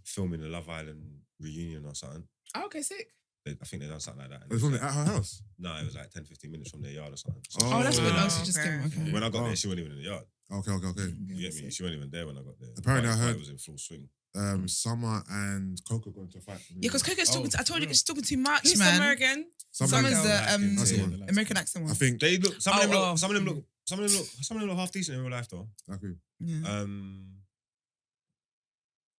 filming the Love Island reunion or something. Oh, okay, sick. I think they done something like that. And It was only at her house. No, it was like 10-15 minutes from their yard or something. So Oh, that's good. Oh, Oh, so just came. Okay. when I got Oh. there, she wasn't even in the yard. Okay. You get me? She wasn't even there when I got there. Apparently The I party heard- was in full swing. Summer and Coco going to fight. Yeah, because Coco's talking. I told you yeah. she's talking too much, Who's man. Summer again? Summer's girl. the That's the one. American accent I one. think. They look. Some of them Oh, look. oh. Some of them look half decent in real life though. Okay. Yeah.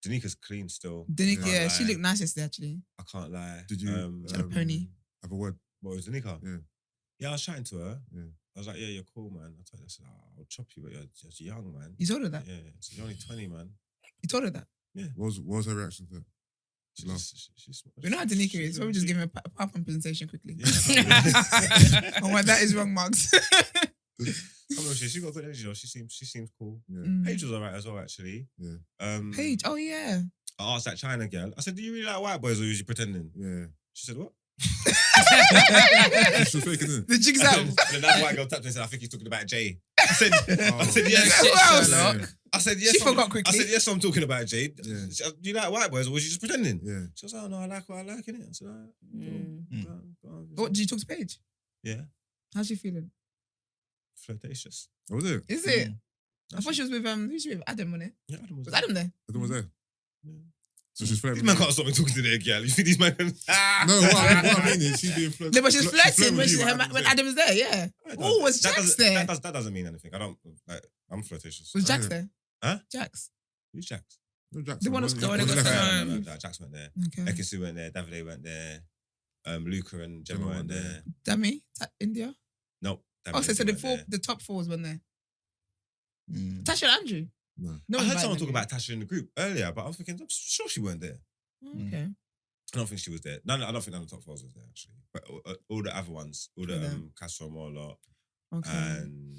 Danika's clean still. Danica, Yeah, yeah, she like- looked nice yesterday, actually. I can't lie. Did you She had a pony. have a word? What was Danica? Yeah. Yeah, I was chatting to her. Yeah. I was like, yeah, you're cool, man. I told her, I said, I'll chop you, but you're just young, man. You told her that. Yeah, so you're only 20, man. You told her that. What was her reaction to that? She Love. she's We know how Danica is. Probably just give him a PowerPoint presentation quickly. Yeah, Oh, well, that is wrong, Margs. she got good energy though. She seems cool. Yeah. Mm. Paige was alright as well, actually. Yeah. Paige. Oh, yeah. I asked that China girl. I said, "Do you really like white boys, or was you pretending?" Yeah. She said, "What?" She was faking it. The jig's out. And then that white girl tapped me and said, "I think he's talking about Jay." I said, Oh. "Yes." Who else? Yeah. I said, "Yes." She forgot quickly. I said, "Yes, I'm talking about Jay." Yeah. She said, "Do you like white boys, or was you just pretending?" Yeah. She was like, "Oh no, I like what I like in it." I said, "All right, go on." What, did you talk to Paige? Yeah, How's she feeling? flirtatious. What was it? Is it? I thought she was with who's she with? Adam, wasn't it? Yeah, Adam was. Was Adam there? Adam was there. Yeah. So she's flirting. These men can't stop me talking to their girl. You think these men can? No, what I mean is she's being flirted. No, but she's flirting when, Adam's when there. Adam's there, yeah. Oh, was that Jax doesn't- there? That doesn't mean anything. I don't like. I'm flirtatious. Was Jax Yeah. there? Huh? Jax. Who's Jax? No, Jackson. The one who's Wasn't going he? to Wasn't go he for- left? No, Jax went there. Okay. Ekisu went there. Davide went there. Luca and Gemma went there. Dami? India? Nope. Oh, so the Davide went there. the top fours went there. Mm. Tasha and Andrew? No. No I one's heard someone invited talk about Tasha in the group earlier, but I was thinking, I'm sure she weren't there. them. Okay. I don't think she was there. No, I don't think none of the top fours was there actually. But all the other ones, all the Yeah. Castro lot, Okay. and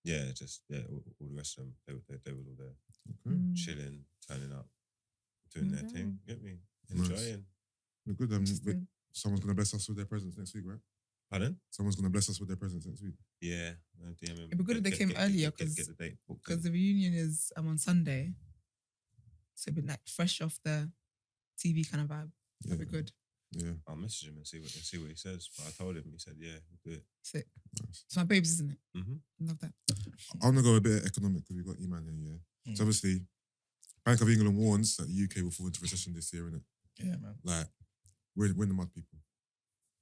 all the rest of them, they were all there, Mm. chilling, turning up, doing their Okay. thing. Get me Nice. enjoying. We're good. Interesting. Someone's gonna bless us with their presents next week, right? Pardon? Someone's gonna bless us with their presents next week. Yeah. DM him. It'd be good if they came earlier, Get 'cause- the date booked. Because the reunion is on Sunday. So it'd be like fresh off the TV kind of vibe. That'd be good. Yeah. I'll message him and see what he says. But I told him, he said, yeah, we'll do it. Sick. Nice. It's my babes, isn't it? Mhm. Love that. I'm gonna go a bit economic because we've got Eman here. Yeah. So obviously, Bank of England warns that the UK will fall into recession this year, innit? Yeah, man. Like, we're in the mud, people.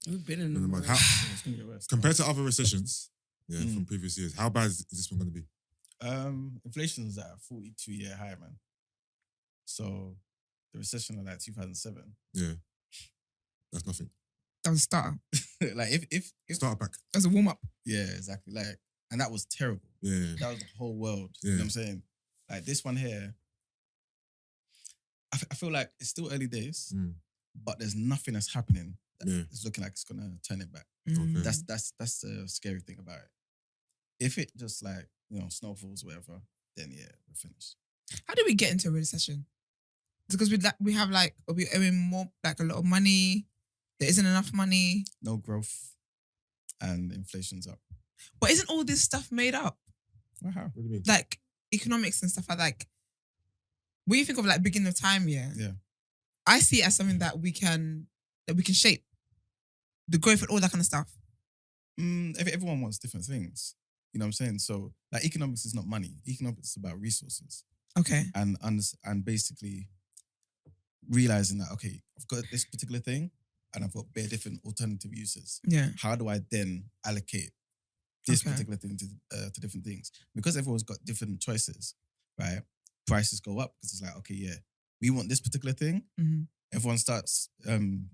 We've been in We're in the mud. the How, It's gonna get worse. compared to other recessions, Mm. from previous years, how bad is this one gonna be? Inflation's at a 42-year high, man. So the recession of like 2007. Yeah. That's nothing. That was a starter. Like if Start back. That was a warm up. yeah, exactly. Like, and that was terrible. Yeah. That was the whole world. You know Yeah. what I'm saying? Like this one here, I feel like it's still early days, Mm. but there's nothing that's happening it's looking like it's gonna turn it back. Mm. Okay. That's the scary thing about it. If it just like snowfalls or whatever, then yeah, we're finished. How do we get into a recession? Because we have like, are we owing more, like a lot of money? There isn't enough money. No growth, and inflation's up. But isn't all this stuff made up? Well, how? What do you mean? Like economics and stuff like when you think of like beginning of time, yeah. I see it as something that we can shape. The growth and all that kind of stuff. Everyone wants different things. You know what I'm saying? So like economics is not money. Economics is about resources. Okay. And basically realizing that, okay, I've got this particular thing and I've got bare different alternative uses. Yeah. How do I then allocate this Okay. particular thing to different things? Because everyone's got different choices, right? Prices go up because it's like, okay, yeah, we want this particular thing. Mm-hmm. Everyone starts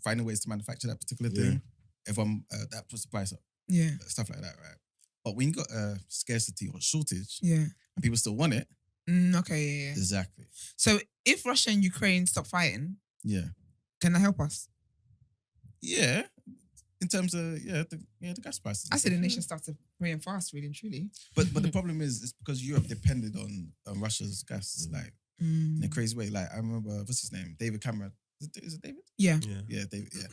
finding ways to manufacture that particular thing. Everyone, that puts the price up. Yeah. Stuff like that, right? But when you got a scarcity or shortage Yeah. and people still want it, Okay. Yeah. exactly. So if Russia and Ukraine stop fighting, Yeah. can that help us? Yeah. In terms of, the gas prices. I say the nation starts to rain fast, really and truly. But the problem is, it's because Europe depended on Russia's gas, like, in a crazy way. Like, I remember, what's his name? David Cameron. Is it David? Yeah. Yeah, David, yeah.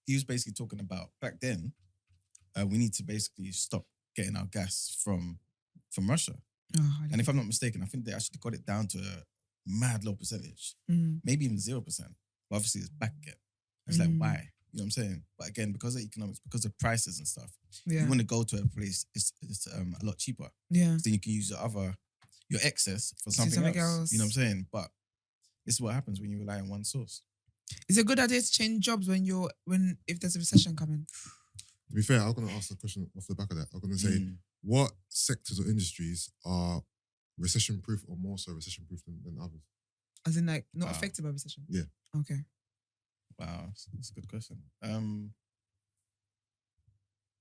He was basically talking about, back then, we need to basically stop getting our gas from Russia. Oh, And if I'm not mistaken, I think they actually got it down to a mad low percentage. Maybe even 0%. But obviously it's back again. It's like, why? You know what I'm saying? But again, because of economics, because of prices and stuff, yeah. you want to go to a place, it's a lot cheaper. Yeah. So then you can use your excess for something else. You know what I'm saying? But this is what happens when you rely on one source. Is it a good idea to change jobs if there's a recession coming? To be fair, I'm going to ask a question off the back of that. I'm going to say, what sectors or industries are recession-proof or more so recession-proof than others? As in, like, not affected by recession? Yeah. Okay. Wow, that's a good question.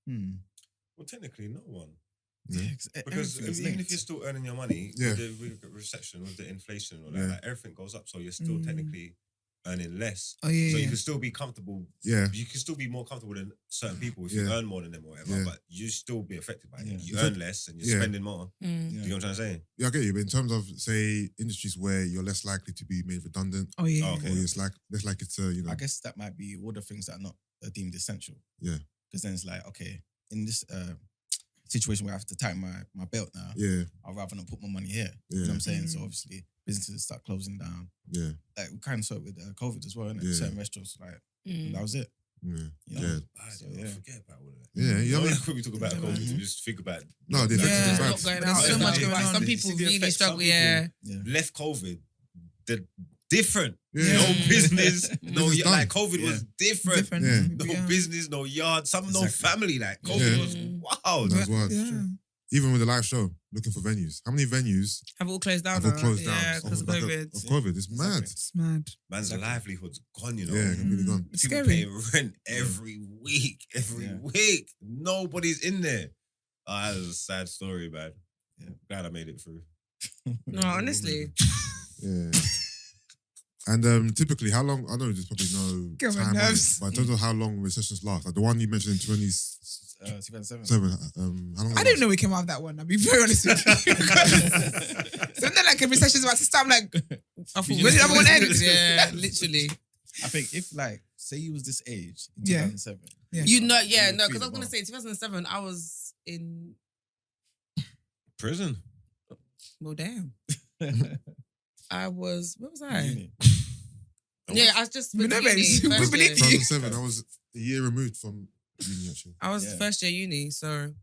Well, technically, no one. Yeah. Because Everything's even if linked. you're still earning your money, Yeah. with the recession, with the inflation, or Yeah. like everything goes up, so you're still technically earning less. Oh, yeah. So yeah. you can still be comfortable. Yeah. You can still be more comfortable than certain people if you Yeah. earn more than them or whatever, Yeah. but you still be affected by it. Yeah. You earn less and you're Yeah. spending more. Yeah. Do you know what I'm trying to say? Yeah, I get you. But in terms of, say, industries where you're less likely to be made redundant, Oh, yeah. Oh, or okay. it's like less likely to, I guess that might be all the things that are not deemed essential. Yeah. Because then it's like, okay, in this situation where I have to tighten my belt now, yeah, I'd rather not put my money here. You know yeah, what I'm saying? So obviously businesses start closing down. yeah, Like we kind of saw it with COVID as well, innit? Yeah. Certain restaurants, like that was it. yeah, You know? yeah. I So, don't yeah. forget about all of that. Yeah, you know, Like when we talk about COVID, Mhm. we just think about No, the Yeah. effects There's is a bad. lot going There's on. so much Yeah. going on. Some You people see the really effects, struggle. some people- Yeah. Yeah. left COVID, they're different. Yeah. No business, no Business done. like COVID was different. Different. Yeah. No Yeah. business, no yard, no Exactly. family. Like COVID Yeah. was wild. That's wild. Yeah. Even with the live show, looking for venues. How many venues Have all closed down. have all now. closed down? Yeah, off because the of back COVID. Of COVID. It's mad. It's mad. Man's Exactly. livelihood's gone, you know. Yeah, completely gone. It's People scary. paying rent every week. Nobody's in there. That was a sad story, man. Yeah. Glad I made it through. No, honestly. Yeah. And typically, how long? I know there's probably no Get on my time on it, nerves. but in terms of how long recessions last, like the one you mentioned in 2007, 2007. how long? I didn't know we came out of that one. I'll be very honest with you. So then, like, a recession's about to start. I'm like, I thought where did that one end? Yeah, literally. I think if like, say you was this age in Yeah. 2007. Yeah. You know, you yeah, would no, feel because I was it gonna more. say 2007. I was in. Prison. Well, damn. I was. Where was I? Uni. Yeah, I was just. We went to know, uni, babes. We first believe year. you. 2007. I was a year removed from uni actually. I was Yeah. first year uni, so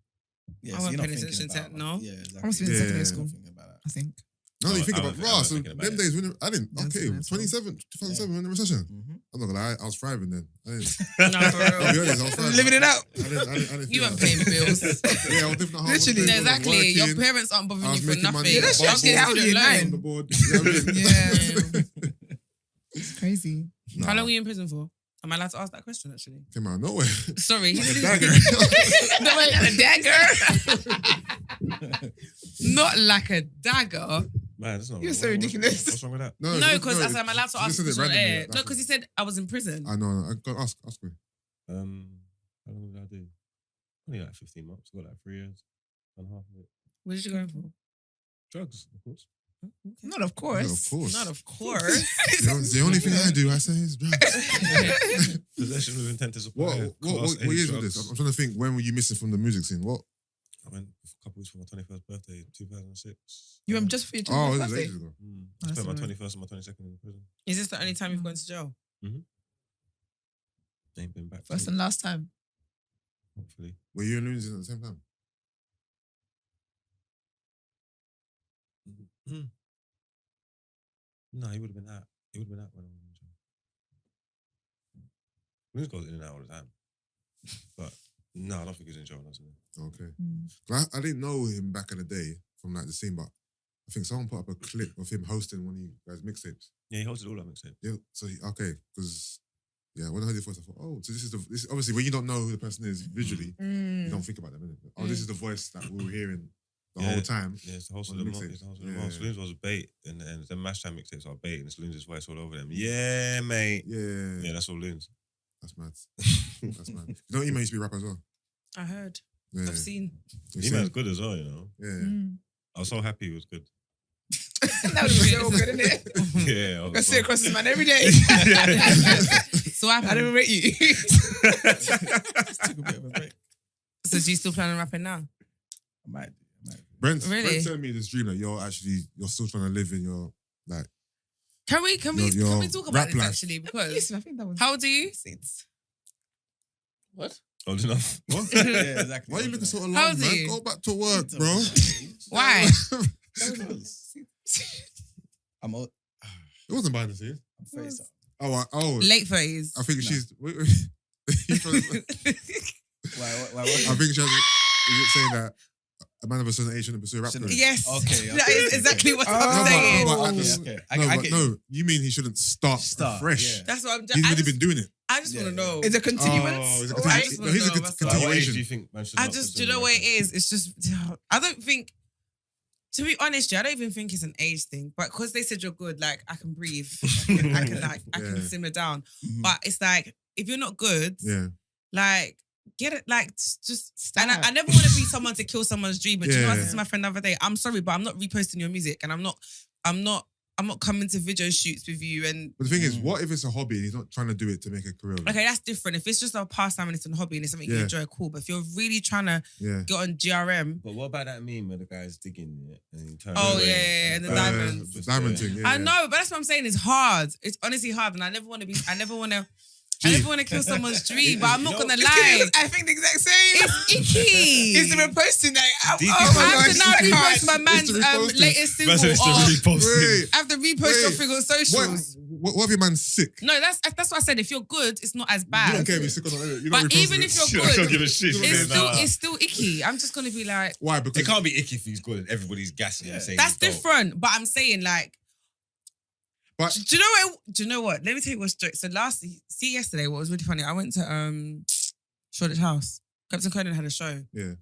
Yeah, I so wasn't you're not paying thinking attention to about, it, no. Yeah, exactly. I must have been in Yeah. secondary You're school, not thinking about that. I think. No, you think I about was Ross. So thinking about them it. days when I didn't. Yeah, Okay, that's fine. 2007 in the recession. Mhm. I'm not gonna lie, I was thriving then. I didn't. no, for I'll be real. honest, I was thriving. Living it out. I didn't You feel weren't that. paying bills. Yeah, I was living at home. Literally. I was Exactly. Your working, parents aren't I bothering was you for making money. nothing. Yeah, that's I was shit. getting How old are you, student on loan. the board. You know what I mean? Yeah. It's crazy. Nah, How long were you in prison for? Am I allowed to ask that question? Actually, Came out of nowhere. sorry. Like a dagger. No, wait, a dagger. Not like a dagger. Man, that's not You're so ridiculous. What's wrong with that? No, because I said I'm allowed to she ask just said it question on randomly, air. like, No, because he said I was in prison. I know. I got ask me. How long did I do? Only like 15 months. I got like 3 years. Done half of it. What did you go in for? Drugs, of course. Not of course. Yeah, of course. Not of course. The only thing I do, I say, is drugs. Possession with intent to supply. What years was this? I'm trying to think. When were you missing from the music scene? What? I went for a couple weeks for my 21st birthday, 2006. You went just for your Oh, 21st this is birthday? ages ago. I spent my That's 21st and my 22nd in prison. Is this the only time you've gone to jail? Ain't been back. First since, and last time. hopefully. Were you and Loons at the same time? No, he would have been out. He would have been out when I was in jail. Loons goes in and out all the time. But no, I don't think he was in jail when I was in there. Okay. 'Cause I didn't know him back in the day from like the scene, but I think someone put up a clip of him hosting one of you guys' mixtapes. Yeah, he hosted all that mixtape. Yeah. So because when I heard it first, I thought, oh, so this obviously when you don't know who the person is visually, you don't think about them, innit? Oh, this is the voice that we were hearing the whole time. Yeah, it's the host on of the the month. mixtapes. It's the host of the Yeah, month. yeah. Loons was bait, and the mash time mixtapes are bait, and it's Loons' voice all over them. Yeah, mate. Yeah. Yeah, that's all Loons. That's mad. That's mad. You know, Eman used to be a rapper as well. I heard. Yeah. I've seen. You He see? man's good as well, you know. Yeah. I was so happy he was good. That would be so good, innit? Yeah, I I was sit across this man every day. So what I happened? don't rate you. Just took a bit of a break. So do you still plan on rapping now? I might do. Brent's Really? telling me this dream that you're still trying to live in your like. Can we Your talk rap about this life. actually? Because Listen, I think that was. how old are you? What? old enough. What? Yeah, exactly. Why are you looking so How alarmed, old are man? you? Go back to work, bro. Why? I'm old. It wasn't behind the scenes. I'm 30 something. Oh. Late 30s. I think No. she's. Why? I think she's saying that a man of a certain age shouldn't pursue a rap Shouldn't- career. Yes. Okay, That is exactly what Oh. I'm saying. No, but Okay. I get no, you mean he shouldn't start fresh? yeah. That's what I'm He's just. already been doing it. I just want to Yeah. know. It's a continuance. Oh, it's a I continuation. just No, wanna he's a know good what's Like, what age continuation. do you think man should I not just, do pursue you know a what it rapper? is? It's just, I don't think, to be honest, I don't even think it's an age thing. But because they said you're good, like I can breathe, I can Yeah. simmer down. Mhm. But it's like if you're not good, Yeah. like get it, like just. Stop. And I never want to be someone to kill someone's dream. But you know, I Yeah. said to my friend the other day, I'm sorry, but I'm not reposting your music, and I'm not coming to video shoots with you. And But the thing is, what if it's a hobby and he's not trying to do it to make a career? of it? okay, that's different. If it's just a pastime and it's a hobby and it's something you Yeah. enjoy, cool. But if you're really trying to Yeah. get on GRM, But what about that meme where the guy's digging it and he turns Oh, away yeah, and the diamonds. The diamond thing. Yeah, I know, but that's what I'm saying. It's hard. It's honestly hard, and I never want to kill someone's dream. But I'm not gonna lie. I think the exact same. It's icky. It's the reposting that. Oh Did you my I have gosh, to now I can't. repost my man's It's the reposting. latest single. Man said it's the Or reposting. Wait, I have to repost your Wait. thing on socials. what if your man's sick? No, that's what I said. If you're good, it's not as You bad. don't care if he's sick or not. You're not But reposting even it. if you're Shit, I good, can't give a shit. it's still icky. I'm just gonna be like, Why? Because It can't be icky if he's good and everybody's gassing and saying that's he's dope. different. But I'm saying like. But- Do you know what? Let me tell you what's joke. So yesterday, what was really funny, I went to Shoreditch House. Captain Conan had a show. Yeah.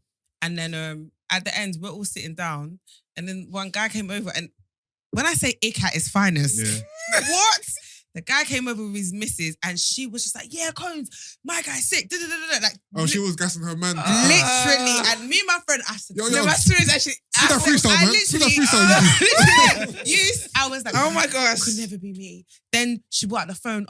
And then at the end, we're all sitting down, and then one guy came over, and when I say ick at its finest, Yeah. what? The guy came over with his missus, and she was just like, "Yeah, Cones, my guy's sick." Like, Oh, she was gassing her man. literally. And me and my friend, I said, Yo, No, yo, my story is actually. Spit that freestyle, man. Spit that freestyle. I was like, Oh my gosh. could never be me. Then she brought out the phone.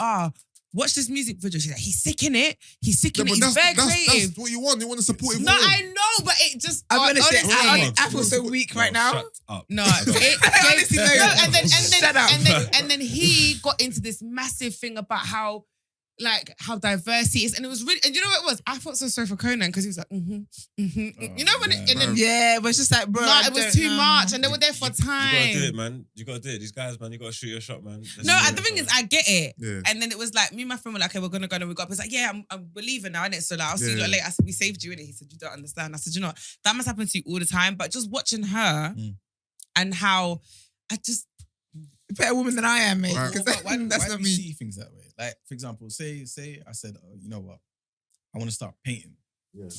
Watch this music video. She's like, he's sick in it. He's sick in it. He's very creative. That's what you want. You want a supportive No, woman. I know, but it just. I'm gonna say, honestly, I feel so weak right now. Shut up. no, I honestly know. Shut up. and then he got into this massive thing about how diverse he is, and it was really. And you know what it was? I felt so sorry for Conan because he was like, you know when yeah. and then. Yeah, but it's just like, bro. No, I it was don't too know. much, and they were there for You gotta do it, time. man. You gotta do it. These guys, man, you gotta shoot your shot, man. No, and the thing is, I get it. Yeah. And then it was like, me and my friend were like, okay, we're gonna go, and we got up. It's like, yeah, I'm leaving now, innit? So like, I'll see you Yeah. later. I said, we saved you, innit? He said, you don't understand. I said, you know what? That must happen to you all the time. But just watching her and how I just Better woman than I am, mate. Right. Because Why that's do not we me. see things that way? Like, for example, say I said, you know what? I want to start painting. Yeah.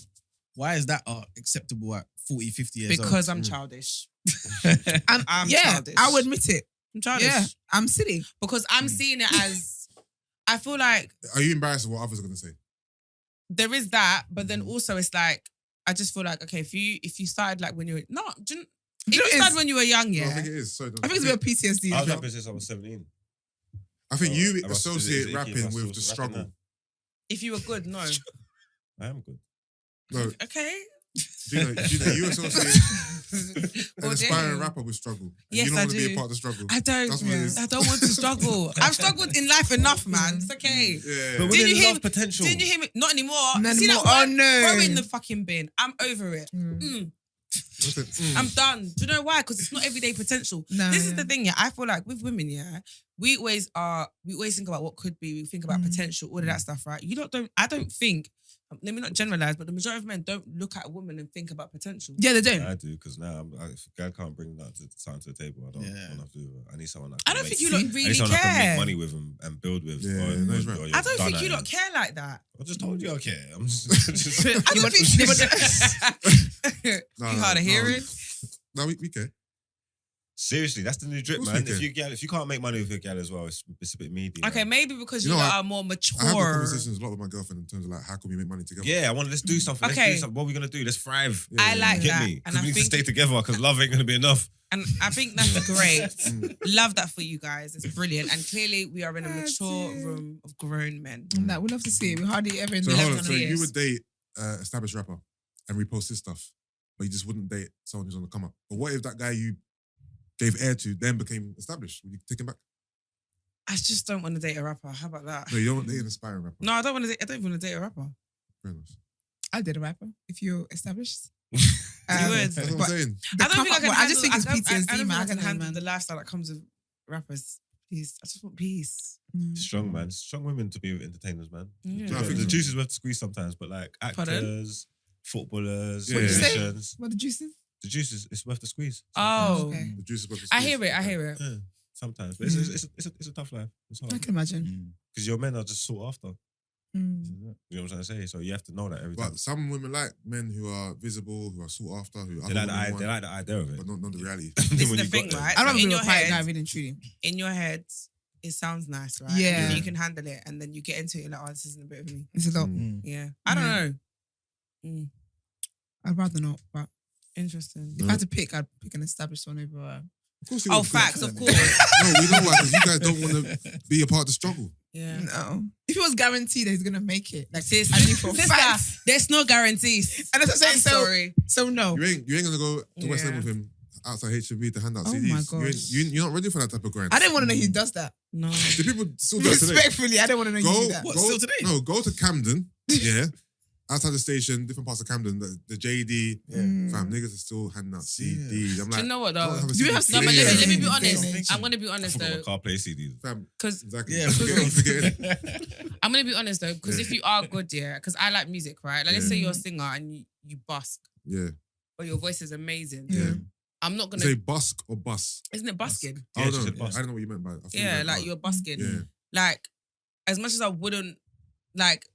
Why is that acceptable at 40, 50 years because old? I'm childish. I'm childish. I will admit it. I'm childish. Yeah, I'm silly. Because I'm seeing it as I feel like Are you embarrassed of what others are going to say? there is that, but then also it's like I just feel like okay, if you started like when you were if you started when you were young, No, I yeah. think it is. So, I think it's a bit of PTSD. I as was well. rapping since I was 17. I think Oh, you I must- is associate it rapping Icky if I with the still rapping struggle. If you were good, no. I am good. No, Okay. Gina, you associate an aspiring damn. rapper with struggle. And Yes, you don't I want to be do. a part of the struggle. I don't. That's what it is. I don't want to struggle. I've struggled in life enough, man. It's okay. Yeah. But Did women you hear love potential. Didn't you hear me? Not anymore. Not See that anymore. Oh, one? no. Throw it in the fucking bin. I'm over it. What's it? I'm done. Do you know why? Because it's not everyday potential. No, This is yeah. the thing, yeah. I feel like with women, yeah, we always think about what could be, we think about potential, all of that stuff, right? I don't think, let me not generalize, but the majority of men don't look at a woman and think about potential. Yeah, they don't. I do, because now if a guy can't bring that something to the table, I don't have to do it. I need someone that I can don't make- think you lot I need really someone that can care. make money with and build with. Yeah, no, he's right. I don't think you lot care like that. I just told you I care. I'm just I don't think you hard of hearing. No, we care. seriously, that's the new drip, Of course man. we can. If you can't make money with your gal as well, it's a bit meaty. Okay, man. maybe because You you know lot what? are more mature. I have conversations a lot with my girlfriend in terms of like how can we make money together. Yeah, I want let's do something. Okay. Let's do something. What are we gonna do? Let's thrive. Yeah, I like Get that. me? And Because I we need to think stay together. Because love ain't gonna be enough. And I think that's great. Love that for you guys. It's brilliant. And clearly we are in a mature dear. room of grown men. No, we love to see it. We hardly ever in So the hold on. 11 So you years. would date established rapper and repost his stuff, but you just wouldn't date someone who's on the come up. But what if that guy you gave air to then became established? Would you take him back? I just don't want to date a rapper. How about that? No, you don't want to date an aspiring rapper. No, I don't want to. I don't even want to date a rapper. Fair enough. I did a rapper. If you're established, You would. That's what I'm but saying. the I don't think I come can. up- I just think it's handle- PTSD, I don't man. think I can don't know, handle man. the lifestyle that comes with rappers. Peace. I just want peace. Strong man, strong women to be with entertainers, man. Yeah. No, I think The so. juice is worth the squeeze sometimes, but like Pardon? actors, footballers, What did you say? musicians, What the juices? the juice is worth the squeeze. Oh, Okay. The juice is what the I squeeze. hear it. I hear it. Yeah, sometimes, but it's a tough life. It's I hard can imagine. because your men are just sought after. Mm. You know what I'm trying to say? So you have to know that every time. But some women like men who are visible, who are sought after, who They other like, women they want, like the idea of it. but not the reality. This is When the you thing, got them. right? I remember in being your a quiet guy, head, really and truly. in your head, it sounds nice, right? Yeah. You can handle it, and then you get into it. You're like, oh, this isn't a bit of me. It's a lot. Mm. Yeah. I don't Yeah. know. I'd rather not, but Interesting. if I had to pick, I'd pick an established one over. Of course you Oh, would. facts, of course. No, we know why, because you guys don't want to be a part of the struggle. Yeah. No. If it was guaranteed that he's gonna make it, like Sis, I knew for a sister, fact. there's no guarantees. And that's what I'm I'm saying. sorry. So no. You ain't gonna go to West End Yeah. with him outside HMV to hand out Oh CDs. my You God. you're not ready for that type of grind. I didn't want to know he does that. No. The people still do that today. Respectfully, I don't want to know you Go, do that. What, go, still today? No, go to Camden. Yeah. Outside the station, different parts of Camden, the JD, fam, niggas are still handing out CDs. I'm Do like, you know what I though? don't have a Do we have CD No, but player. let me be Yeah. honest. I'm gonna be I honest forgot my though, car play CDs. Fam, because exactly. Yeah, Forget. I'm gonna be honest though, because Yeah. if you are good, yeah, because I like music, right? Like let's Yeah. say you're a singer and you busk, Yeah. but your voice is amazing. Yeah. I'm not You gonna. say busk or bus? Isn't it busking? Yeah, Oh, she no, said busk. I don't know what you meant by it. I thought you Yeah, meant like bus. you're busking. Yeah. Like as much as I wouldn't like,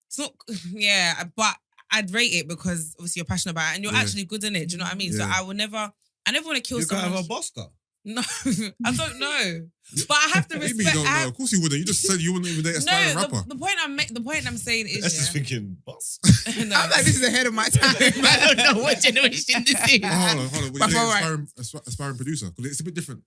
it's not. Yeah, but I'd rate it because obviously you're passionate about it and you're Yeah. actually good in it. Do you know what I mean? So Yeah. I never want to kill You can't someone. have a Bosca. No, I don't know. But I have to Maybe respect. you don't know. Of course you wouldn't. You just said you wouldn't even date a aspiring No, rapper. the point I'm saying is That's just yeah. thinking bus. No. I'm like, this is ahead of my time. I don't know what generation this is. Oh, hold on. Would you But date alright. aspiring producer? Because it's a bit different.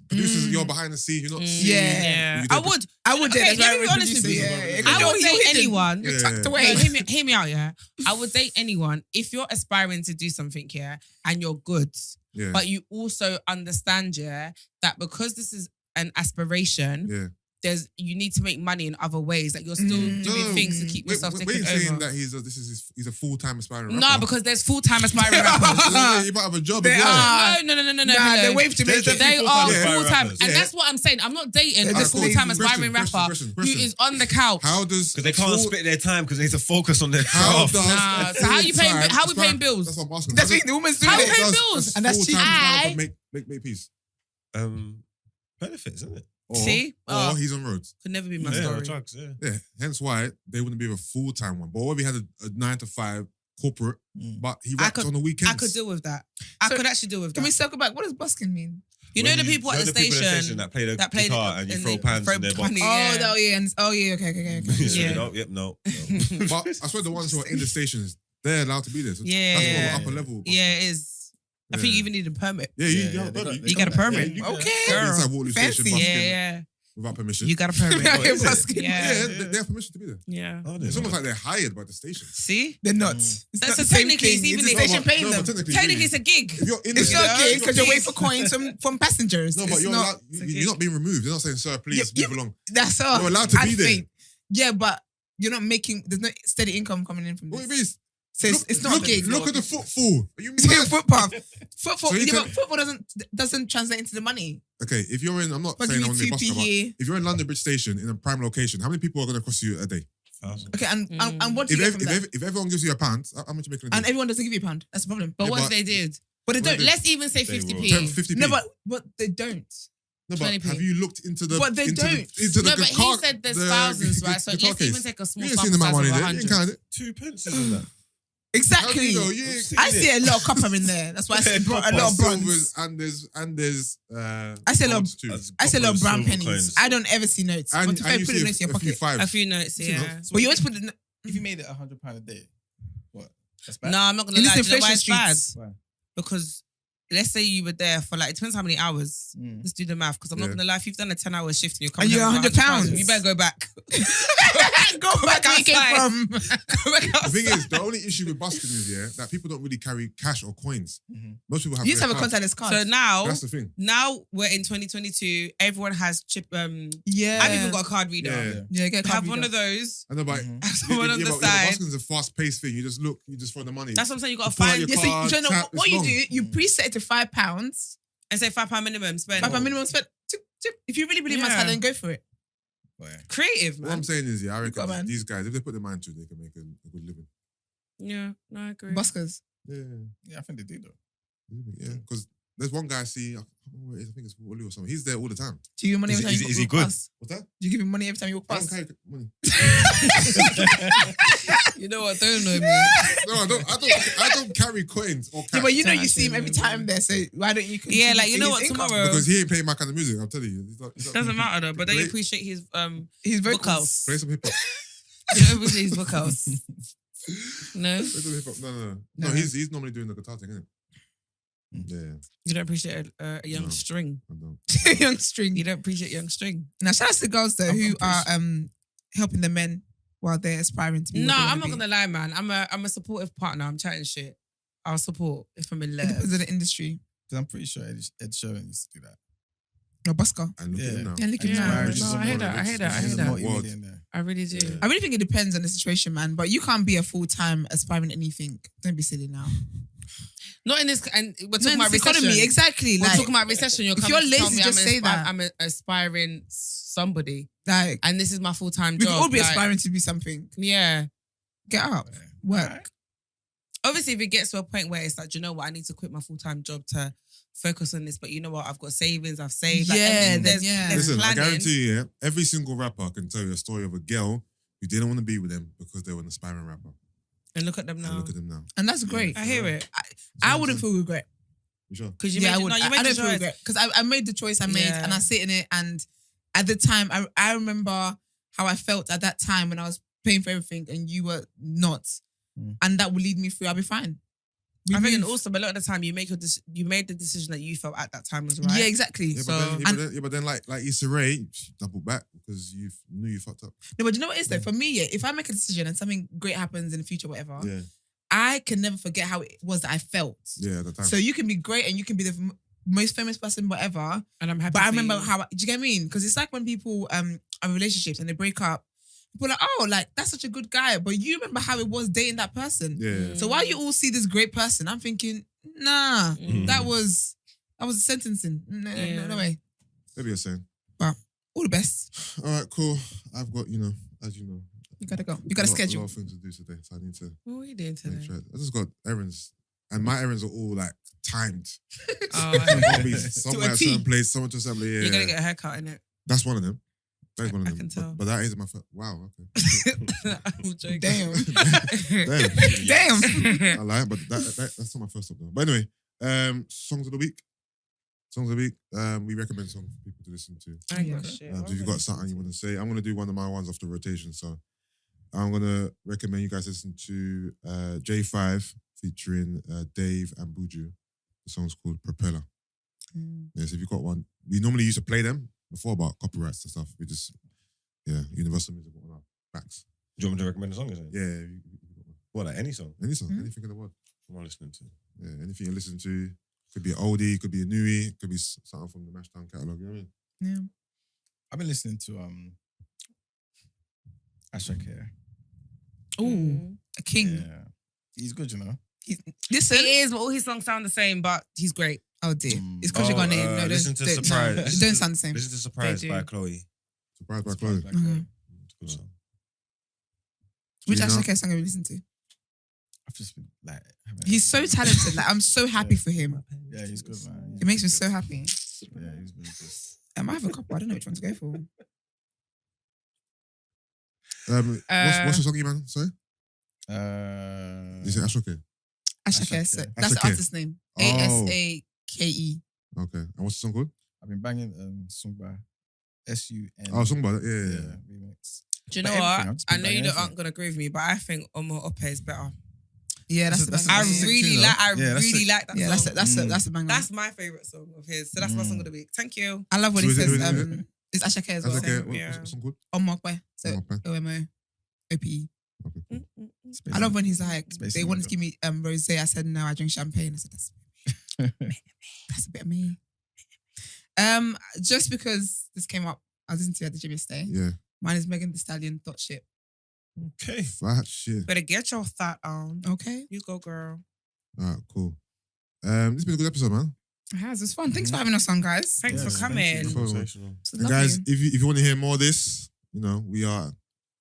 Producers, you're behind the scene. You're not seeing. Yeah. You I date- would. I would Okay, date let me be aspiring honest with producer, you. yeah. I You're would date hidden. anyone. You're Yeah. tucked No, away. hear me out, yeah. I would date anyone if you're aspiring to do something, yeah, and you're good, Yeah. but you also understand, yeah, that because this is an aspiration, Yeah. you need to make money in other ways. Like you're still doing No, things to keep yourself Wait, taken saying over. that he's a full-time aspiring rapper? No, because there's full-time aspiring rappers. You might have a job They as well. are. No. Nah, hello. they wave to make There's it. They full-time are aspiring full-time, rappers. and Yeah. that's what I'm saying. I'm not dating They're a just full-time lazy. aspiring Question, rapper question. who is on the couch. How does Because they can't split their time because they need to focus on their How craft. does Nah, a so how you paying? full-time How we paying aspiring- bills? That's what I'm asking. That's what the woman's doing How we it. paying does bills? a And that's cheap. full-time Aye. rapper make peace? Benefits, isn't it? Or, See? or Oh. he's on roads. Could never be my Yeah, story. drugs, yeah. Yeah, hence why they wouldn't be a full-time one. But what if he had a 9 to 5 corporate, but he raps on the weekends. I could deal with that. I could actually deal with that. Can we circle back? What does busking mean? You know the people at the station that play the guitar and you throw pans in their box. money, Okay. No. But I swear the ones who are in the stations, they're allowed to be there. So Yeah. that's more upper level. Yeah, it is. I think you even need a permit. Yeah, Yeah, you they got a permit. Okay. Inside Waterloo Station, Fancy. busking Yeah. without permission. You got a permit. is it? Busking. Yeah, they have permission to be there. Yeah. Oh, It's almost like they're hired by the station. See? They're not. It's not So the same technically, thing. it's even It's the if- station paying them. Technically, it's a gig. If you're in It's there, not gig because you're waiting for coins from passengers. No, but It's you're not. allowed, you're not being removed. They're not saying, sir, please Yeah, move along. That's all. You're allowed to be I'd there. think. Yeah, but you're not making. There's no steady income coming in from What this. do you mean? So it's not a gig. Look at the footfall. Are you It's a mad? footpath. Football. So you Yeah, can- but football doesn't translate into the money. Okay, if you're in, I'm not But saying give I me want to be a bus 2p driver. here. If you're in London Bridge Station in a prime location, how many people are going to cross you a day? Okay, and what do If, you get from that? if everyone gives you a pound, how much are you making a day? And everyone doesn't give you a pound. That's the problem. But Yeah, what if but- they did? But they don't. Let's even say They will. 50p. 50p. No, but they don't. No, but 20p. have you looked into the But they into don't. into the No, but car, he said there's the thousands, right? So guitar let's even case? take a small You ain't seen the sample amount of size money of there. You 100. ain't counted it. 2 pence in that. Exactly. How do you know? I see a lot of copper in there. That's why I see a lot of bronze. Silvers and there's I see a lot golds of too. I see a lot of brown Silver pennies. coins. I don't ever see notes. And, But if I and you put the see notes in your a few pocket. fives. A few notes, You know. yeah. But you always put the. If you made it £100 a day, what? That's bad. No, I'm not gonna In lie. this Do you know why it's inflation bad? streets. Why? Because let's say you were there for like, it depends how many hours. Let's do the math. Because I'm not Yeah. gonna lie, if you've done a 10-hour shift and you're And coming you're home with £100, you better go back. Go back where you came outside. from. Go back The thing outside. is, the only issue with busking is that people don't really carry cash or coins. Mhm. Most people have. You used to have a their cards. contactless card. So That's the thing. now we're in 2022. Everyone has chip. yeah. I've even got a card reader. Yeah. Yeah, get a card Have one reader. of those. I know, but Mhm. Have someone on the but side. busking is a fast-paced thing. You just look, you just throw the money. That's what I'm saying. You got to Pull out find your Yeah, so card, you know tap, what it's you long. do? You preset it to £5. and say £5 minimum spend. £5 minimum spend. Tip, tip. If you really believe my Yeah. side, then go for it. Why? Creative, What man. I'm saying is, I got, reckon man. these guys, if they put their mind to it, they can make a good living. Yeah, no, I agree. Buskers. Yeah, Yeah, I think they do though. yeah. Because there's one guy I see, I can't remember what it is, I think it's Waterloo or something. He's there all the time. Do you give him money Is every he- time you is he walk good? past? What's that? Do you give him money every time you walk I don't past? carry money. You know what? Don't know me. No, I don't carry coins or cash. Yeah, but you know Don't you see him every actually time there, so why don't you? Yeah, like, you continue know to what, his income? tomorrow- because he ain't playing my kind of music. I'm telling you, he's not Doesn't matter though. But they Play- appreciate his His book vocals. house. Play some hip hop. They appreciate his book house. No, Play some hip hop. No. No. He's normally doing the guitar thing, isn't Mm. it? Yeah, you don't appreciate a young No. string. I don't. Young string. You don't appreciate young string. Now shout out to the girls though I'm who are pleased. helping the men while they're aspiring to be. No, what they I'm wanna not be. gonna lie, man. I'm a supportive partner. I'm chatting shit. I'll support if I'm in It love. depends on the industry. Because I'm pretty sure Ed Sheeran used to do that. No, busker. And look at him now. Yeah, look at Yeah, him now. no, I hear that. I hear that. I He's hear a that. multi-millionaire. I really do. Yeah. I really think it depends on the situation, man. But you can't be a full-time aspiring anything. Don't be silly now. Not in this, and we're No, talking in about this recession. economy, exactly. We're Like, talking about recession. You're if coming you're to tell lazy, me just say that. I'm an aspiring somebody, like and this is my full time we job. can all be Like, aspiring to be something. Yeah. Get up, work. Obviously, if it gets to a point where it's like, do you know what, I need to quit my full time job to focus on this, but you know what, I've got savings, I've saved. Like, Yeah, everything, then, yeah. there's Listen, I planning. guarantee you, yeah, every single rapper can tell you a story of a girl who didn't want to be with them because they were an aspiring rapper. And look at them now. And look at them now. And that's great. I hear it. I wouldn't feel regret. You sure? Because you Yeah, I made, would. no, you I made don't the feel choice. regret because I made the choice I made Yeah. and I sit in it. And at the time, I remember how I felt at that time when I was paying for everything and you were not, and that will lead me through. I'll be fine. I think, and move. also, a lot of the time, you made the decision that you felt at that time was right. Yeah, exactly. Yeah, So- but then like Issa Rae, she doubled back because you knew you fucked up. No, but you know what it is though? For me, yeah, if I make a decision and something great happens in the future, whatever, Yeah, I can never forget how it was that I felt. yeah, at the time. So you can be great and you can be the most famous person, whatever. And I'm happy. But I for remember you. how, do you get what I mean? Because it's like when people are in relationships and they break up, people are like, oh, like that's such a good guy. But you remember how it was dating that person. yeah, So while you all see this great person, I'm thinking, nah, that was sentencing. No way. maybe you're saying. All the best. All right, cool. I've got, as you know, You gotta go. You got a a schedule. lot of things to do today, so I need to What are you doing make today? sure. I just got errands, and my errands are all like timed. Oh, I'll be somewhere at a T. certain place, someone to a certain place. you're Yeah, gonna get a haircut in it. that's one of them. That is one of I them. can tell. But that is my first. Wow. Okay. I'm joking. Damn. Damn. Damn. I like, but that's not my first up though. But anyway, songs of the week. We recommend songs for people to listen to. I ain't got shit. So if you've got something you want to say, I'm gonna do one of my ones off the rotation. So I'm gonna recommend you guys listen to J5 featuring Dave and Buju. The song's called Propeller. Yes, if you've got one, we normally used to play them before about copyrights and stuff. We just, Universal Music on our backs. Do you want me to recommend a song? Is it? Yeah, you got one. What, like any song? Any song, anything in the world. What am I listening to? Yeah, anything you listen to. Could be an oldie, could be a newie, could be something from the Mashdown catalogue. You know what I mean? Yeah. I've been listening to Asake. Ooh, a king. Yeah, he's good, you know. Listen. He is, but all his songs sound the same, but he's great. Oh dear. It's because you're gonna name. No, listen to don't, Surprise. no, Listen don't to- sound the same. Listen to Surprise They by do. Chloe. Surprised by Chloe. Mhm. It's a good song. Which Gina? Asake song have you listened to? I've just been like, He's so talented. Like I'm so happy for him. yeah, he's good, man. It makes me so happy. Yeah, he's been just. I have a couple. I don't know which one to go for. What's your song, man? Sorry? You say Asake? Asake. Asake. That's the Asake. artist name. Oh. Asake. Okay. And what's the song called? I've been banging Sungba. SUN. Oh, Sungba. Yeah. Remix. Do you know But what? everything, I've just I been know you banging aren't gonna agree with me, but I think Omo Ope is better. Yeah, that's That's the a- I banger. sick really tune, like. I though. Yeah, that's really sick. like that Yeah, song. that's the banger. That's my favorite song of his. So that's my song of the week. Thank you. I love when So he is it- says who is it? it's Asake as well. Asake. Yeah. What's the song called? Omo Ope. So Omo Ope. OMO OPE. Okay, cool. I love when he's like, It's they basically wanted like to give me rosé. I said no, I drink champagne. I said that's a bit of me. Just because this came up, I was listening to it at the gym yesterday. Yeah. Mine is Megan Thee Stallion. Thot shit. Okay. Fat shit. Better get your thought on. Okay. You go, girl. Alright, cool. This has been a good episode, man. It has. It's fun. Thanks for having us on, guys. Thanks Yes, for thank coming. you. Conversational. It's And lovely. guys, if you want to hear more of this, we are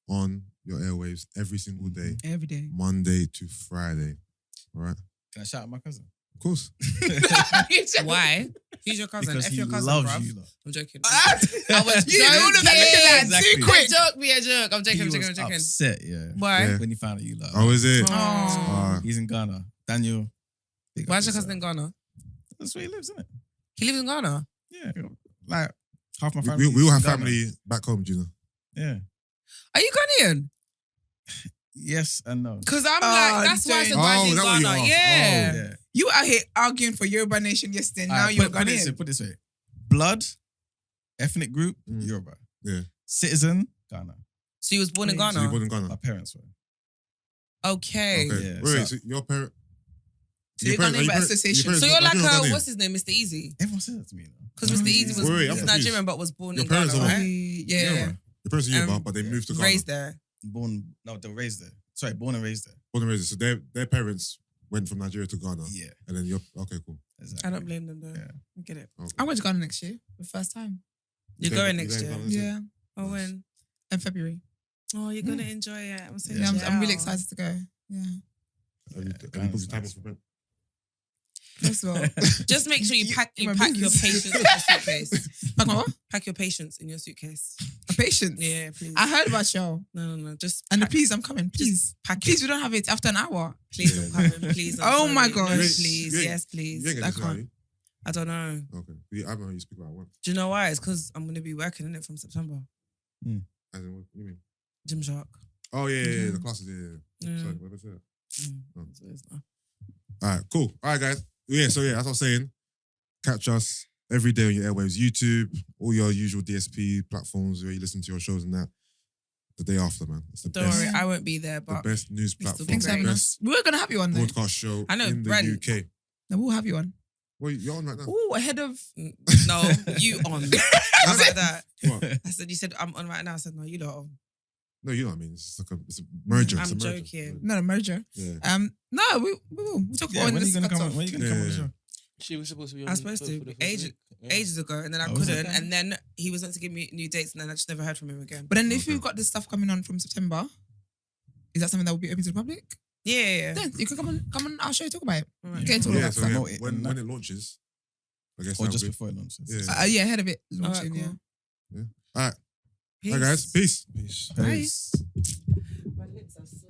on your airwaves every single day, Every day. Monday to Friday. All right? Can I shout out my cousin? Of course. Why? Who's your cousin? Because F he your cousin, loves bruv. you. Lot. I'm joking. I was you all of that looking at Exactly. too quick. A joke, be a joke. I'm joking, He I'm joking, I'm was joking. upset, yeah. Why? Yeah. When he found out you lot. Oh, is it? Oh. Ah. He's in Ghana. Daniel. big up Why's your yourself. cousin in Ghana? That's where he lives, isn't it? He lives in Ghana. Yeah. Like half my family. We all have is in Ghana. family back home, Gina. Yeah. Are you Ghanaian? Yes and no. Because I'm Oh, like, that's why I said don't- why Oh, he's in that what you Ghana. asked. Yeah. Yeah. You out here arguing for Yoruba Nation yesterday. Now Alright, you're put it this way, Ghanaian. put it this way. Blood, ethnic group, Mm. Yoruba. Yeah. Citizen, Ghana. So he was born in So So you Ghana? born in Ghana? My parents were. Okay. Okay. Yeah, Wait, so- so your parent... So you're Ghanaian by association. So you're like, what's his name? Mr. Easy? Everyone says that to me. Though. Because Mr. Easy was Wait, he's I'm Nigerian confused. but was born Your in Ghana, parents are right? Yeah. Your parents are Yoruba, but they moved to Ghana. Raised there. Born they were raised there. Sorry, born and raised there. Born and raised. So their parents went from Nigeria to Ghana. Yeah. And then you're... Okay, cool. Exactly. I don't blame them though. Yeah. I get it. Okay. I'm going to Ghana next year. The first time. You're You going going- next you year. going Ghana? Yeah. Oh, when? In February. Oh, you're gonna enjoy it. I'm so Yeah, Yeah, I'm really excited to go. Yeah. Have you Ghana's booked time nice. off event? First of all, Just make sure you pack My your business. patience in your suitcase. pack my what? Pack your patience in your suitcase. A patience. Yeah, please. I heard about y'all. No. Just And pack, please, I'm coming. Please. pack Please, it. we don't have it after an hour. Please, I'm coming. Please. I'm Oh sorry. my No, gosh. please. You ain't- Yes, please. You ain't I getting this now, can't. are you? I don't know. Okay. I haven't heard you speak about it once. Do you know why? It's because I'm gonna be working in it from September. As in, what you mean? Gymshark. Oh, yeah. Yeah. The classes, yeah. Yeah. Sorry, what was that? Oh. That's what it is now. All right, cool. All right, guys. Yeah, so as I was saying, catch us every day on your airwaves, YouTube, all your usual DSP platforms where you listen to your shows and that. The day after, man. It's the Don't best, worry, I won't be there, the but best news still platform, Thanks for the having best us. We were going to have you on there. broadcast show I know, in the Brent. UK. No, we'll have you on. Well, you're on right now. Oh, ahead of. no, you on. How about that? What? I said, you said I'm on right now. I said, no, you lot on. No, you know what I mean. It's like it's a merger. It's I'm a merger. joking. No, merger. Yeah. No, we will. We'll talk Yeah, about when are you this gonna cuts come? off. When are you gonna come on the Yeah. show? She was supposed to be on I was supposed for to, the first age- week. Yeah. Ages ago, and then I Oh, was it? couldn't, and then he was meant to give me new dates, and then I just never heard from him again. But then if Okay. you've got this stuff coming on from September, is that something that will be open to the public? Yeah. Then you can come on our show, talk about it. Alright. Get into all Yeah, of that so stuff. yeah, Promote it when and it launches, I guess Or that'll just be... before it launches. Yeah. Yeah, ahead of it Alright, launching, cool. yeah. All right. Bye, guys. Peace. Peace. Bye. Peace. My lips are so